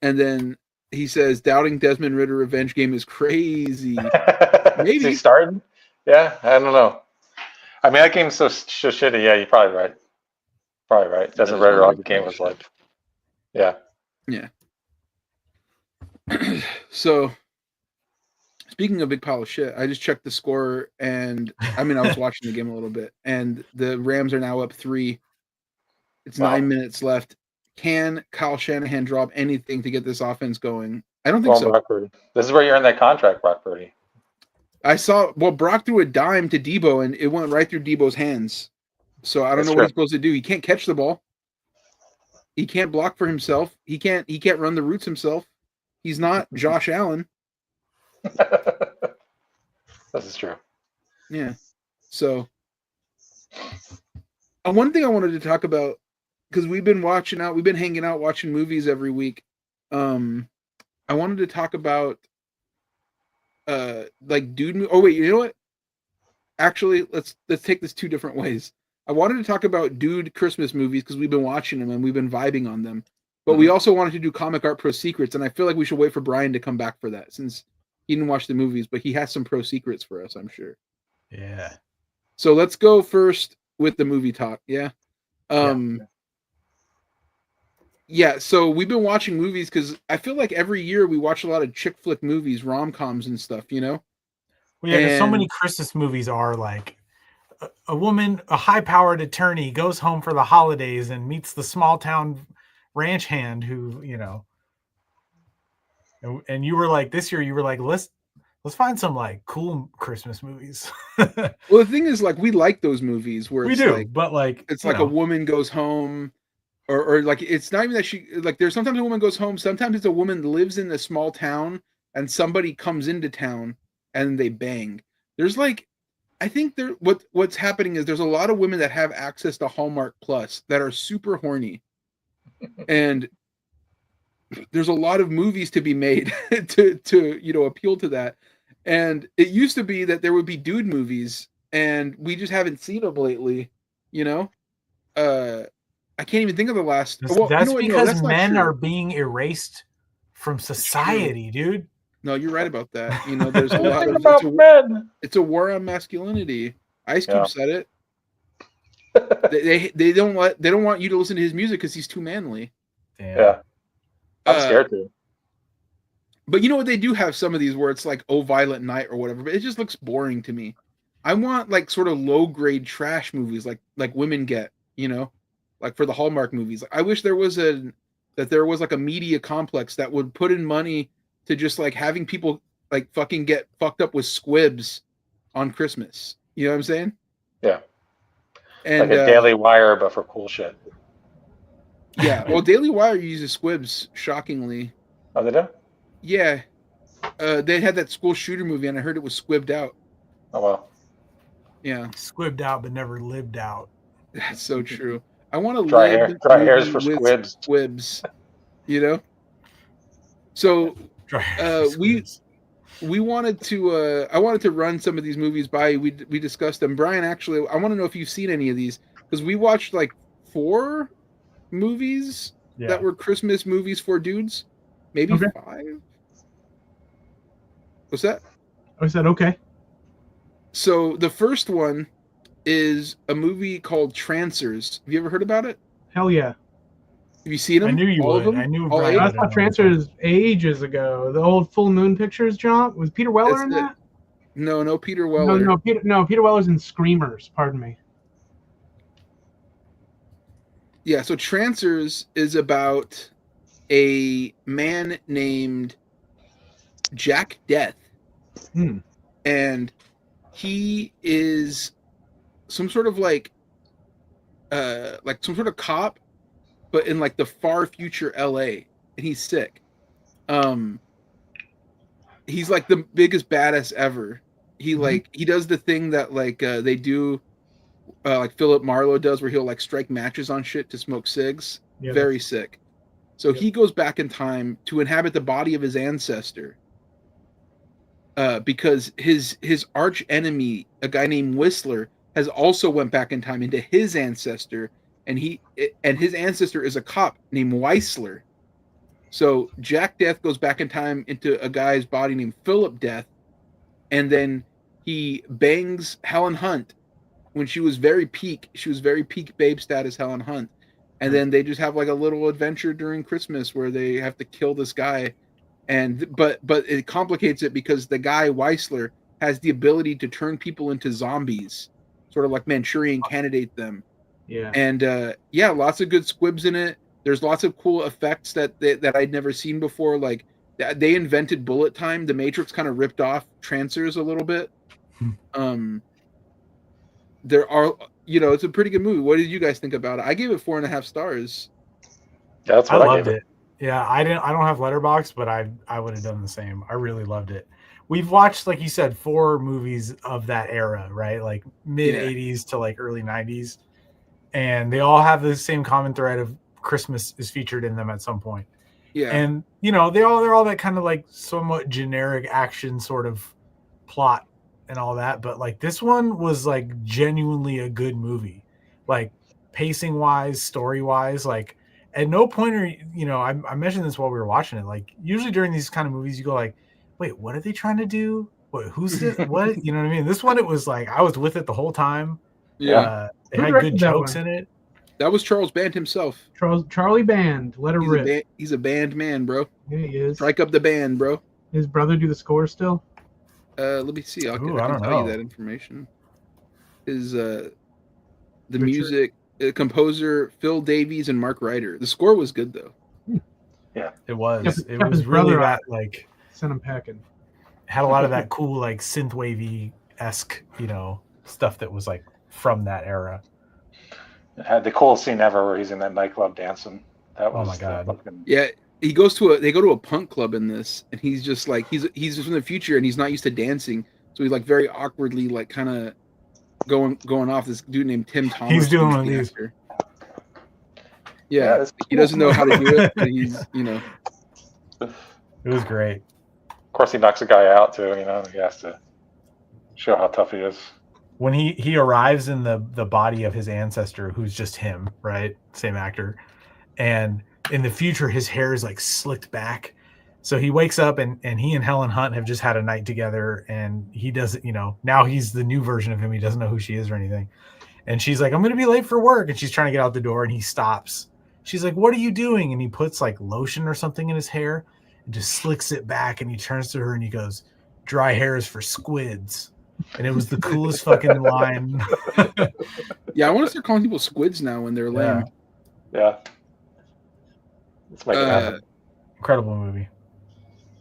S1: And then he says, doubting Desmond Ridder revenge game is crazy. Maybe.
S2: Is he starting? Yeah, I don't know. I mean, that game's so shitty. Yeah, you're probably right. Probably right. Desmond Ridder, all the game was like. Yeah.
S1: Yeah. So, speaking of big pile of shit, I just checked the score, and I mean, I was watching the game a little bit, and the Rams are now up 3. It's 9 minutes left. Can Kyle Shanahan drop anything to get this offense going? I don't think so.
S2: Brock Purdy. This is where you're in that contract, Brock Purdy.
S1: I saw, Brock threw a dime to Debo, and it went right through Debo's hands. So I don't know what he's supposed to do. He can't catch the ball. He can't block for himself. He can't run the routes himself. He's not Josh Allen.
S2: This is true.
S1: Yeah. So, one thing I wanted to talk about, because we've been hanging out watching movies every week. I wanted to talk about like dude. Oh wait, you know what? Actually, let's take this two different ways. I wanted to talk about dude Christmas movies because we've been watching them and we've been vibing on them. But we also wanted to do Comic Art Pro Secrets, and I feel like we should wait for Brian to come back for that since he didn't watch the movies, but he has some pro secrets for us, I'm sure.
S3: Yeah.
S1: So let's go first with the movie talk. Yeah. Yeah, so we've been watching movies because I feel like every year we watch a lot of chick flick movies, rom-coms and stuff, you know?
S3: Well, yeah, because so many Christmas movies are like a woman, a high-powered attorney goes home for the holidays and meets the small-town ranch hand who, you know, and you were like, this year you were like, let's find some like cool Christmas movies.
S1: Well, the thing is, like, we like those movies where it's like,
S3: but like
S1: it's like a woman goes home, or like it's not even that she like. There's sometimes a woman goes home. Sometimes it's a woman lives in a small town and somebody comes into town and they bang. There's like, I think what's happening is there's a lot of women that have access to Hallmark Plus that are super horny, and there's a lot of movies to be made to you know appeal to that. And it used to be that there would be dude movies, and we just haven't seen them lately. You know, I can't even think of the last.
S3: That's,
S1: well,
S3: that's
S1: you know what?
S3: because
S1: that's
S3: men are being erased from society, dude.
S1: No, you're right about that. You know, there's a lot of
S2: about men.
S1: It's a war on masculinity. Ice Cube said it. they don't want you to listen to his music because he's too manly.
S3: Damn.
S2: Yeah, I'm scared to.
S1: But you know what? They do have some of these where it's like "Oh Violent Night" or whatever, but it just looks boring to me. I want like sort of low grade trash movies like women get, you know, like for the Hallmark movies. I wish there was like a media complex that would put in money to just like having people like fucking get fucked up with squibs on Christmas. You know what I'm saying?
S2: Yeah.
S1: And
S2: like a Daily Wire, but for cool shit.
S1: Yeah. Well, Daily Wire uses squibs, shockingly.
S2: Oh, they do?
S1: Yeah. They had that school shooter movie, and I heard it was squibbed out.
S2: Oh, well.
S1: Yeah.
S3: Squibbed out, but never lived out.
S1: That's so true. I want to
S2: dry hairs for squibs.
S1: Squibs, you know. So we wanted to. I wanted to run some of these movies by. We discussed them. Brian, actually, I want to know if you've seen any of these because we watched like 4 movies that were Christmas movies for dudes, maybe 5. What's that?
S4: I said okay.
S1: So the first one is a movie called Trancers. Have you ever heard about it?
S4: Hell yeah.
S1: Have you seen them?
S3: I knew you
S1: all
S3: would.
S1: Of them?
S3: I knew.
S1: All 8?
S4: I saw Trancers ages ago. The old Full Moon Pictures jump was Peter Weller in that?
S1: No, Peter Weller.
S4: Peter Weller's in Screamers. Pardon me.
S1: Yeah, so Trancers is about a man named Jack Death. And he is some sort of like some sort of cop, but in like the far future LA, and he's sick. He's like the biggest badass ever. He he does the thing that like they do like Philip Marlowe does, where he'll like strike matches on shit to smoke cigs.
S4: Yeah,
S1: very sick. So he goes back in time to inhabit the body of his ancestor. Because his arch enemy, a guy named Whistler, has also went back in time into his ancestor, and his ancestor is a cop named Weisler. So Jack Death goes back in time into a guy's body named Philip Death, and then he bangs Helen Hunt when she was very peak babe status Helen Hunt, and then they just have like a little adventure during Christmas where they have to kill this guy. But it complicates it because the guy Weisler has the ability to turn people into zombies, sort of like Manchurian Candidate them.
S4: Yeah.
S1: And lots of good squibs in it. There's lots of cool effects that I'd never seen before. Like they invented bullet time. The Matrix kind of ripped off Trancers a little bit. There are, it's a pretty good movie. What did you guys think about it? I gave it 4.5 stars.
S2: Yeah, that's what I
S3: loved
S2: gave
S3: it. Yeah, I don't have Letterboxd, but I would have done the same. I really loved it. we've watched, like you said, 4 movies of that era, right? Like mid
S1: Yeah.
S3: 80s to like early 90s, and they all have the same common thread of Christmas is featured in them at some point.
S1: Yeah.
S3: And you know, they're all that kind of like somewhat generic action sort of plot and all that, but like this one was like genuinely a good movie, like pacing wise, story wise. Like at no point are you know, I mentioned this while we were watching it, like usually during these kind of movies you go like, wait, what are they trying to do? What, who's this? What, you know what I mean? This one, it was like I was with it the whole time.
S1: Yeah.
S3: It
S4: Who
S3: had
S4: directed
S3: good
S4: that
S3: jokes
S4: one?
S3: in it.
S1: That was Charles Band himself.
S4: Charlie Band, let her rip.
S1: He's a band man, bro.
S4: Yeah, he is.
S1: Strike up the band, bro.
S4: His brother do the score still?
S1: Let me see. I
S3: Ooh,
S1: can
S3: I don't
S1: tell you
S3: know.
S1: that information. His the
S4: Richard?
S1: music composer Phil Davies and Mark Ryder. The score was good though.
S3: It was.
S4: Kept
S3: It
S4: his
S3: was really
S4: brother on.
S3: that like
S4: Send him packing.
S3: had a lot of that cool like synth wavy esque, you know, stuff that was like from that era.
S2: It had the coolest scene ever where he's in that nightclub dancing. That was
S3: Oh my God.
S2: fucking...
S1: Yeah, they go to a punk club in this, and he's just like he's just from the future, and he's not used to dancing, so he's like very awkwardly like kind of going off. This dude named Tim Thomas.
S3: He's doing
S1: who's
S3: one of
S1: the
S3: these.
S1: actor. Yeah,
S2: it's
S1: he doesn't know how to do it, but he's
S3: It was great.
S2: Of course, he knocks a guy out too. You know, he has to show how tough he is.
S3: When he arrives in the body of his ancestor, who's just him, right? Same actor. And in the future, his hair is like slicked back. So he wakes up and he and Helen Hunt have just had a night together, and he doesn't, you know, now he's the new version of him. He doesn't know who she is or anything. And she's like, I'm going to be late for work. And she's trying to get out the door, and he stops. She's like, what are you doing? And he puts like lotion or something in his hair and just slicks it back. And he turns to her and he goes, dry hair is for squids. And it was the coolest fucking line.
S1: Yeah, I want to start calling people squids now when they're lame.
S2: Yeah. Let's make it happen.
S3: Incredible movie.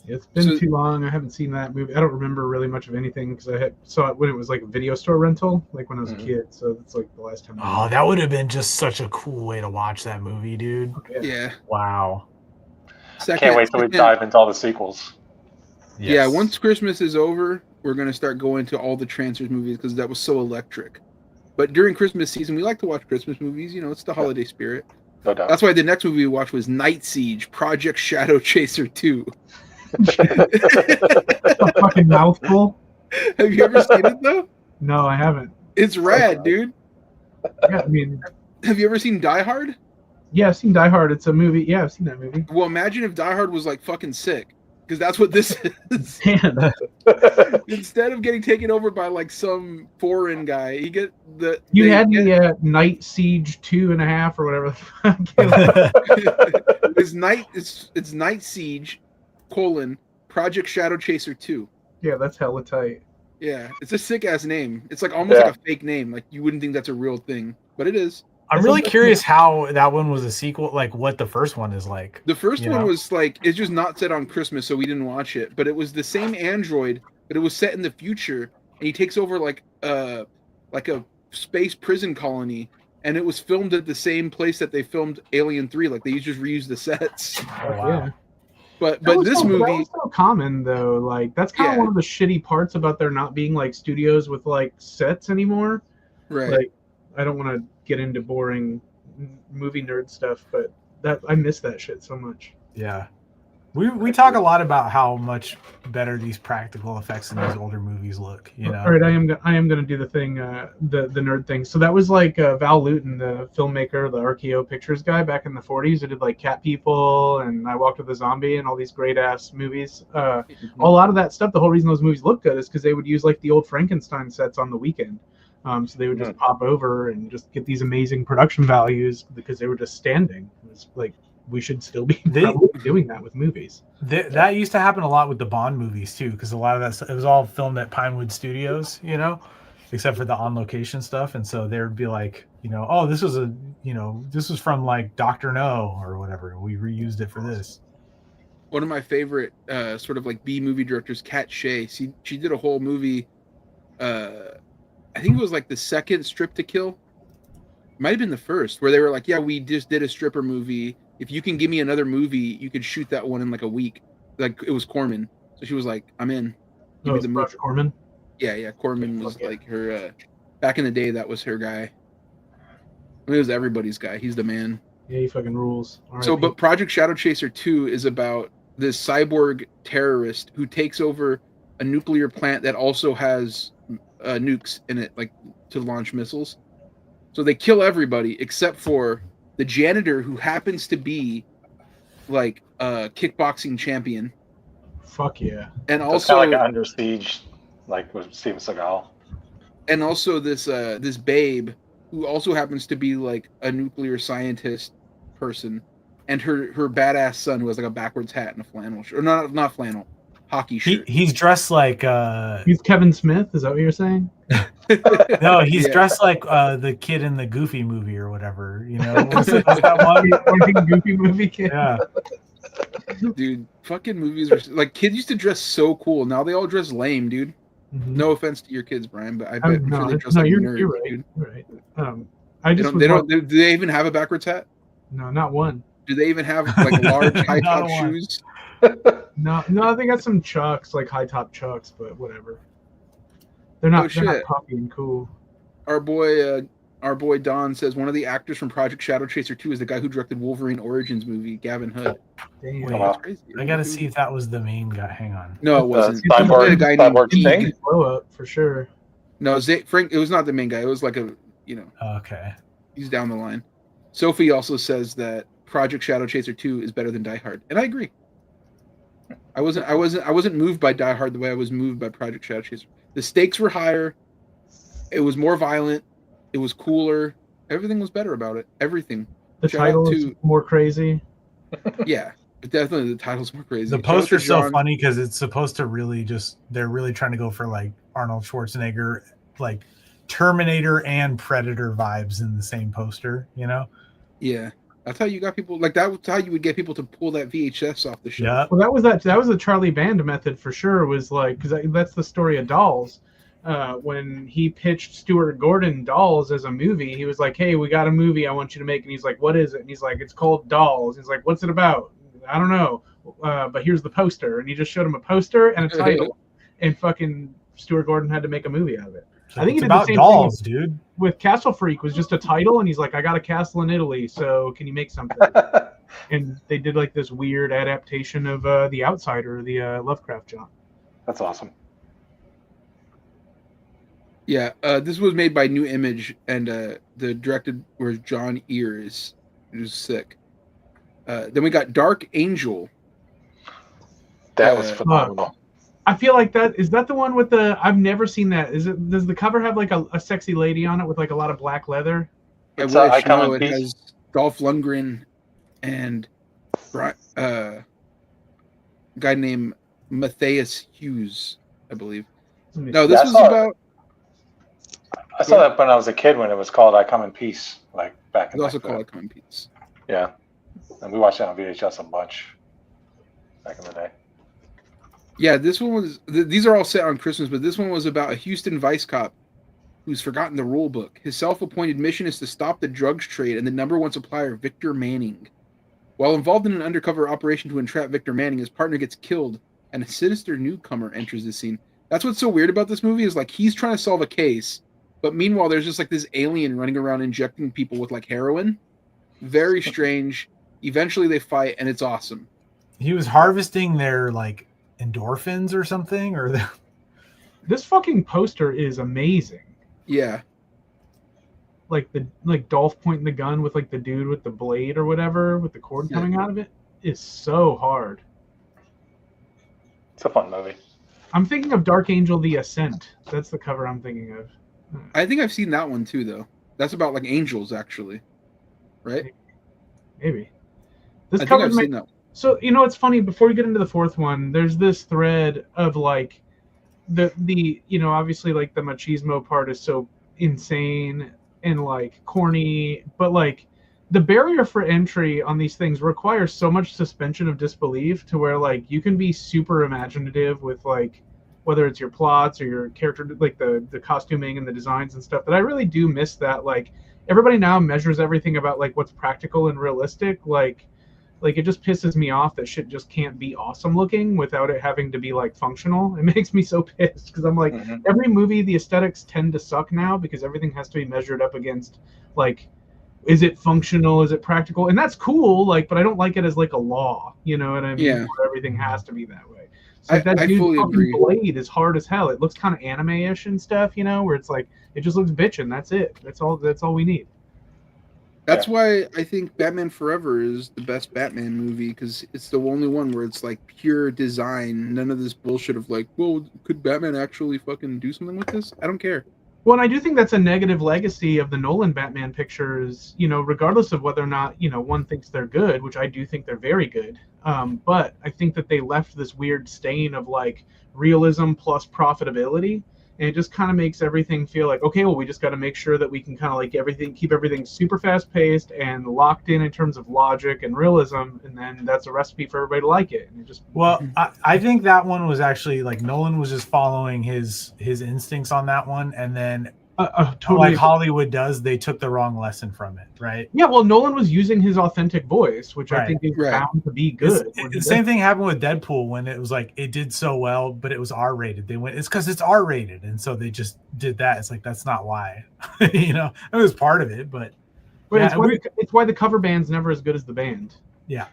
S4: It's been too long. I haven't seen that movie. I don't remember really much of anything because I saw it when it was like a video store rental, like when I was a kid. So that's like the last time.
S3: Oh, that would have been just such a cool way to watch that movie, dude.
S1: Yeah.
S3: Wow.
S2: Can't wait till we dive into all the sequels.
S3: Yes.
S1: Yeah, once Christmas is over, we're going to start going to all the Transfers movies because that was so electric. But during Christmas season, we like to watch Christmas movies. You know, it's the holiday spirit.
S2: No doubt.
S1: That's why the next movie we watched was Night Siege, Project Shadow Chaser 2.
S4: A fucking mouthful.
S1: Have you ever seen it, though?
S4: No, I haven't.
S1: It's rad, dude.
S4: Yeah, I mean,
S1: Have you ever seen Die Hard?
S4: yeah, I've seen Die Hard. It's a movie. Yeah, I've seen that movie.
S1: Well, imagine if Die Hard was like fucking sick. Because that's what this is.
S4: Man,
S1: Instead of getting taken over by like some foreign guy, you get the
S4: Night Siege 2.5 or whatever the fuck.
S1: it's Night Siege, Project Shadow Chaser 2.
S4: Yeah, that's hella tight.
S1: Yeah, it's a sick ass name. It's like almost like a fake name. Like you wouldn't think that's a real thing, but it is.
S3: I'm really curious how that one was a sequel, like what the first one is like.
S1: The first one was like, it's just not set on Christmas, so we didn't watch it. But it was the same android, but it was set in the future, and he takes over like a space prison colony, and it was filmed at the same place that they filmed Alien 3. Like they just reused the sets.
S3: Oh, wow.
S4: Yeah.
S1: But
S4: That
S1: this
S4: was
S1: movie,
S4: so common though. Like that's kind of one of the shitty parts about there not being like studios with like sets anymore.
S1: right?
S4: Like I don't want to get into boring movie nerd stuff, but that I miss that shit so much.
S3: Yeah. We talk a lot about how much better these practical effects in these older movies look, you know.
S4: All right, I am gonna do the thing, the nerd thing. So that was like Val Lewton, the filmmaker, the RKO Pictures guy back in the 40s, who did like Cat People and I Walked with a Zombie and all these great ass movies. A lot of that stuff, the whole reason those movies look good is because they would use like the old Frankenstein sets on the weekend. So they would just pop over and just get these amazing production values because they were just standing. It was like we should still be doing that with movies.
S3: That used to happen a lot with the Bond movies too, because a lot of that stuff, it was all filmed at Pinewood Studios, you know, except for the on location stuff. And so there would be like, you know, oh, this was from like Dr. No or whatever. We reused it for this.
S1: One of my favorite sort of like B movie directors, Kat Shea. She did a whole movie. I think it was like the second Strip to Kill. Might have been the first, where they were like, yeah, we just did a stripper movie. If you can give me another movie, you could shoot that one in like a week. Like it was Corman. So she was like, I'm in. Give me the movie.
S4: Roger Corman.
S1: Yeah. Corman was like her. Back in the day, that was her guy. It was everybody's guy. He's the man.
S4: Yeah, he fucking rules.
S1: So, but Project Shadow Chaser 2 is about this cyborg terrorist who takes over a nuclear plant that also has nukes in it, like to launch missiles. So they kill everybody except for the janitor, who happens to be like a kickboxing champion.
S4: Fuck yeah!
S2: So
S4: And
S2: it's
S1: also
S2: kind of like Under Siege, like with Steven Seagal.
S1: And also this babe who also happens to be like a nuclear scientist person, and her badass son who has like a backwards hat and a flannel shirt, or not flannel, hockey shirt.
S3: He's dressed like
S4: he's Kevin Smith. Is that what you're saying?
S3: No, he's dressed like the kid in the Goofy movie or whatever. You know, what's that one
S4: Goofy movie kid?
S3: Yeah.
S1: Dude, fucking movies are like, kids used to dress so cool. Now they all dress lame, dude.
S4: Mm-hmm.
S1: No offense to your kids, Brian, but I bet sure they dress like
S4: you're
S1: nerds,
S4: right.
S1: dude.
S4: You're right. I just
S1: do they even have a backwards hat?
S4: No, not one.
S1: Do they even have like large high top shoes?
S4: No, they got some Chucks, like high top Chucks, but whatever. They're not puffy and cool.
S1: Our boy Don says one of the actors from Project Shadow Chaser 2 is the guy who directed Wolverine Origins movie, Gavin Hood.
S4: Damn.
S3: Wait,
S2: wow.
S1: Crazy.
S3: I gotta see if that was the main guy. Hang on.
S1: No, it wasn't.
S2: Cyborg,
S1: a guy
S2: Cyborg
S1: named
S2: thing?
S4: Blow up for sure.
S1: No, Frank. It was not the main guy. It was like a,
S3: Okay.
S1: he's down the line. Sophie also says that Project Shadow Chaser 2 is better than Die Hard, and I agree. I wasn't moved by Die Hard the way I was moved by Project Shadow Chaser. The stakes were higher. It was more violent. It was cooler. Everything was better about it. Everything.
S4: The title is more crazy.
S1: Yeah, but definitely the title's more crazy.
S3: The poster's so funny because it's supposed to really they're really trying to go for like Arnold Schwarzenegger, like Terminator and Predator vibes in the same poster, you know?
S1: Yeah. That's how you got people, like that was how you would get people to pull that VHS off the shelf.
S3: Yeah.
S4: Well, that was the Charlie Band method for sure. Was like, because that's the story of Dolls. When he pitched Stuart Gordon Dolls as a movie, he was like, "Hey, we got a movie I want you to make," and he's like, "What is it?" And he's like, "It's called Dolls." He's like, "What's it about?" I don't know, but here's the poster, and he just showed him a poster and a title, and fucking Stuart Gordon had to make a movie out of it.
S3: So I think it's about dolls, dude.
S4: With Castle Freak was just a title, and he's like, "I got a castle in Italy, so can you make something?" And they did like this weird adaptation of The Outsider, the Lovecraft John.
S2: That's awesome.
S1: Yeah, this was made by New Image, and the directed was John Ears, who's sick. Then we got Dark Angel.
S2: That was phenomenal.
S4: I feel like is that the one with the? I've never seen that. Does the cover have like a sexy lady on it with like a lot of black leather?
S2: It's
S1: it has Dolph Lundgren and a guy named Matthias Hughes, I believe. No, this was about.
S2: I saw that when I was a kid when it was called I Come in Peace, like back in the day.
S1: It was also called I Come in Peace.
S2: Yeah. And we watched it on VHS a bunch back in the day.
S1: Yeah, this one was. These are all set on Christmas, but this one was about a Houston vice cop who's forgotten the rule book. His self-appointed mission is to stop the drugs trade and the #1 supplier, Victor Manning. While involved in an undercover operation to entrap Victor Manning, his partner gets killed, and a sinister newcomer enters the scene. That's what's so weird about this movie is like he's trying to solve a case, but meanwhile there's just like this alien running around injecting people with like heroin. Very strange. Eventually they fight, and it's awesome.
S3: He was harvesting their like endorphins or something, or
S4: this fucking poster is amazing.
S1: Yeah,
S4: like Dolph pointing the gun with like the dude with the blade or whatever with the cord coming out of it is so hard.
S2: It's a fun movie.
S4: I'm thinking of Dark Angel: The Ascent. That's the cover I'm thinking of.
S1: I think I've seen that one too, though. That's about like angels, actually, right?
S4: Maybe. This
S1: I think I've seen that one.
S4: So, it's funny, before we get into the fourth one, there's this thread of like the obviously like the machismo part is so insane and like corny, but like the barrier for entry on these things requires so much suspension of disbelief to where like you can be super imaginative with like whether it's your plots or your character, like the costuming and the designs and stuff, that I really do miss that. Like everybody now measures everything about like what's practical and realistic. Like Like, it just pisses me off that shit just can't be awesome looking without it having to be like functional. It makes me so pissed because I'm like, every movie, the aesthetics tend to suck now because everything has to be measured up against, like, is it functional? Is it practical? And that's cool, like, but I don't like it as like a law. You know what I mean?
S1: Yeah.
S4: Where everything has to be that way. So like, that
S1: I
S4: dude's
S1: fully
S4: fucking
S1: agree.
S4: blade is hard as hell. It looks kind of anime-ish and stuff, you know, where it's like it just looks bitchin'. That's it. That's all we need.
S1: That's why I think Batman Forever is the best Batman movie, because it's the only one where it's like pure design, none of this bullshit of like, well, could Batman actually fucking do something with this? I don't care.
S4: Well, and I do think that's a negative legacy of the Nolan Batman pictures, you know, regardless of whether or not, you know, one thinks they're good, which I do think they're very good. But I think that they left this weird stain of like realism plus profitability. And it just kind of makes everything feel like, okay, well, we just got to make sure that we can kind of like keep everything super fast paced and locked in terms of logic and realism. And then that's a recipe for everybody to like it. And it just,
S3: well, I think that one was actually like Nolan was just following his instincts on that one. And then
S4: totally
S3: like Hollywood does, they took the wrong lesson from it, right?
S4: Yeah, well, Nolan was using his authentic voice, which I think is bound to be good.
S3: The same thing happened with Deadpool when it was like it did so well, but it was R-rated. They went, it's because it's R-rated, and so they just did that. It's like that's not why, you know. It was part of it, but
S4: it's why the cover band's never as good as the band.
S3: Yeah.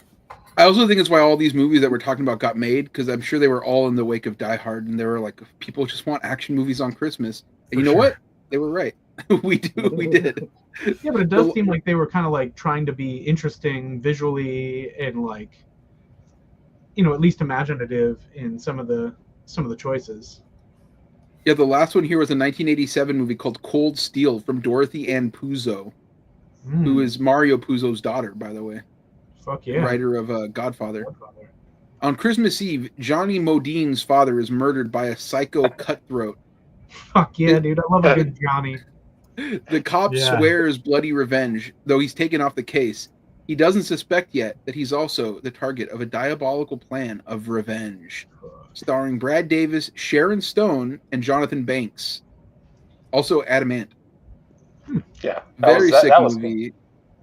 S1: I also think it's why all these movies that we're talking about got made, because I'm sure they were all in the wake of Die Hard, and they were like, people just want action movies on Christmas. And you know what? They were right. we did.
S4: Yeah, but it does seem like they were kind of like trying to be interesting visually and like, you know, at least imaginative in some of the choices.
S1: Yeah, the last one here was a 1987 movie called Cold Steel from Dorothy Ann Puzo, who is Mario Puzo's daughter, by the way.
S4: Fuck yeah.
S1: Writer of Godfather. On Christmas Eve, Johnny Modine's father is murdered by a psycho cutthroat.
S4: Fuck yeah, dude. I love a good Johnny.
S1: The cop swears bloody revenge, though he's taken off the case. He doesn't suspect yet that he's also the target of a diabolical plan of revenge. Starring Brad Davis, Sharon Stone, and Jonathan Banks. Also Adam Ant.
S2: Yeah.
S1: Very sick movie.
S2: Good.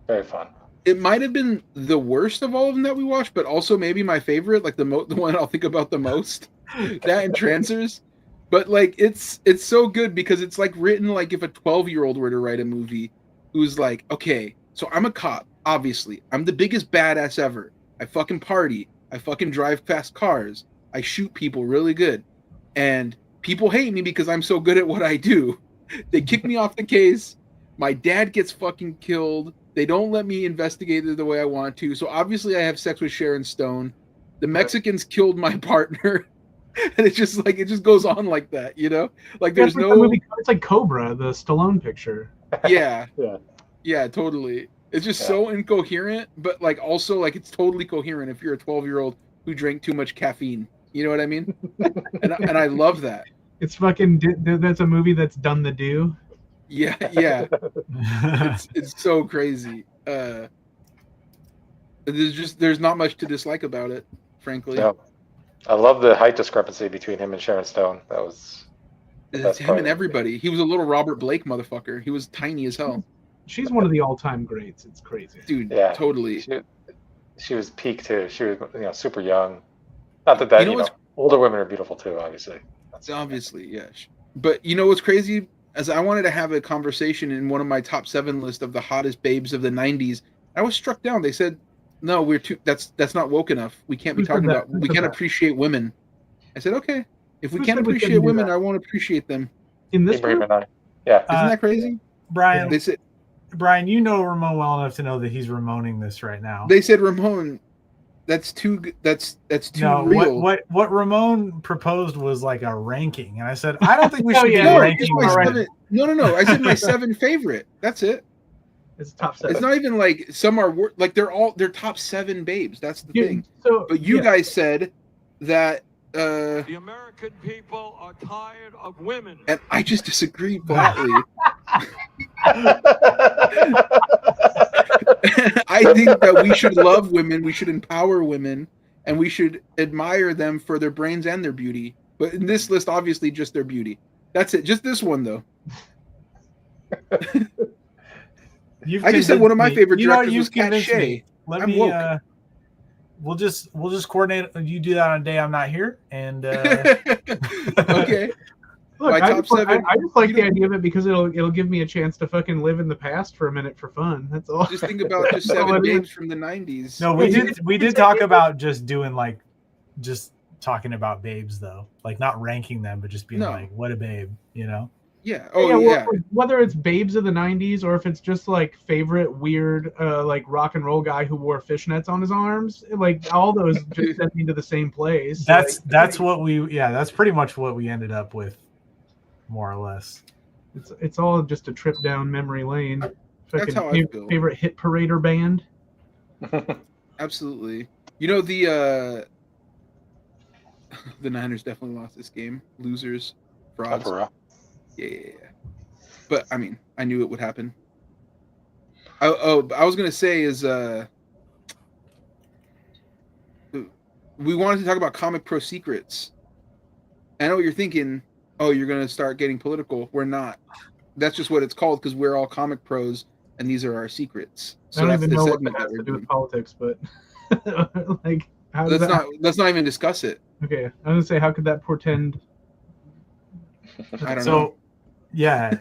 S2: Very fun.
S1: It might have been the worst of all of them that we watched, but also maybe my favorite, like the one I'll think about the most. That and Trancers. But like it's so good because it's like written like if a 12-year-old were to write a movie who's like, okay, so I'm a cop, obviously. I'm the biggest badass ever. I fucking party. I fucking drive fast cars. I shoot people really good. And people hate me because I'm so good at what I do. They kick me off the case. My dad gets fucking killed. They don't let me investigate it the way I want to. So obviously I have sex with Sharon Stone. The Mexicans killed my partner. And it just goes on like that, you know? Like there's
S4: it's like Cobra, the Stallone picture.
S1: Yeah. Yeah, totally. It's just so incoherent, but like also like it's totally coherent if you're a 12-year-old who drank too much caffeine. You know what I mean? and I love that.
S4: It's fucking that's a movie that's done the do.
S1: Yeah. It's so crazy. There's not much to dislike about it, frankly.
S2: Yeah. I love the height discrepancy between him and Sharon Stone. It's
S1: him and everybody. He was a little Robert Blake motherfucker. He was tiny as hell.
S4: She's one of the all-time greats. It's crazy,
S1: dude. Yeah, totally.
S2: She was peak too. She was, super young. Not that older women are beautiful too, obviously.
S1: Obviously, yeah. But you know what's crazy? As I wanted to have a conversation in one of my top 7 list of the hottest babes of the 90s, I was struck down. They said, no, we're too. That's not woke enough. We can't be talking about. We can't appreciate women. I said, okay. If we can't appreciate women, I won't appreciate them.
S4: In this
S2: Ibrahim and I. Yeah.
S1: Isn't that crazy,
S3: Brian?
S1: They said,
S3: Brian, you know Ramon well enough to know that he's Ramoning this right now.
S1: They said, Ramon, that's too. That's too real.
S3: What Ramon proposed was like a ranking, and I said, I don't think we should do a ranking.
S1: No. I said my 7 favorite. That's it.
S4: It's top 7.
S1: It's not even like some are like they're top 7 babes. That's the thing.
S4: So,
S1: but you guys said that
S5: the American people are tired of women,
S1: and I just disagree flatly. I think that we should love women, we should empower women, and we should admire them for their brains and their beauty. But in this list, obviously, just their beauty. That's it. Just this one, though. I just said one of my favorite directors was Cat Shea.
S3: Let me we'll just coordinate. You do that on a day I'm not here, and
S1: Okay.
S4: Look,
S1: My
S4: I
S1: top
S4: just, like-
S1: seven.
S4: I just like
S1: you
S4: the
S1: don't-
S4: idea of it because it'll give me a chance to fucking live in the past for a minute for fun. That's all.
S1: Just think about just
S4: That's all
S1: 7
S4: it is.
S1: games from the 90s.
S3: no, we did talk about just doing like just talking about babes though, like not ranking them, but just being
S1: No.
S3: like, what a babe, you know?
S1: Yeah. Oh
S4: well,
S1: yeah.
S4: whether it's babes of the '90s or if it's just like favorite weird like rock and roll guy who wore fishnets on his arms, like all those just sent me to the same place.
S3: That's
S4: Like,
S3: that's pretty much what we ended up with, more or less.
S4: it's all just a trip down memory lane.
S1: That's
S4: Fucking
S1: how I feel.
S4: favorite hit parader band.
S1: Absolutely. You know the Niners definitely lost this game. Losers, frauds.
S2: For real.
S1: Yeah. But I mean, I knew it would happen. I was gonna say is we wanted to talk about Comic Pro Secrets. I know what you're thinking. Oh, you're gonna start getting political. We're not. That's just what it's called because we're all comic pros, and these are our secrets.
S4: I
S1: So
S4: don't
S1: that's
S4: even
S1: the
S4: know what
S1: segment
S4: that
S1: that
S4: has
S1: we're
S4: to do
S1: doing.
S4: with politics, but like how does
S1: Let's
S4: that?
S1: let's not even discuss it.
S4: Okay, I was gonna say how could that portend?
S1: I don't know.
S3: So yeah,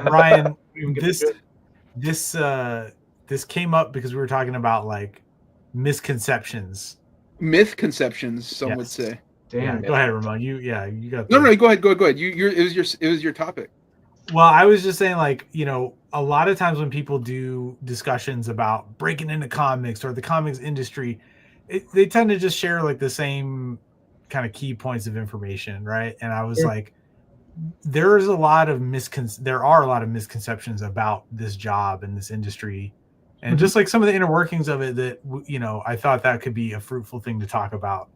S3: Ryan,
S4: Even get
S3: this
S4: to it.
S3: this came up because we were talking about like misconceptions.
S1: Myth conceptions, some would
S3: Yes.
S1: say.
S4: Damn.
S3: Go ahead, Ramon. You got
S1: No, go ahead. It was your topic.
S3: Well, I was just saying, like, you know, a lot of times when people do discussions about breaking into comics or the comics industry, they tend to just share like the same kind of key points of information, right? And I was
S4: Sure.
S3: like, there are a lot of misconceptions about this job and this industry, and just like some of the inner workings of it that you know, I thought that could be a fruitful thing to talk about.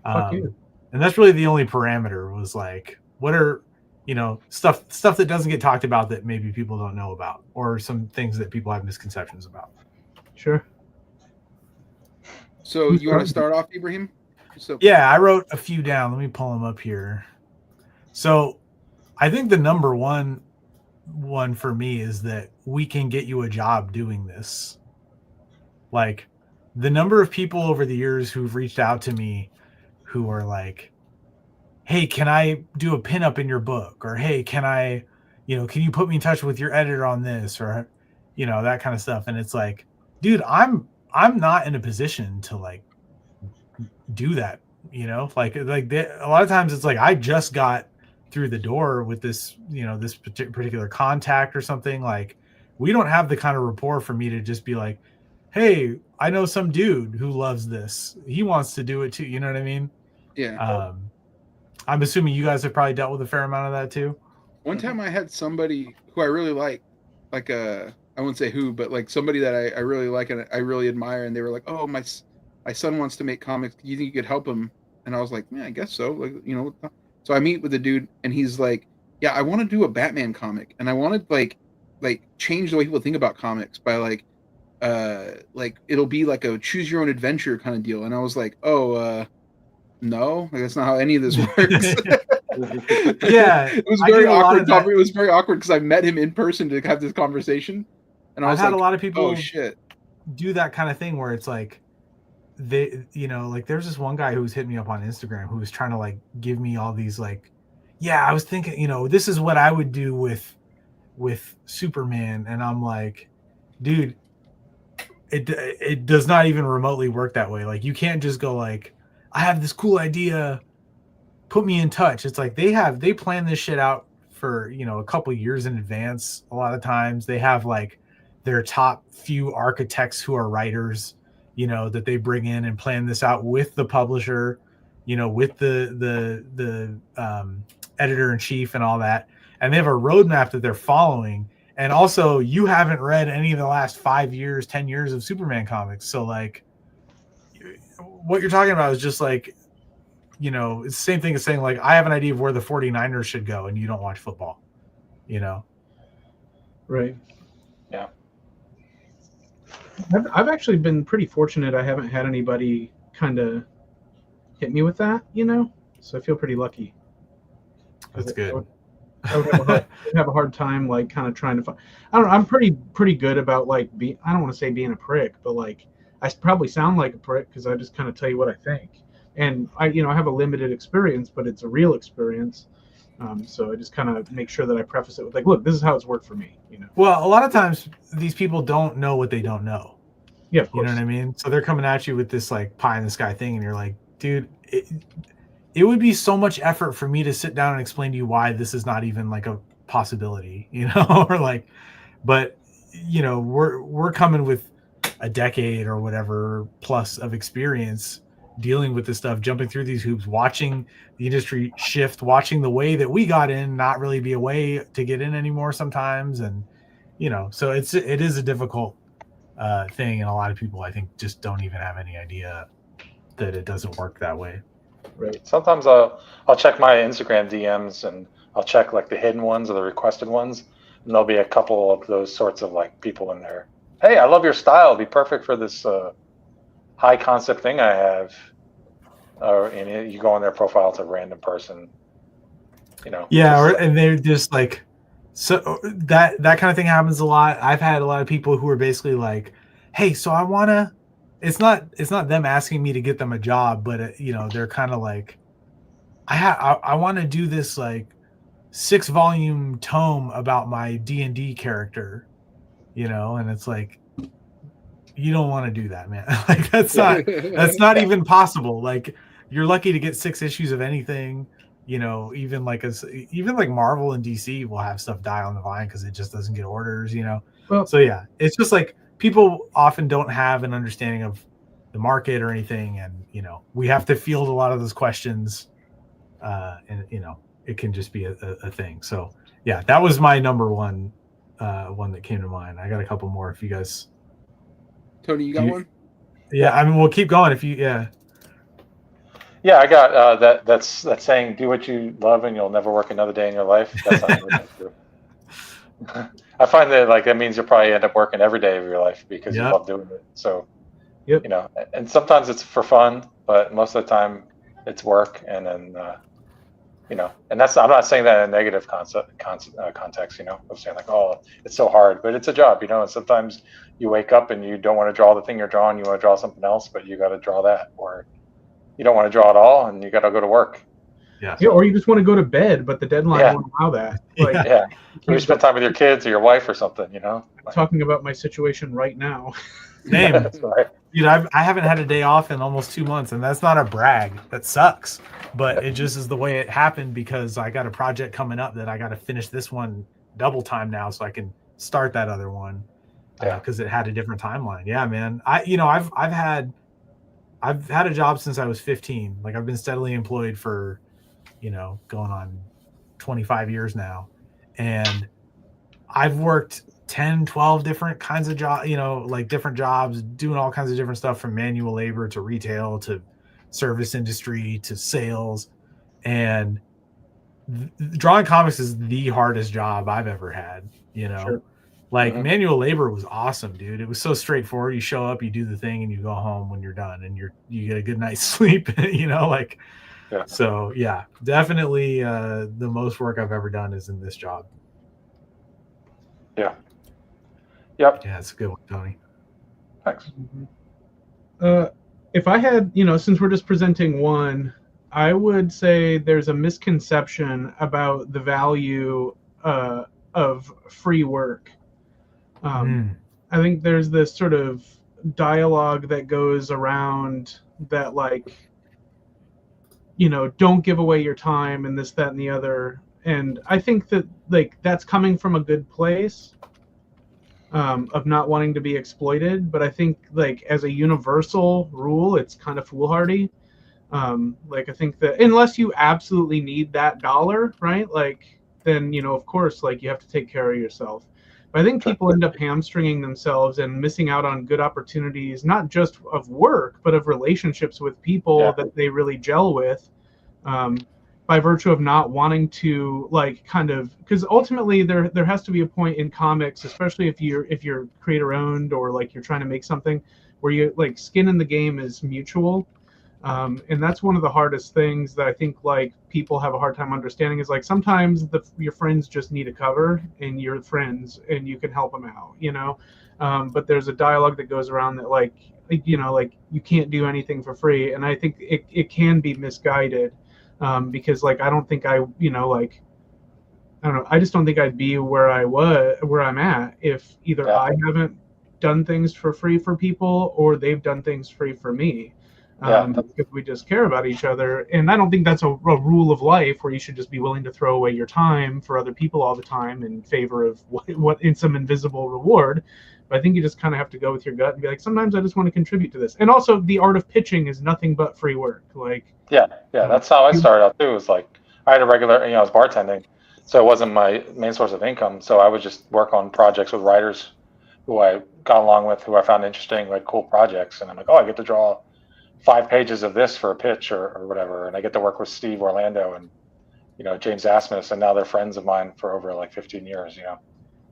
S4: Fuck you.
S3: And that's really the only parameter was like, what are, you know, stuff that doesn't get talked about that maybe people don't know about, or some things that people have misconceptions about.
S4: Sure.
S1: So you want to start off, Ibrahim? So
S3: Yeah, I wrote a few down. Let me pull them up here. So I think the number one for me is that we can get you a job doing this. Like the number of people over the years who've reached out to me who are like, hey, can I do a pinup in your book? Or, hey, can you put me in touch with your editor on this? Or, you know, that kind of stuff. And it's like, dude, I'm not in a position to like do that, you know, like a lot of times it's like, I just got through the door with this, you know, this particular contact or something. Like we don't have the kind of rapport for me to just be like, hey, I know some dude who loves this. He wants to do it too. You know what I mean?
S1: yeah.
S3: I'm assuming you guys have probably dealt with a fair amount of that too.
S1: One time I had somebody who I really like I wouldn't say who, but like somebody that I really like and I really admire, and they were like, "Oh, my son wants to make comics. Do you think you could help him?" And I was like, "Yeah, I guess so." Like, you know, so I meet with the dude, and he's like, "Yeah, I want to do a Batman comic, and I want to like change the way people think about comics by like it'll be like a choose your own adventure kind of deal." And I was like, "Oh, no, like, that's not how any of this works."
S3: Yeah,
S1: it was very awkward. It was very awkward because I met him in person to have this conversation, and I was
S3: I've had
S1: like,
S3: a lot of people
S1: "Oh shit!"
S3: do that kind of thing where it's like they, you know, like there's this one guy who was hitting me up on Instagram who was trying to like give me all these like, yeah, I was thinking, you know, this is what I would do with Superman, and I'm like, dude, it does not even remotely work that way. Like you can't just go like, I have this cool idea, put me in touch. It's like they plan this shit out for, you know, a couple years in advance. A lot of times they have like their top few architects who are writers, you know, that they bring in and plan this out with the publisher, you know, with the editor in chief and all that. And they have a roadmap that they're following. And also you haven't read any of the last 5 years, 10 years of Superman comics. So like what you're talking about is just like, you know, it's the same thing as saying like, I have an idea of where the 49ers should go and you don't watch football, you know?
S4: Right.
S2: Yeah.
S4: I've actually been pretty fortunate. I haven't had anybody kind of hit me with that, you know? So I feel pretty lucky.
S3: That's good.
S4: I would have a hard time, like, kind of trying to find. I don't know. I'm pretty good about like I don't want to say being a prick, but like I probably sound like a prick because I just kind of tell you what I think. And I have a limited experience, but it's a real experience. So I just kind of make sure that I preface it with like, look, this is how it's worked for me.
S3: Well, a lot of times these people don't know what they don't know.
S4: Yeah, of
S3: You
S4: course.
S3: know what I mean? So they're coming at you with this like pie in the sky thing, and you're like, dude, it would be so much effort for me to sit down and explain to you why this is not even like a possibility, or like, but we're coming with a decade or whatever plus of experience dealing with this stuff, jumping through these hoops, watching the industry shift, watching the way that we got in not really be a way to get in anymore sometimes. And, so it is a difficult thing. And a lot of people, I think, just don't even have any idea that it doesn't work that way.
S2: Right. Sometimes I'll check my Instagram DMs and I'll check like the hidden ones or the requested ones. And there'll be a couple of those sorts of like people in there. Hey, I love your style. It'd be perfect for this high concept thing I have. And you go on their profile, it's a random person.
S3: Yeah, and they're just like, so that kind of thing happens a lot. I've had a lot of people who are basically like, hey, so I want to. It's not them asking me to get them a job, but they're kind of like, I want to do this like 6-volume tome about my D&D character, and it's like, you don't want to do that, man. Like that's not even possible. Like you're lucky to get 6 issues of anything, even like Marvel and DC will have stuff die on the vine because it just doesn't get orders, Well, so yeah, it's just like people often don't have an understanding of the market or anything, and we have to field a lot of those questions, and it can just be a thing. So yeah, that was my number one that came to mind. I got a couple more if you guys.
S1: Tony, you got one?
S3: Yeah, I mean, we'll keep going if you. Yeah.
S2: Yeah, I got that's saying do what you love and you'll never work another day in your life. That's not really true. I find that like that means you'll probably end up working every day of your life because you love doing it. So, and sometimes it's for fun, but most of the time it's work. And then, and I'm not saying that in a negative context, I'm saying like, oh, it's so hard, but it's a job, and sometimes you wake up and you don't want to draw the thing you're drawing, you want to draw something else, but you got to draw that, or you don't want to draw at all and you got to go to work.
S3: Yeah.
S4: Or you just want to go to bed, but the deadline won't allow that. Like,
S2: or you spend time with your kids or your wife or something,
S4: I'm talking about my situation right now.
S3: Same.
S2: That's right.
S3: Dude, I haven't had a day off in almost 2 months, and that's not a brag. That sucks. But it just is the way it happened because I got a project coming up that I got to finish this one double time now so I can start that other one because it had a different timeline. Yeah, man. I've had a job since I was 15. Like I've been steadily employed for, going on 25 years now. And I've worked 10, 12 different kinds of jobs, like different jobs, doing all kinds of different stuff from manual labor to retail to service industry to sales. And drawing comics is the hardest job I've ever had,
S4: Sure.
S3: Like manual labor was awesome, dude. It was so straightforward. You show up, you do the thing, and you go home when you're done, and you get a good night's sleep. So yeah, definitely the most work I've ever done is in this job.
S2: Yeah. Yep.
S3: Yeah, it's a good one, Tony.
S2: Thanks.
S4: If I had, since we're just presenting one, I would say there's a misconception about the value of free work. I think there's this sort of dialogue that goes around that, like, don't give away your time and this, that, and the other. And I think that like that's coming from a good place of not wanting to be exploited. But I think like as a universal rule, it's kind of foolhardy. Like I think that unless you absolutely need that dollar, right? Like then, of course, like you have to take care of yourself. But I think people end up hamstringing themselves and missing out on good opportunities, not just of work, but of relationships with people that they really gel with, by virtue of not wanting to like kind of, because ultimately there has to be a point in comics, especially if you're creator owned or like you're trying to make something where you like skin in the game is mutual. And that's one of the hardest things that I think like people have a hard time understanding is like sometimes your friends just need a cover and you're friends and you can help them out, But there's a dialogue that goes around that like you can't do anything for free, and I think it can be misguided, because like I don't think I don't know. I just don't think I'd be where I'm at if either I haven't done things for free for people or they've done things free for me. Because we just care about each other. And I don't think that's a rule of life where you should just be willing to throw away your time for other people all the time in favor of what in some invisible reward. But I think you just kind of have to go with your gut and be like, sometimes I just want to contribute to this. And also, the art of pitching is nothing but free work. Like,
S2: that's how I started out too. It was like I had a regular, I was bartending, so it wasn't my main source of income. So I would just work on projects with writers who I got along with, who I found interesting, like cool projects, and I'm like, oh, I get to draw 5 pages of this for a pitch or whatever, and I get to work with Steve Orlando and James Asmus, and now they're friends of mine for over like 15 years.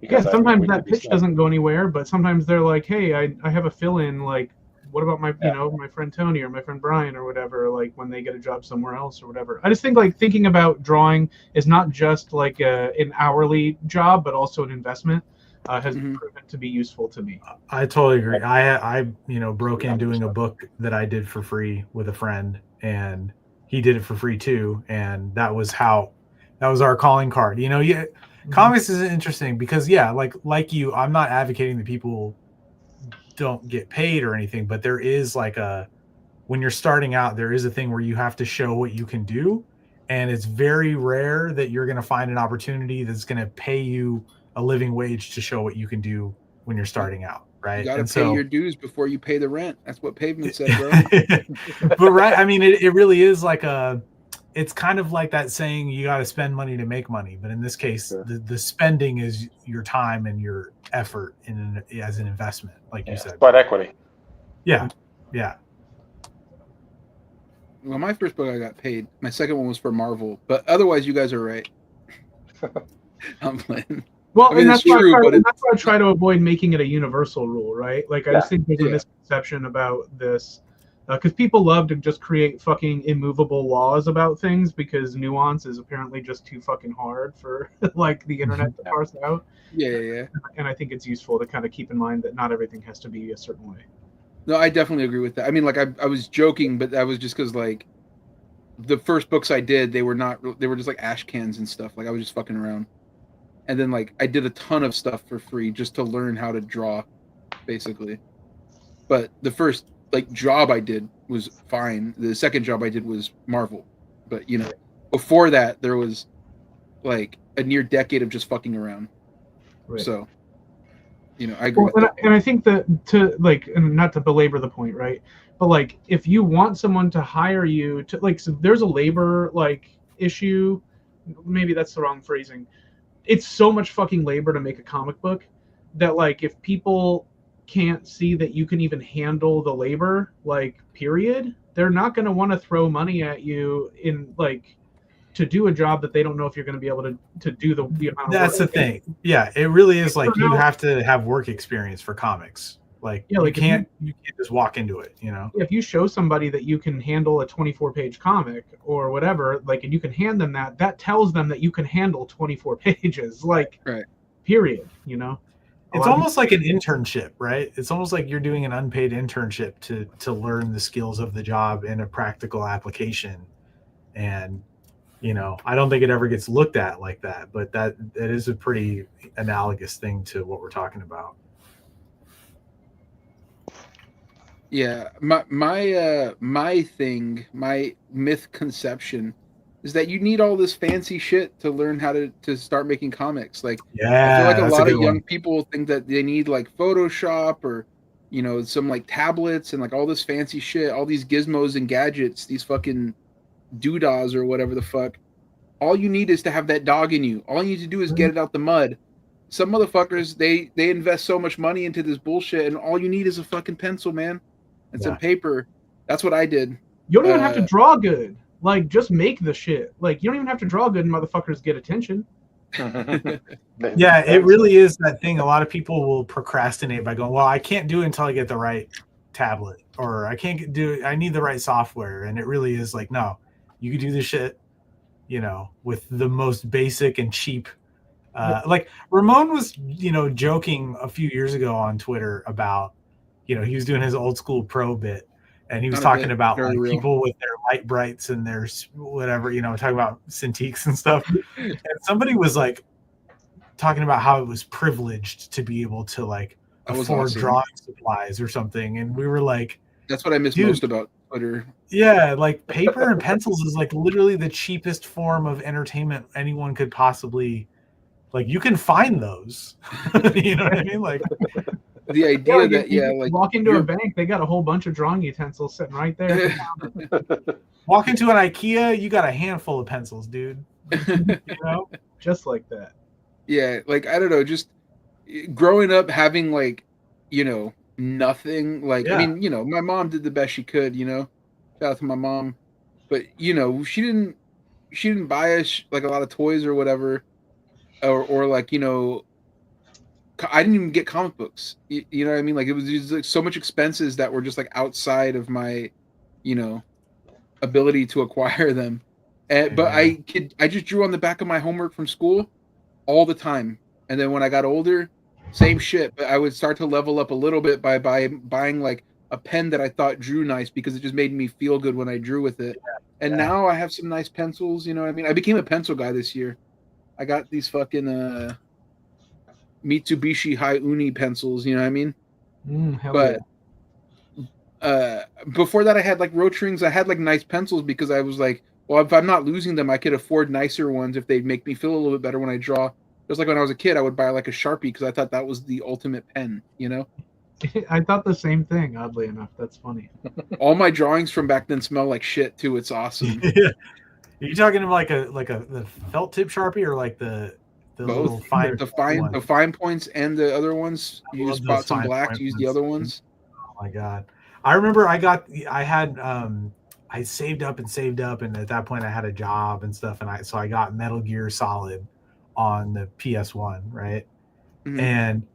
S4: Because sometimes that pitch doesn't go anywhere, but sometimes they're like, hey, I have a fill-in, like, what about my my friend Tony or my friend Brian or whatever, like when they get a job somewhere else or whatever. I just think like thinking about drawing is not just like an hourly job, but also an investment. Has proven to be useful to me.
S3: I totally agree. I broke in doing a book that I did for free with a friend, and he did it for free too, and that was our calling card. Comics is interesting because like you, I'm not advocating that people don't get paid or anything, but there is like when you're starting out, there is a thing where you have to show what you can do, and it's very rare that you're going to find an opportunity that's going to pay you a living wage to show what you can do when you're starting out, right?
S1: You got to pay your dues before you pay the rent. That's what Pavement said, bro.
S3: But right, I mean, it really is like it's kind of like that saying, you got to spend money to make money. But in this case, the spending is your time and your effort as an investment, like you said.
S2: But equity.
S3: Yeah.
S1: Well, my first book I got paid. My second one was for Marvel. But otherwise, you guys are right. I'm playing.
S4: Well, I mean, that's why I try to avoid making it a universal rule, right? Like, I just think there's a misconception about this. Because people love to just create fucking immovable laws about things because nuance is apparently just too fucking hard for, like, the internet to parse out.
S1: Yeah.
S4: And I think it's useful to kind of keep in mind that not everything has to be a certain way.
S1: No, I definitely agree with that. I mean, like, I was joking, but that was just because, like, the first books I did, they were just, like, ash cans and stuff. Like, I was just fucking around. And then, like, I did a ton of stuff for free just to learn how to draw, basically. But the first, like, job I did was fine. The second job I did was Marvel. But, before that, there was, like, a near decade of just fucking around. Right. So, I agree with that.
S4: And I think that and not to belabor the point, right? But, like, if you want someone to hire you to, like, so there's a labor, like, issue. Maybe that's the wrong phrasing. It's so much fucking labor to make a comic book that, like, if people can't see that you can even handle the labor, like, period, they're not going to want to throw money at you in, like, to do a job that they don't know if you're going to be able to do the amount of
S3: That's
S4: work.
S3: The thing. Yeah, it really is like you have to have work experience for comics. Like, you can't just walk into it,
S4: If you show somebody that you can handle a 24-page comic or whatever, like, and you can hand them that tells them that you can handle 24 pages, like,
S1: right.
S4: Period,
S3: It's almost like an internship, right? It's almost like you're doing an unpaid internship to learn the skills of the job in a practical application. And, I don't think it ever gets looked at like that, but that is a pretty analogous thing to what we're talking about.
S1: Yeah, my thing, my myth conception is that you need all this fancy shit to learn how to start making comics. Like, I feel like a lot of young people think that they need, like, Photoshop or, some, like, tablets and, like, all this fancy shit, all these gizmos and gadgets, these fucking doodahs or whatever the fuck. All you need is to have that dog in you. All you need to do is get it out the mud. Some motherfuckers, they invest so much money into this bullshit, and all you need is a fucking pencil, man. And some paper. That's what I did.
S4: You don't even have to draw good. Like, just make the shit. Like, you don't even have to draw good and motherfuckers get attention.
S3: Yeah, it really is that thing. A lot of people will procrastinate by going, well, I can't do it until I get the right tablet, or I need the right software. And it really is like, no, you can do this shit, with the most basic and cheap Like Ramon was, joking a few years ago on Twitter about, he was doing his old school pro bit, and he was
S1: Not a
S3: talking
S1: bit,
S3: about
S1: very
S3: like
S1: real.
S3: people with their light brights and their whatever, talking about Cintiqs and stuff. And somebody was like talking about how it was privileged to be able to like
S1: That was
S3: afford
S1: awesome.
S3: drawing supplies or something, and we were like,
S1: That's what I miss
S3: Dude.
S1: most about Twitter.
S3: yeah, like paper and pencils is like literally the cheapest form of entertainment anyone could possibly, like, you can find those. You know what I mean? Like
S1: The idea that
S4: you
S1: like
S4: walk into a
S1: you're-
S4: bank, they got a whole bunch of drawing utensils sitting right there.
S3: walk into an IKEA, you got a handful of pencils, dude.
S4: Just like that.
S1: Yeah, like I don't know, just growing up having like, nothing. Like I
S3: Yeah.
S1: mean, my mom did the best she could. Shout out to my mom, but she didn't buy us like a lot of toys or whatever, or like I didn't even get comic books. You know what I mean? Like it was just like so much expenses that were just like outside of my, ability to acquire them. But I just drew on the back of my homework from school all the time. And then when I got older, same shit. But I would start to level up a little bit by buying like a pen that I thought drew nice because it just made me feel good when I drew with it. And now I have some nice pencils. You know what I mean? I became a pencil guy this year. I got these fucking Mitsubishi High Uni pencils. You know what I mean? But before that, I had like Roach-Rings. I had like nice pencils because I was like, well, if I'm not losing them, I could afford nicer ones if they'd make me feel a little bit better when I draw. Just like when I was a kid, I would buy like a Sharpie because I thought that was the ultimate pen,
S4: I thought the same thing, oddly enough. That's funny.
S1: All my drawings from back then smell like shit too. It's awesome.
S3: Are you talking about the felt tip Sharpie or like the little
S1: Both
S3: fine
S1: the fine points and the other ones. You use spots and blacks. Use the other ones.
S3: Oh my god! I remember I saved up, and at that point I had a job and stuff, and I got Metal Gear Solid on the PS1, right?
S1: Mhm.
S3: And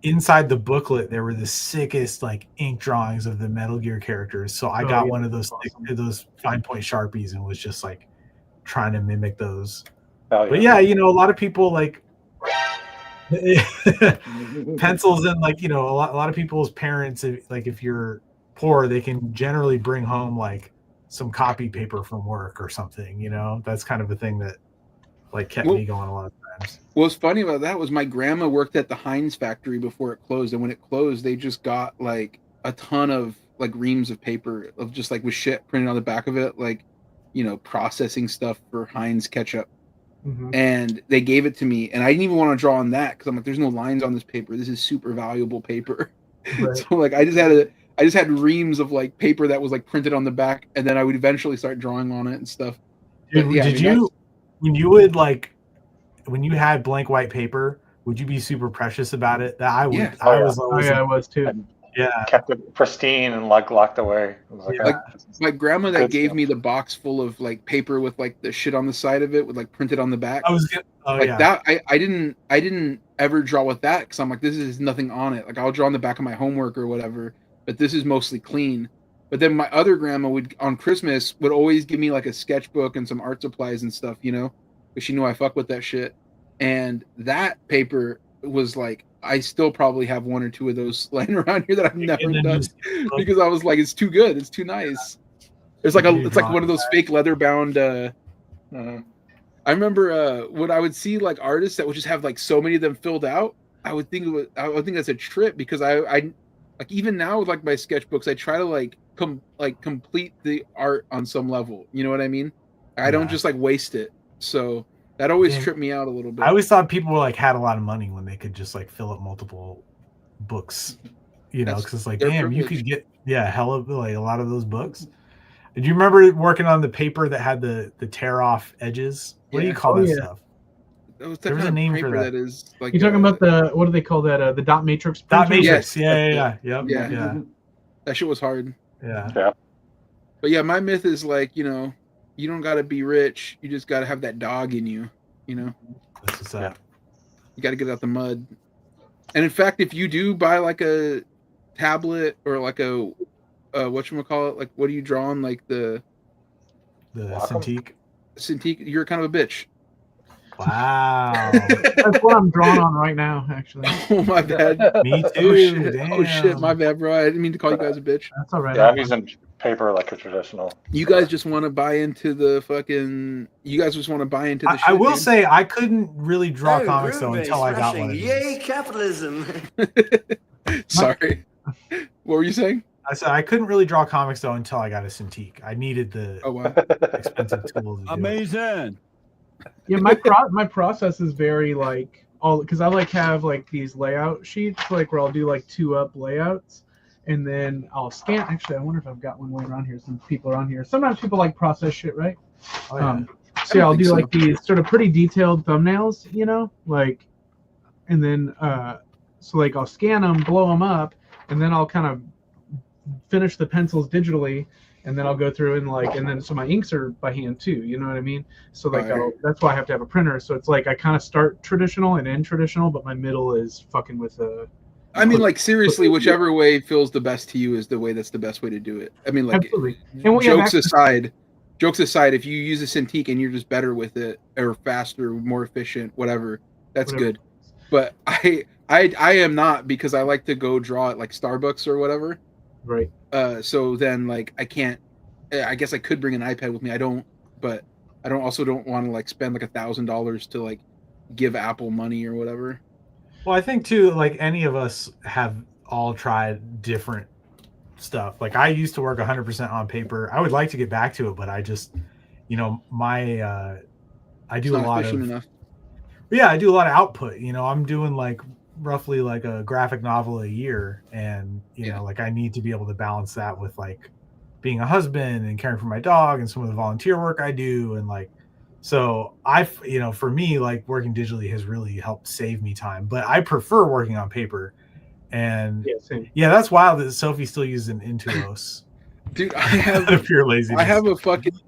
S3: inside the booklet there were the sickest like ink drawings of the Metal Gear characters. So I got one of those those fine point Sharpies and was just like trying to mimic those. But yeah, a lot of people like pencils, and like a lot of people's parents, like if you're poor, they can generally bring home like some copy paper from work or something. That's kind of a thing that like kept me going a lot of times.
S1: What's funny about that was my grandma worked at the Heinz factory before it closed, and when it closed, they just got like a ton of like reams of paper of just like with shit printed on the back of it, like processing stuff for Heinz ketchup.
S4: Mm-hmm.
S1: And they gave it to me, and I didn't even want to draw on that because I'm like, there's no lines on this paper. This is super valuable paper. Right. So like I just had reams of like paper that was like printed on the back, and then I would eventually start drawing on it and stuff.
S3: Dude, when you had blank white paper, would you be super precious about it? That I would.
S1: Yeah.
S3: I was always.
S4: I was too.
S3: Yeah.
S2: Kept it pristine and like locked away. It was like
S1: my grandma that gave me the box full of like paper with like the shit on the side of it with like printed on the back. That I didn't ever draw with that because I'm like, this is nothing on it. Like I'll draw on the back of my homework or whatever, but this is mostly clean. But then my other grandma would on Christmas would always give me like a sketchbook and some art supplies and stuff, because she knew I fuck with that shit. And that paper was like, I still probably have one or two of those laying around here that I've never done because I was like, it's too good, it's too nice. It's like it's like one of those fake leather bound. I remember when I would see like artists that would just have like so many of them filled out. I would think that's a trip because I like even now with like my sketchbooks, I try to like complete the art on some level. You know what I mean? I don't just like waste it. So that always tripped me out a little bit.
S3: I always thought people like had a lot of money when they could just like fill up multiple books, because it's like, damn, you could get hell of like a lot of those books. Did you remember working on the paper that had the tear off edges? What do you call that stuff?
S1: There was a name for that. Is like
S4: you're talking about the what do they call that? The dot matrix.
S3: Dot matrix.
S1: Yes.
S3: Yeah. That
S1: shit was hard.
S3: Yeah.
S1: But yeah, my myth is like, you don't got to be rich. You just got to have that dog in you,
S3: That's what's up.
S1: You got to get out the mud. And in fact, if you do buy like a tablet or like a whatchamacallit, like what do you draw on, like the
S3: Cintiq?
S1: Cintiq, you're kind of a bitch.
S3: Wow.
S4: That's what I'm drawn on right now, actually.
S1: Oh my bad.
S3: Me
S1: Oh
S3: too.
S1: shit.
S3: Damn.
S1: Oh shit. My bad, bro. I didn't mean to call you guys a bitch.
S4: That's all right.
S2: Yeah, I'm using paper like a traditional.
S1: You guys just want to buy into the fucking. You guys just want to buy into the shit.
S3: I will
S1: dude.
S3: say I couldn't really draw
S8: Oh,
S3: comics though
S8: groove
S3: until I got one of
S8: smashing.
S3: these.
S8: Yay, capitalism.
S1: Sorry. What were you saying?
S3: I said I couldn't really draw comics though until I got a Cintiq. I needed the
S1: Oh wow.
S3: expensive tools. To do it.
S5: Amazing.
S4: Yeah, my process is very like all because I like have like these layout sheets like where I'll do like 2-up layouts and then I'll scan. Actually, I wonder if I've got one laying around here. Some people are on here. Sometimes people like process shit, right?
S3: Oh, yeah.
S4: So yeah, I'll do
S1: so.
S4: like these sort of pretty detailed thumbnails, you know, like, and then so like I'll scan them, blow them up, and then I'll kind of finish the pencils digitally. And then I'll go through and like, and then so my inks are by hand too. You know what I mean? So like, that's why I have to have a printer. So it's like I kind of start traditional and end traditional, but my middle is fucking with a.
S1: I mean, like seriously, whichever way feels the best to you is the way that's the best way to do it. I mean, like,
S4: Absolutely. And we have
S1: jokes aside, if you use a Cintiq and you're just better with it or faster, more efficient, whatever, that's good. But I am not because I like to go draw at like Starbucks or whatever.
S4: Right.
S1: So then like I can't. I guess I could bring an iPad with me. I don't, but I don't want to like spend like $1,000 to like give Apple money or whatever.
S3: Well, I think too, like any of us have all tried different stuff. Like I used to work 100% on paper. I would like to get back to it, but I just, you know, I do a lot of. Yeah, I do a lot of output. You know, I'm doing like roughly like a graphic novel a year, and you know, like I need to be able to balance that with like being a husband and caring for my dog and some of the volunteer work I do, and like, so you know, for me, like working digitally has really helped save me time. But I prefer working on paper, and yeah, that's wild that Sophie still uses an Intuos.
S1: Dude, I have
S3: a pure laziness.
S1: I have a fucking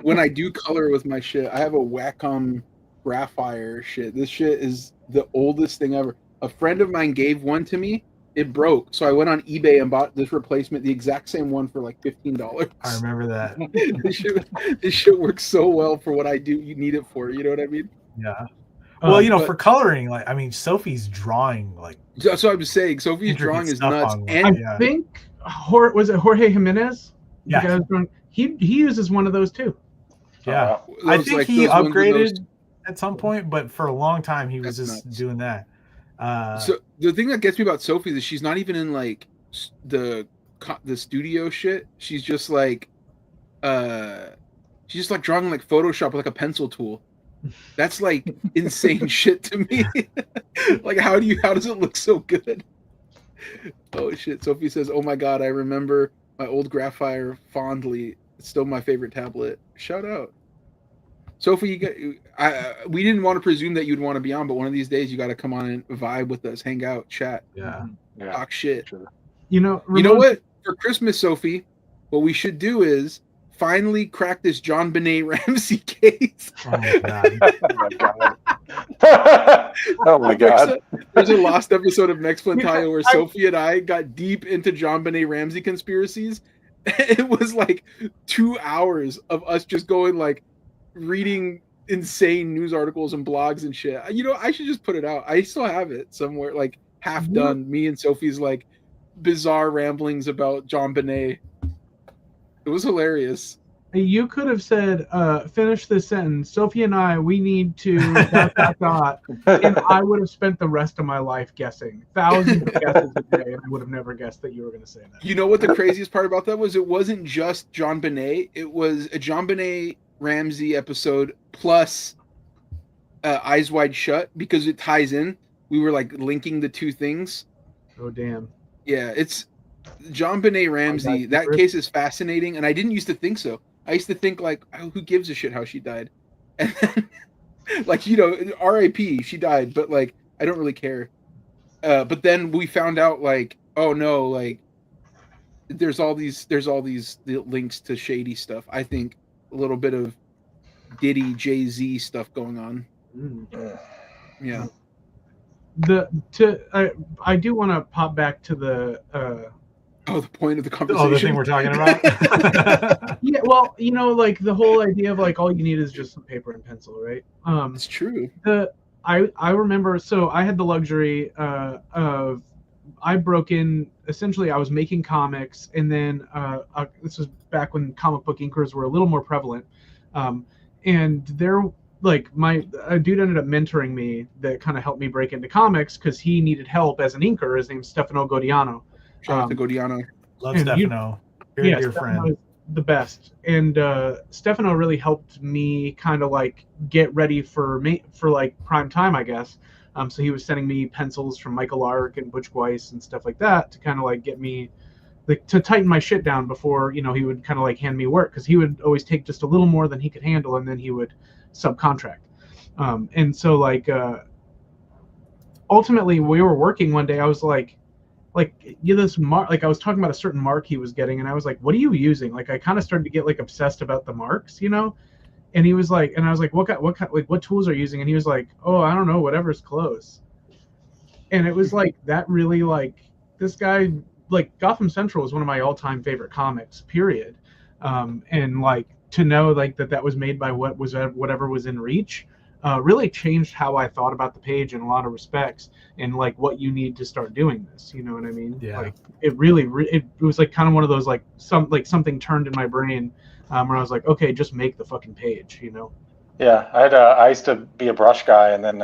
S1: when I do color with my shit, I have a Wacom Graphire shit. This shit is the oldest thing ever. A friend of mine gave one to me. It broke, so I went on eBay and bought this replacement, the exact same one for like $15.
S3: I remember that.
S1: This shit works so well for what I do. You need it for, you know what I mean?
S3: Yeah. Well, you know, for coloring, like I mean, Sophie's drawing, like
S1: that's what I was saying. Sophie's drawing is nuts. And
S4: I think was it Jorge Jimenez?
S3: Yeah.
S4: He uses one of those too.
S3: Yeah, I think he upgraded at some point, but for a long time he was just doing that.
S1: So the thing that gets me about Sophie is she's not even in like the studio shit. She's just like drawing like Photoshop with like a pencil tool. That's like insane shit to me. Like how does it look so good? Oh shit. Sophie says, "Oh my god, I remember my old Graphire fondly. It's still my favorite tablet." Shout out. Sophie, we didn't want to presume that you'd want to be on, but one of these days you got to come on and vibe with us, hang out, chat, talk shit.
S4: Sure. You know
S1: what? For Christmas, Sophie, what we should do is finally crack this John Benet Ramsey case.
S3: Oh my god!
S2: Oh my god!
S1: There's a lost episode of Next Flintayo where Sophie and I got deep into John Benet Ramsey conspiracies. It was like 2 hours of us just going like reading insane news articles and blogs and shit. You know, I should just put it out. I still have it somewhere, like half done. Me and Sophie's like bizarre ramblings about John Benet. It was hilarious.
S4: You could have said, finish this sentence. Sophie and I, we need to ... and I would have spent the rest of my life guessing. Thousands of guesses a day, and I would have never guessed that you were going to say that.
S1: You know what the craziest part about that was? It wasn't just John Benet. It was a John Benet Ramsey episode plus Eyes Wide Shut because it ties in. We were like linking the two things.
S4: Oh, damn.
S1: Yeah, it's John Benet Ramsey. That case is fascinating, and I didn't used to think so. I used to think like, oh, who gives a shit how she died? And then, like, you know, R.I.P. She died, but like, I don't really care. But then we found out like, oh no, like, there's all these links to shady stuff. I think a little bit of Diddy, Jay-Z stuff going on. Yeah.
S4: I do want to pop back to the
S1: Oh, the point of the conversation.
S3: Oh, the thing we're talking about.
S4: Yeah, well, like the whole idea of like all you need is just some paper and pencil, right?
S1: It's true.
S4: I remember. So I had the luxury of I broke in. Essentially, I was making comics, and then this was back when comic book inkers were a little more prevalent, and there. Like a dude ended up mentoring me that kind of helped me break into comics because he needed help as an inker. His name's Stefano Godiano.
S1: Shout out to Godiano.
S3: Love Stefano. Very dear friend.
S4: The best. And Stefano really helped me kind of like get ready for like prime time, I guess. So he was sending me pencils from Michael Lark and Butch Weiss and stuff like that to kind of like get me to tighten my shit down before he would kind of like hand me work, because he would always take just a little more than he could handle, and then he would subcontract. And so like ultimately we were working one day. I was like this mark, like I was talking about a certain mark he was getting, and I was like, what are you using? Like I kind of started to get like obsessed about the marks, and he was like, and I was like, what tools are you using? And he was like, oh, I don't know, whatever's close. And it was like that really, like, this guy, like, Gotham Central is one of my all-time favorite comics, period. And like to know like that was made by whatever was in reach really changed how I thought about the page in a lot of respects, and like what you need to start doing this. You know what I mean?
S3: Yeah.
S4: Like it really it was like kind of one of those like something turned in my brain where I was like, okay, just make the fucking page.
S2: Yeah, I used to be a brush guy, and then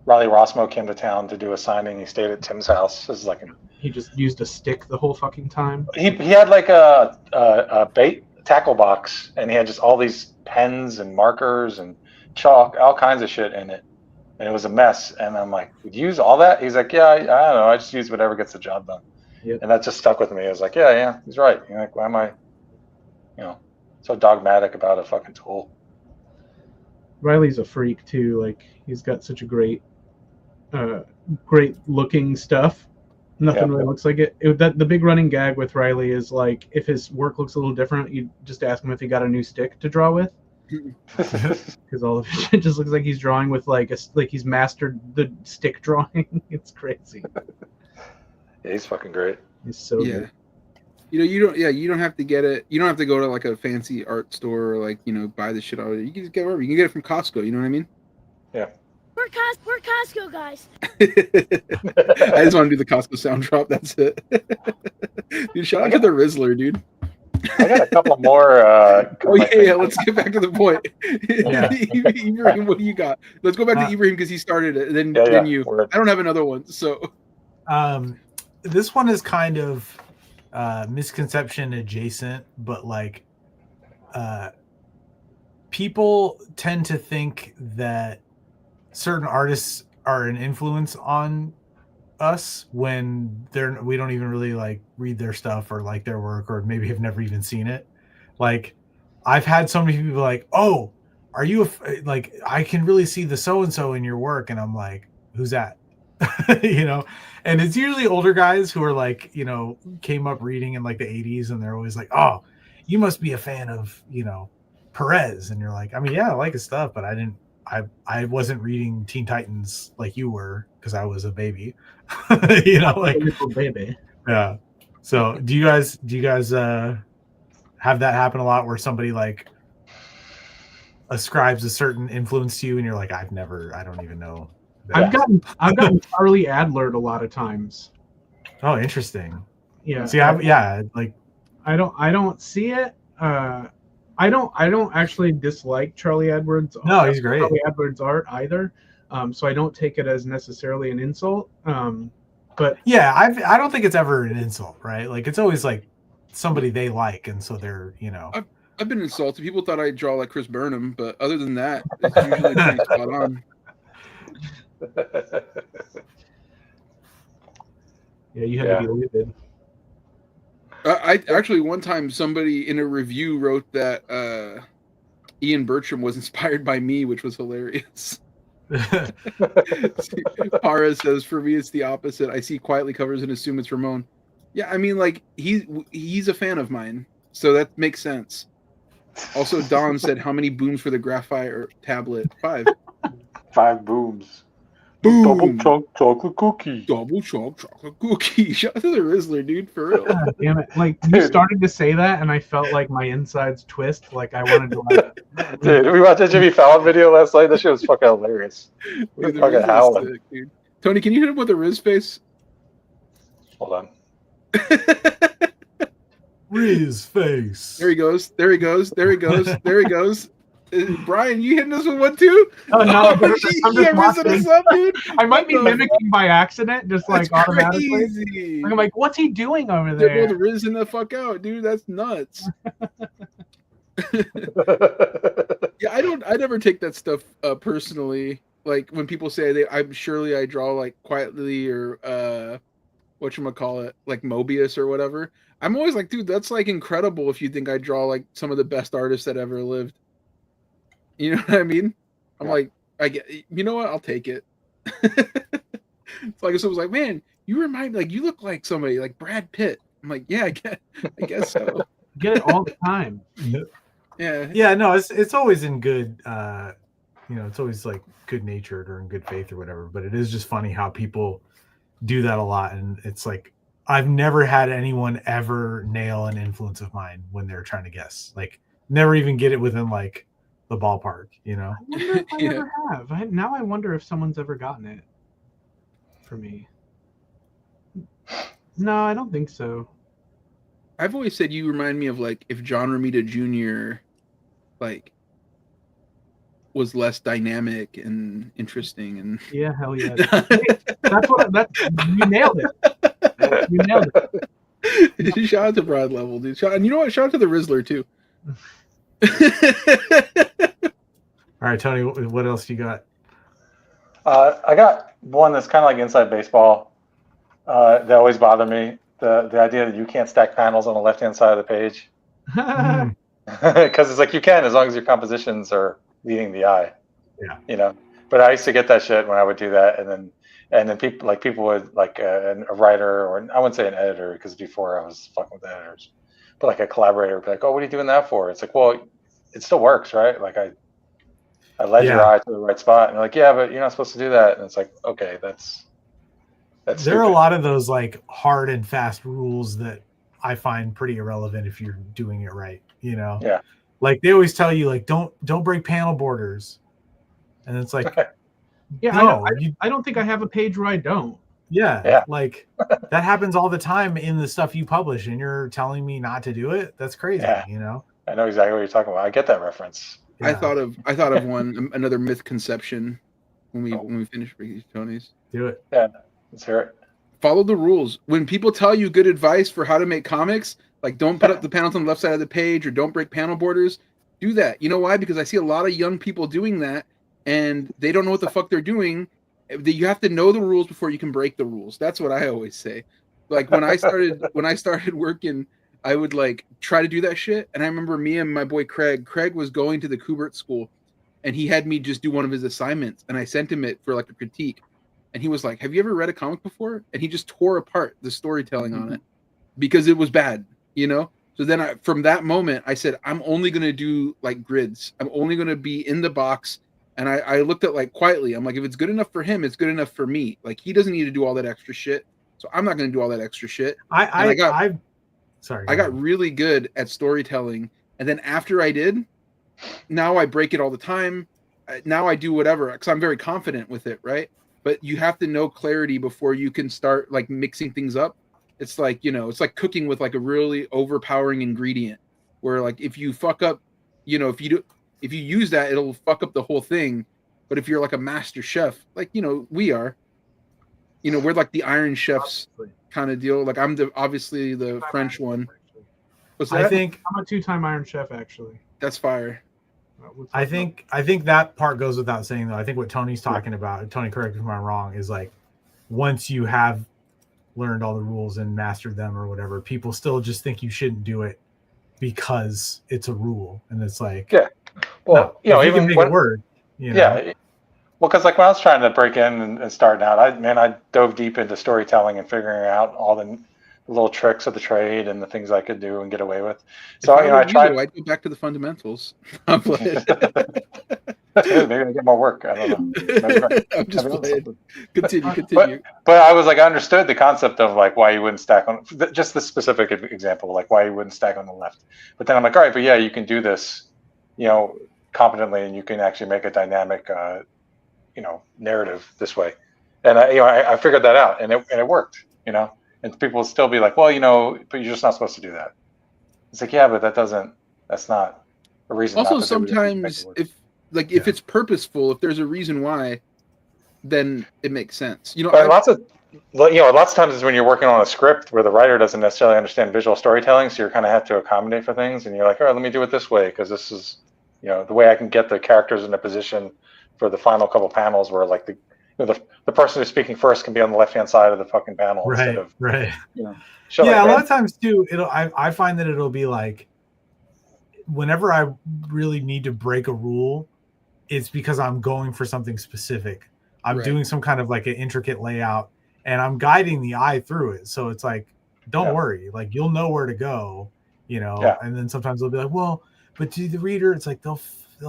S2: Riley Rossmo came to town to do a signing. He stayed at Tim's house. This is like
S4: he just used a stick the whole fucking time.
S2: He had like a bait tackle box, and he had just all these pens and markers and chalk, all kinds of shit in it, and it was a mess. And I'm like, would you use all that? He's like, yeah, I don't know, I just use whatever gets the job done.
S4: Yep.
S2: And that just stuck with me. I was like, yeah, he's right. Like, why am I so dogmatic about a fucking tool?
S4: Riley's a freak too. Like he's got such a great looking stuff. Nothing really looks like it. The big running gag with Riley is like, if his work looks a little different, you just ask him if he got a new stick to draw with. Because all of it just looks like he's drawing with like he's mastered the stick drawing. It's crazy.
S2: Yeah, he's fucking great.
S4: He's so good.
S1: You don't have to get it. You don't have to go to like a fancy art store or like buy the shit out of it. You can just get it wherever. You can get it from Costco. You know what I mean?
S2: Yeah.
S8: We're Costco guys.
S1: I just want to do the Costco sound drop. That's it. Dude, shout out to the Rizzler, dude.
S2: I got a couple more.
S1: Let's get back to the point. Ibrahim, what do you got? Let's go back to Ibrahim because he started it, and then you. I don't have another one, so.
S3: This one is kind of misconception adjacent, but like, people tend to think that certain artists are an influence on us when we don't even really like read their stuff or like their work, or maybe have never even seen it. Like I've had so many people like, oh, are you like, I can really see the so-and-so in your work. And I'm like, who's that? And it's usually older guys who are like, came up reading in like the 80s, and they're always like, oh, you must be a fan of, Perez. And you're like, I mean, yeah, I like his stuff, but I wasn't reading Teen Titans like you were, because I was a baby. Like a
S4: little baby.
S3: Yeah. So do you guys have that happen a lot, where somebody like ascribes a certain influence to you and you're like, I don't even know that.
S4: I've gotten Charlie Adlered a lot of times.
S3: Oh, interesting.
S4: Yeah.
S3: See, like
S4: I don't see it. I don't actually dislike Charlie Edwards.
S3: No, he's great.
S4: Charlie Edwards' art either. So I don't take it as necessarily an insult. But
S3: yeah, I don't think it's ever an insult, right? Like it's always like somebody they like, and so they're
S1: I've been insulted. People thought I'd draw like Chris Burnham, but other than that, it's usually pretty spot on.
S4: Yeah, you had to be livid.
S1: I actually, one time somebody in a review wrote that Ian Bertram was inspired by me, which was hilarious. Para says, for me it's the opposite. I see quietly covers and assume it's Ramon. Yeah, I mean, like he's a fan of mine, so that makes sense. Also, Don said, how many booms for the graphite tablet? 5.
S2: 5 booms. Double
S1: Boom.
S2: chunk chocolate cookie.
S1: Double chocolate cookie. Shout out to the Rizzler, dude, for real.
S4: God damn it! Like you
S2: Dude.
S4: started to say that, and I felt like my insides twist. Like I wanted to like.
S2: Dude, we watched a Jimmy Fallon video last night. That shit was fucking hilarious. We
S1: Dude,
S2: were
S1: the
S2: fucking
S1: Rizzler's
S2: howling.
S1: sick, dude. Tony, can you hit him with a Riz face?
S2: Hold on.
S3: Riz face.
S1: There he goes. There he goes. There he goes. There he goes. Brian, you hitting us with one too?
S4: Oh no! I'm just
S1: Yeah, rizzing
S4: watching.
S1: us up, dude.
S4: I might be
S1: What the
S4: mimicking by accident, just like
S1: That's
S4: automatically.
S1: crazy.
S4: I'm like, what's he doing over
S1: They're
S4: there?
S1: both rizzing the fuck out, dude. That's nuts. Yeah, I never take that stuff personally. Like when people say I'm surely I draw like quietly or whatchamacallit, like Mobius or whatever. I'm always like, dude, that's like incredible if you think I draw like some of the best artists that ever lived. You know what I mean? I'm like, I get, you know what? I'll take it. It's like if someone's like, man, you remind me, like you look like somebody like Brad Pitt. I'm like, yeah, I guess so.
S4: Get it all the time.
S1: Yeah.
S3: No, it's always in good it's always like good natured or in good faith or whatever, but it is just funny how people do that a lot. And it's like I've never had anyone ever nail an influence of mine when they're trying to guess. Like never even get it within like the ballpark, you know.
S4: I wonder if I ever have. Now I wonder if someone's ever gotten it for me. No, I don't think so.
S1: I've always said you remind me of like if John Romita Jr. like was less dynamic and interesting and
S4: Yeah, hell yeah. That's you nailed it. You nailed it.
S1: Shout out to Broad Level, dude. And you know what? Shout out to the Rizzler too.
S3: All right, Tony, what else you got?
S2: I got one that's kind of like inside baseball. That always bothered me. The idea that you can't stack panels on the left-hand side of the page. Because it's like you can as long as your compositions are leading the eye.
S3: Yeah.
S2: You know. But I used to get that shit when I would do that, and then people would like a writer, or I wouldn't say an editor because before I was fucking with editors, but like a collaborator would be like, oh, what are you doing that for? It's like, well, it still works, right? Like I led your eye to the right spot, and you're like, yeah, but you're not supposed to do that. And it's like, okay, that's
S3: there are a lot of those like hard and fast rules that I find pretty irrelevant if you're doing it right, you know?
S2: Yeah.
S3: Like they always tell you like don't break panel borders. And it's like
S4: yeah,
S3: no,
S4: I don't think I have a page where I don't.
S3: Yeah. Like that happens all the time in the stuff you publish and you're telling me not to do it. That's crazy, you know?
S2: I know exactly what you're talking about. I get that reference.
S1: Yeah. I thought of another misconception when we finish these Tonys.
S3: Do it.
S2: Yeah. Let's hear it.
S1: Follow the rules. When people tell you good advice for how to make comics, like don't put up the panels on the left side of the page or don't break panel borders, do that. You know why? Because I see a lot of young people doing that and they don't know what the fuck they're doing. You have to know the rules before you can break the rules. That's what I always say. Like when I started working, I would like try to do that shit. And I remember me and my boy Craig was going to the Kubert school and he had me just do one of his assignments and I sent him it for like a critique. And he was like, have you ever read a comic before? And he just tore apart the storytelling on it because it was bad, you know? So then from that moment, I said, I'm only going to do like grids. I'm only going to be in the box. And I looked at like quietly. I'm like, if it's good enough for him, it's good enough for me. Like he doesn't need to do all that extra shit. So I'm not going to do all that extra shit. I got really good at storytelling. And then after I did, now I break it all the time. Now I do whatever because I'm very confident with it, right? But you have to know clarity before you can start like mixing things up. It's like, you know, it's like cooking with like a really overpowering ingredient where like if you fuck up, you know, if you use that, it'll fuck up the whole thing. But if you're like a master chef, like, you know, we are, you know, we're like the Iron Chefs kind of deal. Like I'm obviously the French one. What's that?
S3: I'm
S4: a 2-time Iron Chef actually.
S1: That's fire.
S3: I think that part goes without saying though. I think what Tony's talking about, Tony, correct me if I'm wrong, is like once you have learned all the rules and mastered them or whatever, people still just think you shouldn't do it because it's a rule. And it's like,
S2: well,
S3: no, you know, even make it work. You know?
S2: Yeah. Well, because like when I was trying to break in and starting out, I dove deep into storytelling and figuring out all the little tricks of the trade and the things I could do and get away with. So I tried.
S1: I go back to the fundamentals.
S2: Maybe I get more work. I don't know. Maybe,
S1: I'm just
S2: maybe
S1: playing. Continue.
S2: But I was like, I understood the concept of like why you wouldn't stack on just the specific example, like why you wouldn't stack on the left. But then I'm like, all right, but yeah, you can do this, competently, and you can actually make a dynamic, narrative this way. And I figured that out, and it worked, And people will still be like, well, but you're just not supposed to do that. It's like, yeah, but that's not a reason.
S1: Also,
S2: not to
S1: sometimes if it's purposeful, if there's a reason why, then it makes sense.
S2: But lots of times when you're working on a script where the writer doesn't necessarily understand visual storytelling, so you kind of have to accommodate for things, and you're like, all right, let me do it this way because this is, the way I can get the characters in a position for the final couple panels where like the person who's speaking first can be on the left hand side of the fucking panel instead of
S3: right.
S2: Yeah,
S3: a lot of times too. I find that it'll be like whenever I really need to break a rule, it's because I'm going for something specific. I'm doing some kind of like an intricate layout and I'm guiding the eye through it. So it's like, don't worry, like you'll know where to go, and then sometimes they'll be like, well, but to the reader, it's like, they'll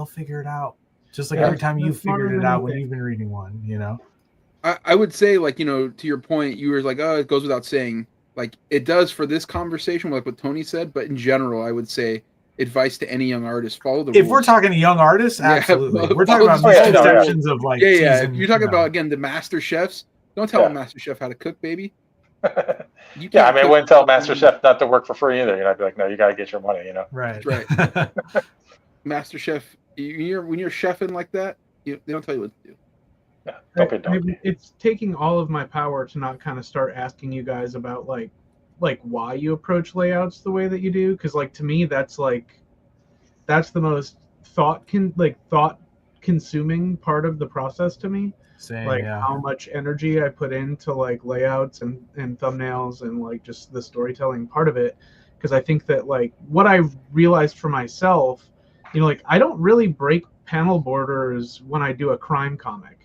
S3: figure it out. Just like every time you figured it out when you've been reading one,
S1: I would say like, to your point, you were like, oh, it goes without saying, like it does for this conversation, like what Tony said, but in general, I would say advice to any young artist, follow the rules.
S3: If we're talking to young artists, absolutely. We're talking about misconceptions of like
S1: if you're talking about again the master chefs, don't tell a master chef how to cook, baby.
S2: I wouldn't tell master chef not to work for free either. I'd be like, no, you got to get your money.
S3: Right.
S1: Master chef, when you're chefing like that, they don't tell you what to do.
S2: Yeah, don't be dumb.
S4: It's taking all of my power to not kind of start asking you guys about like why you approach layouts the way that you do, because like to me that's the most thought consuming part of the process to me. How much energy I put into like layouts and thumbnails and like just the storytelling part of it, because I think that like what I realized for myself, I don't really break panel borders when I do a crime comic.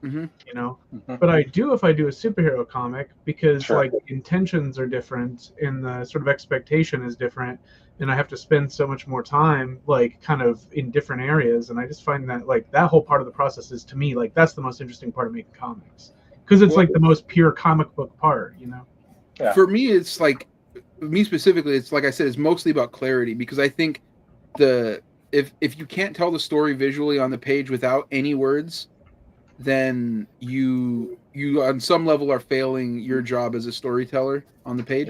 S4: But I do if I do a superhero comic, because like intentions are different and the sort of expectation is different, and I have to spend so much more time like kind of in different areas, and I just find that like that whole part of the process is, to me, like that's the most interesting part of making comics, because it's like the most pure comic book part.
S1: For me, it's like me specifically, it's like I said, it's mostly about clarity, because I think if you can't tell the story visually on the page without any words, then you on some level are failing your job as a storyteller on the page.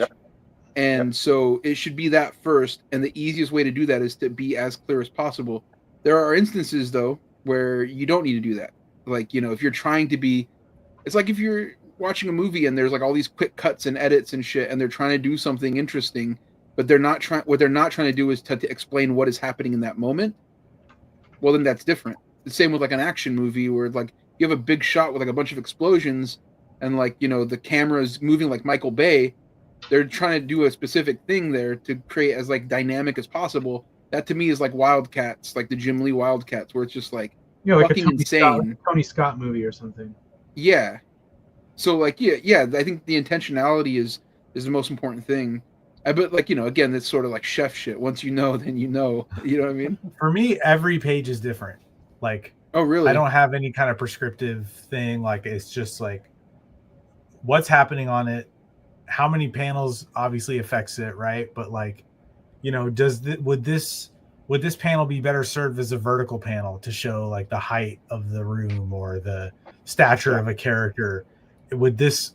S1: And so it should be that first, and the easiest way to do that is to be as clear as possible. There are instances though where you don't need to do that. Like, if you're trying to be, it's like if you're watching a movie and there's like all these quick cuts and edits and shit, and they're trying to do something interesting, but what they're not trying to do is to explain what is happening in that moment. Well, then that's different. The same with like an action movie where like you have a big shot with like a bunch of explosions and like, the camera's moving like Michael Bay. They're trying to do a specific thing there to create as like dynamic as possible. That to me is like Wildcats, like the Jim Lee Wildcats, where it's just like
S4: like
S1: fucking
S4: a
S1: insane.
S4: Tony Scott movie or something.
S1: Yeah. So like, yeah, I think the intentionality is the most important thing. But like, again, it's sort of like chef shit. Once you know, then you know. You know what I mean?
S3: For me, every page is different. Like,
S1: oh really?
S3: I don't have any kind of prescriptive thing. Like, it's just like what's happening on it, how many panels obviously affects it, right? But like, would this panel be better served as a vertical panel to show like the height of the room or the stature of a character? Would this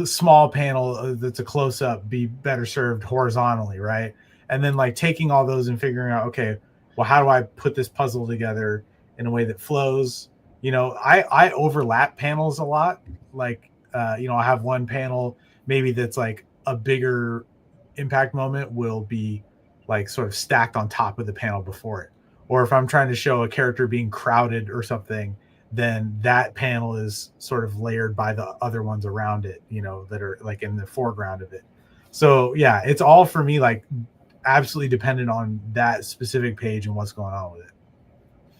S3: small panel that's a close-up be better served horizontally, right? And then like taking all those and figuring out, okay, well, how do I put this puzzle together in a way that flows? I overlap panels a lot. Like, I have one panel maybe that's like a bigger impact moment will be like sort of stacked on top of the panel before it. Or if I'm trying to show a character being crowded or something, then that panel is sort of layered by the other ones around it, that are like in the foreground of it. So yeah, it's all for me like absolutely dependent on that specific page and what's going on with it.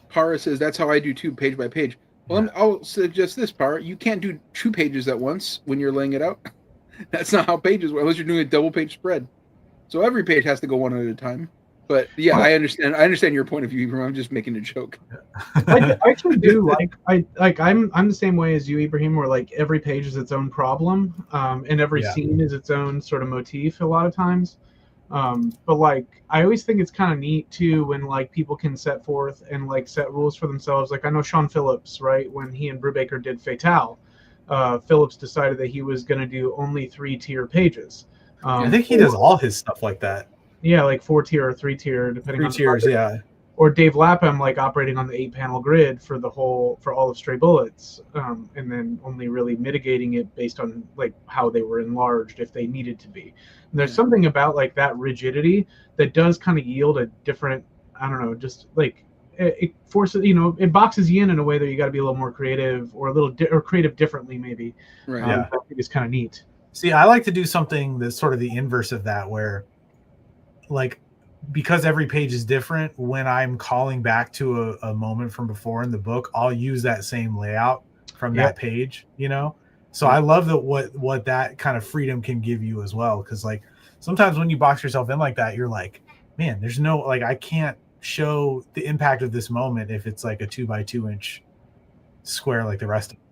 S1: Para says that's how I do too, page by page. Well, I'll suggest this, Para. You can't do 2 pages at once when you're laying it out. That's not how pages work, unless you're doing a double page spread. So every page has to go one at a time. But yeah, I understand your point of view, Ibrahim. I'm just making a joke.
S4: I actually do I'm the same way as you, Ibrahim, where like every page is its own problem, and every scene is its own sort of motif a lot of times. But like I always think it's kind of neat too when like people can set forth and like set rules for themselves. Like I know Sean Phillips, right? When he and Brubaker did Fatale, Phillips decided that he was going to do only 3-tier pages.
S3: I think he does all his stuff like that.
S4: Yeah, like 4-tier or 3-tier, depending on
S3: 3 tiers. Yeah.
S4: Or Dave Lapham, like operating on the 8-panel grid for all of Stray Bullets, and then only really mitigating it based on like how they were enlarged if they needed to be. And there's something about like that rigidity that does kind of yield a different, I don't know, just like it forces, it boxes you in a way that you got to be a little more creative or or creative differently maybe.
S1: Right.
S3: Yeah.
S4: I think it's kind of neat.
S3: See, I like to do something that's sort of the inverse of that, where like, because every page is different, when I'm calling back to a moment from before in the book, I'll use that same layout from that page, So I love that what that kind of freedom can give you as well. Because like sometimes when you box yourself in like that, you're like, man, there's no, like, I can't show the impact of this moment if it's like a 2x2 inch square like the rest of it.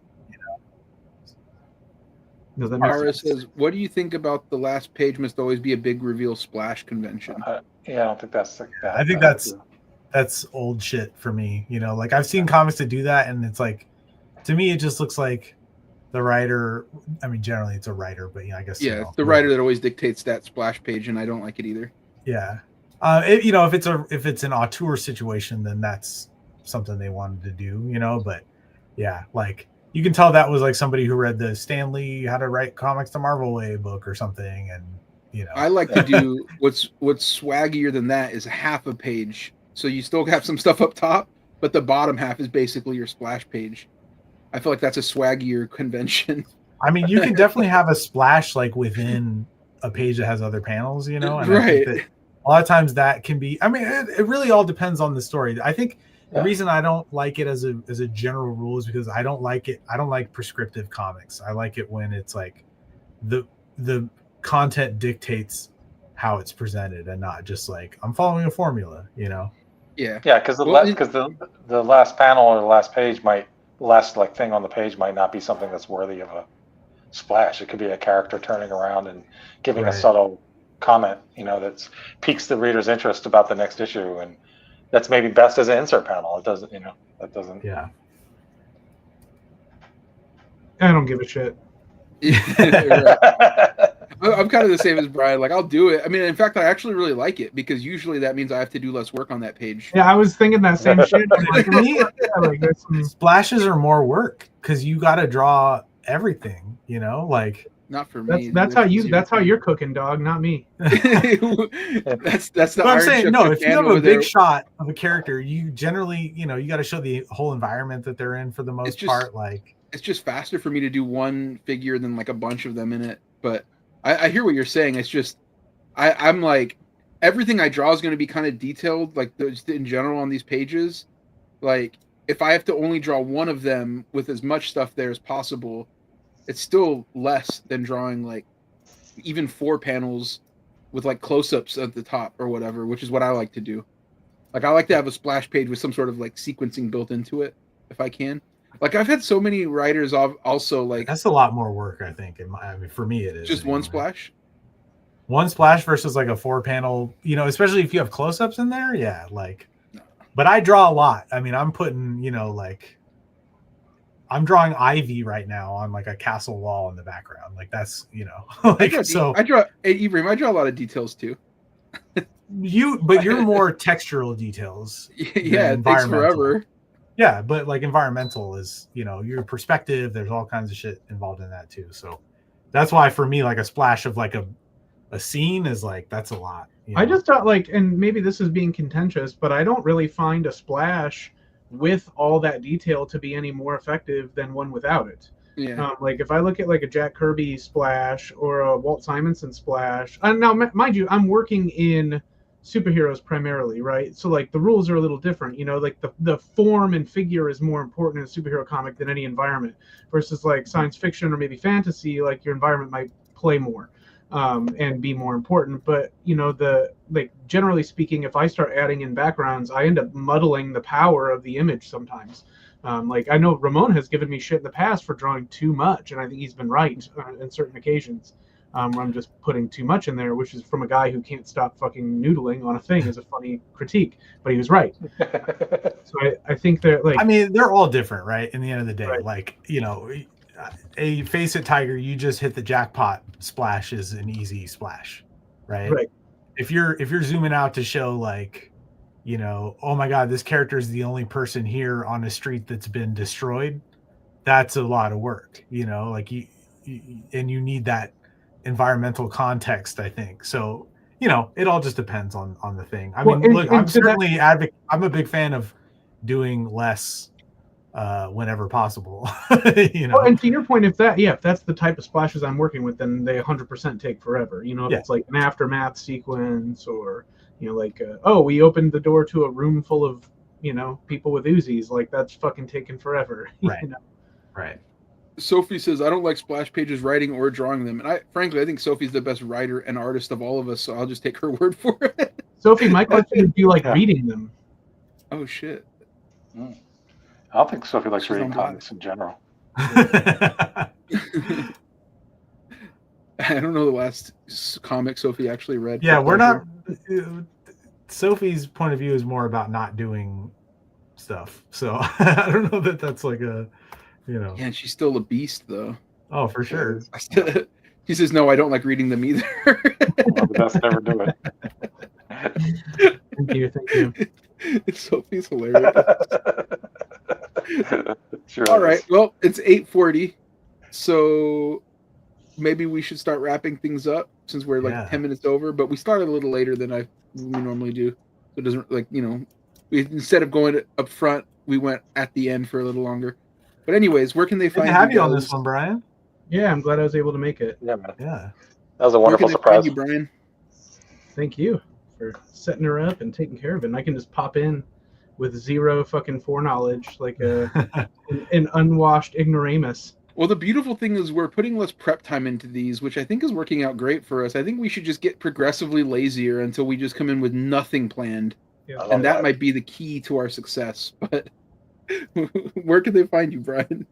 S1: Mara says, what do you think about the last page must always be a big reveal splash convention?
S2: Yeah, I don't think that's like that.
S3: I think that's old shit for me. Like I've seen comics that do that, and it's like, to me, it just looks like the writer. I mean, generally it's a writer, but I guess
S1: it's the writer that always dictates that splash page, and I don't like it either. Yeah,
S3: if it's an auteur situation, then that's something they wanted to do. But yeah, like. You can tell that was like somebody who read the Stan Lee How to Write Comics the Marvel Way book or something, and
S1: I like to do what's swaggier than that is half a page, so you still have some stuff up top, but the bottom half is basically your splash page. I feel like that's a swaggier convention.
S3: I mean, you can definitely have a splash like within a page that has other panels, and
S1: right.
S3: I think that a lot of times that can be. I mean, it really all depends on the story. I think. The reason I don't like it as a general rule is because I don't like it. I don't like prescriptive comics. I like it when it's like the content dictates how it's presented and not just like I'm following a formula,
S1: Yeah.
S2: Yeah, because the last panel or the last page last like thing on the page might not be something that's worthy of a splash. It could be a character turning around and giving a subtle comment, that piques the reader's interest about the next issue, and that's maybe best as an insert panel. It doesn't, that doesn't.
S3: Yeah.
S4: I don't give a shit.
S1: I'm kind of the same as Brian. Like, I'll do it. I mean, in fact, I actually really like it because usually that means I have to do less work on that page.
S4: Yeah, I was thinking that same shit. Like, me,
S3: splashes are more work because you got to draw everything. Like.
S1: Not for me.
S4: That's how you're cooking, dog, not me.
S1: that's the.
S3: I'm saying no. If you have a big shot of a character, you generally, you got to show the whole environment that they're in for the most part. Like
S1: it's just faster for me to do one figure than like a bunch of them in it. But I hear what you're saying. It's just I'm like everything I draw is going to be kind of detailed, like just in general on these pages. Like if I have to only draw one of them with as much stuff there as possible. It's still less than drawing like even 4 panels with like close-ups at the top or whatever, which is what I like to do. Like I like to have a splash page with some sort of like sequencing built into it if I can. Like I've had so many writers also like
S3: that's a lot more work, I think. For me, it is
S1: just one splash.
S3: One splash versus like a 4-panel, especially if you have close-ups in there. Yeah, like. But I draw a lot. I mean, I'm putting, like. I'm drawing Ivy right now on like a castle wall in the background. Like that's, like
S1: I draw Ibrahim. I draw a lot of details too.
S3: But you're more textural details.
S1: Yeah, it takes forever.
S3: Yeah, but like environmental is, your perspective. There's all kinds of shit involved in that too. So that's why for me, like a splash of like a scene is like that's a lot.
S4: I just thought like, and maybe this is being contentious, but I don't really find a splash with all that detail to be any more effective than one without it.
S1: Yeah.
S4: Like if I look at like a Jack Kirby splash or a Walt Simonson splash, and now mind you, I'm working in superheroes primarily, right? So like the rules are a little different, like the form and figure is more important in a superhero comic than any environment versus like science fiction or maybe fantasy, like your environment might play more. and be more important. But generally speaking, if I start adding in backgrounds, I end up muddling the power of the image sometimes. I know Ramon has given me shit in the past for drawing too much, and I think he's been right on certain occasions. Where I'm just putting too much in there, which is from a guy who can't stop fucking noodling on a thing is a funny critique, but he was right. So I think that
S3: I mean, they're all different, right? In the end of the day,
S4: right.
S3: A Face It Tiger, you just hit the jackpot splash is an easy splash, right?
S4: Right.
S3: If you're zooming out to show oh my God, this character is the only person here on a street that's been destroyed, that's a lot of work, and you need that environmental context, I think. So, it all just depends on the thing. I mean, look, I'm certainly I'm a big fan of doing less whenever possible.
S4: Well, and to your point, if that's the type of splashes I'm working with, then they 100% take forever. If it's like an aftermath sequence, or we opened the door to a room full of people with Uzis, like that's fucking taking forever.
S3: Right. Right.
S1: Sophie says, I don't like splash pages writing or drawing them. And I think Sophie's the best writer and artist of all of us, so I'll just take her word for it.
S4: Sophie, my question is, do you like reading them?
S1: Oh, shit.
S2: I don't think Sophie likes reading comics in general.
S1: I don't know the last comic Sophie actually read.
S3: Yeah, we're not... Sophie's point of view is more about not doing stuff. So I don't know that that's like a... Yeah,
S1: and she's still a beast, though.
S3: Oh, for sure.
S1: He says, no, I don't like reading them either.
S2: Well, the best ever do
S4: it. Thank you.
S1: Sophie's hilarious. Sure. All right, well, it's 8:40, so maybe we should start wrapping things up since we're 10 minutes over, but we started a little later than we normally do. So it doesn't, we instead of going up front, we went at the end for a little longer. But anyways, where can they find
S3: you? Have you on this one, Brian?
S4: Yeah, I'm glad I was able to make it.
S2: Yeah, man.
S3: Yeah.
S2: That was a wonderful surprise.
S1: Find you, Brian?
S4: Thank you for setting her up and taking care of it. And I can just pop in with zero fucking foreknowledge, like an unwashed ignoramus.
S1: Well, the beautiful thing is we're putting less prep time into these, which I think is working out great for us. I think we should just get progressively lazier until we just come in with nothing planned. Yeah. And that might be the key to our success. But where can they find you, Brian?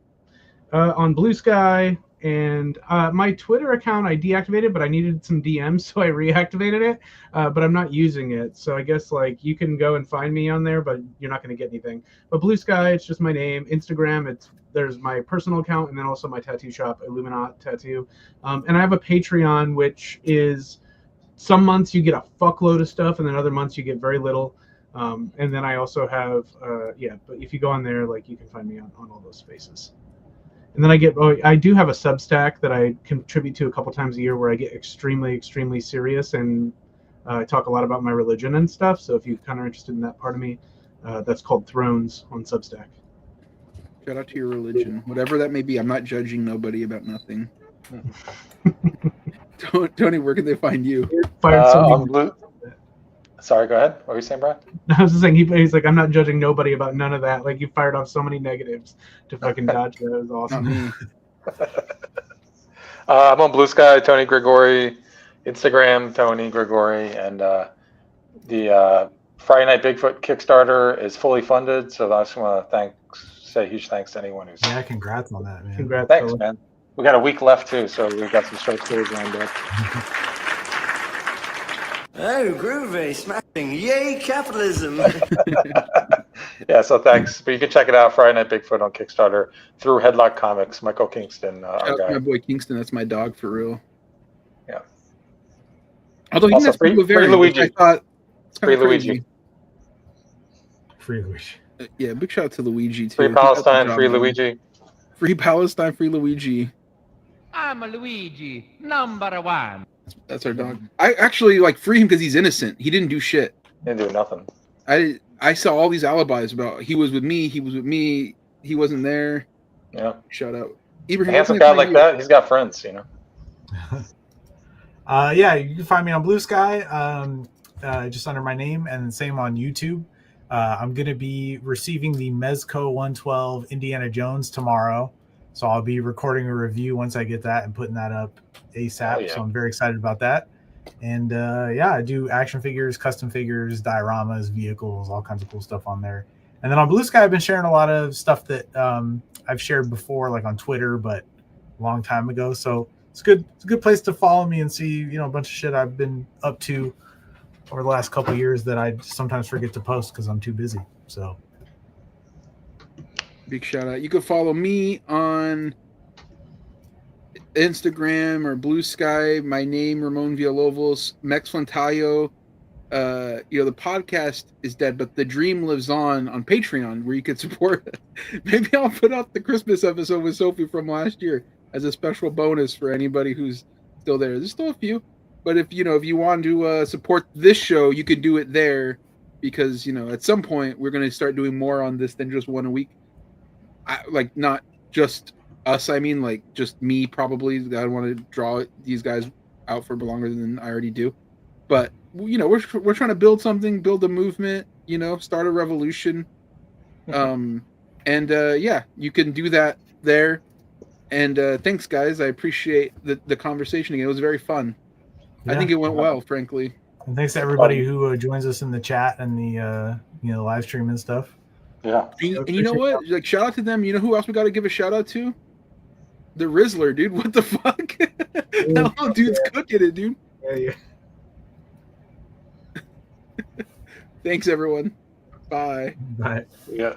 S4: On Bluesky, and my Twitter account I deactivated, but I needed some DMs, so I reactivated it. But I'm not using it, so I guess you can go and find me on there, but you're not going to get anything. But Bluesky, it's just my name. Instagram, there's my personal account, and then also my tattoo shop, Illuminat Tattoo. And I have a Patreon, which is some months you get a fuckload of stuff, and then other months you get very little. And then I also have, but if you go on there, you can find me on all those spaces. And then I do have a Substack that I contribute to a couple times a year where I get extremely, extremely serious, and I talk a lot about my religion and stuff. So if you're kind of interested in that part of me, that's called Thrones on Substack.
S1: Shout out to your religion, whatever that may be. I'm not judging nobody about nothing. Tony, where can they find you?
S2: Sorry, go ahead. What were you saying, Brian?
S4: I was just saying, he's like, I'm not judging nobody about none of that. You fired off so many negatives to fucking dodge that. It was awesome.
S2: I'm on Bluesky, Tony Grigori, Instagram, Tony Grigori, and the Friday Night Bigfoot Kickstarter is fully funded. So I just want to say huge thanks to anyone who's...
S3: Yeah, congrats on that, man.
S4: Congrats.
S2: Thanks, man. We got a week left, too, so we've got some short stories lined up.
S9: Oh, groovy, smashing. Yay, capitalism.
S2: Yeah, so thanks. But you can check it out, Friday Night Bigfoot on Kickstarter through Headlock Comics. Michael Kingston, our guy.
S1: My boy Kingston, that's my dog for real.
S2: Yeah.
S1: Although he
S2: free Luigi.
S1: I thought
S2: free Luigi.
S3: Free Luigi.
S1: Yeah, big shout out to Luigi, too.
S2: Free Palestine, free Luigi.
S1: Free Palestine, free Luigi.
S7: I'm a Luigi, number one.
S1: That's our dog. I actually free him because he's innocent. He didn't do shit.
S2: Didn't do nothing.
S1: I saw all these alibis about he was with me, he wasn't there.
S2: Yeah.
S1: Shout out. Ibrahim,
S2: handsome guy like that, he's got friends,
S3: Yeah, you can find me on Bluesky, just under my name, and same on YouTube. I'm going to be receiving the Mezco 112 Indiana Jones tomorrow. So I'll be recording a review once I get that and putting that up ASAP.
S2: Oh, yeah.
S3: So I'm very excited about that. And yeah, I do action figures, custom figures, dioramas, vehicles, all kinds of cool stuff on there. And then on Bluesky, I've been sharing a lot of stuff that I've shared before, like on Twitter, but a long time ago. So it's good. It's a good place to follow me and see, you know, a bunch of shit I've been up to over the last couple of years that I sometimes forget to post because I'm too busy. So
S1: big shout out. You can follow me on Instagram or Blue Sky. My name, Ramon Villalobos, Mex Fontayo. You know, the podcast is dead, but the dream lives on Patreon, where you can support. Maybe I'll put out the Christmas episode with Sophie from last year as a special bonus for anybody who's still there. There's still a few, but if you want to support this show, you could do it there, because you know at some point we're going to start doing more on this than just one a week. Like not just us. I mean, like just me probably. I want to draw these guys out for longer than I already do, but you know we're trying to build something, build a movement. You know, start a revolution. And yeah, you can do that there. And thanks, guys. I appreciate the conversation again. It was very fun.
S3: yeah.
S1: I think it went well, frankly.
S3: And thanks to everybody who joins us in the chat and the you know, live stream and stuff.
S2: Yeah.
S1: And you know what? Like, shout out to them. You know who else we got to give a shout out to? The Rizzler, dude. What the fuck? That dude's cooking it, dude.
S3: Yeah.
S1: Thanks, everyone. Bye.
S3: Bye.
S2: Yeah.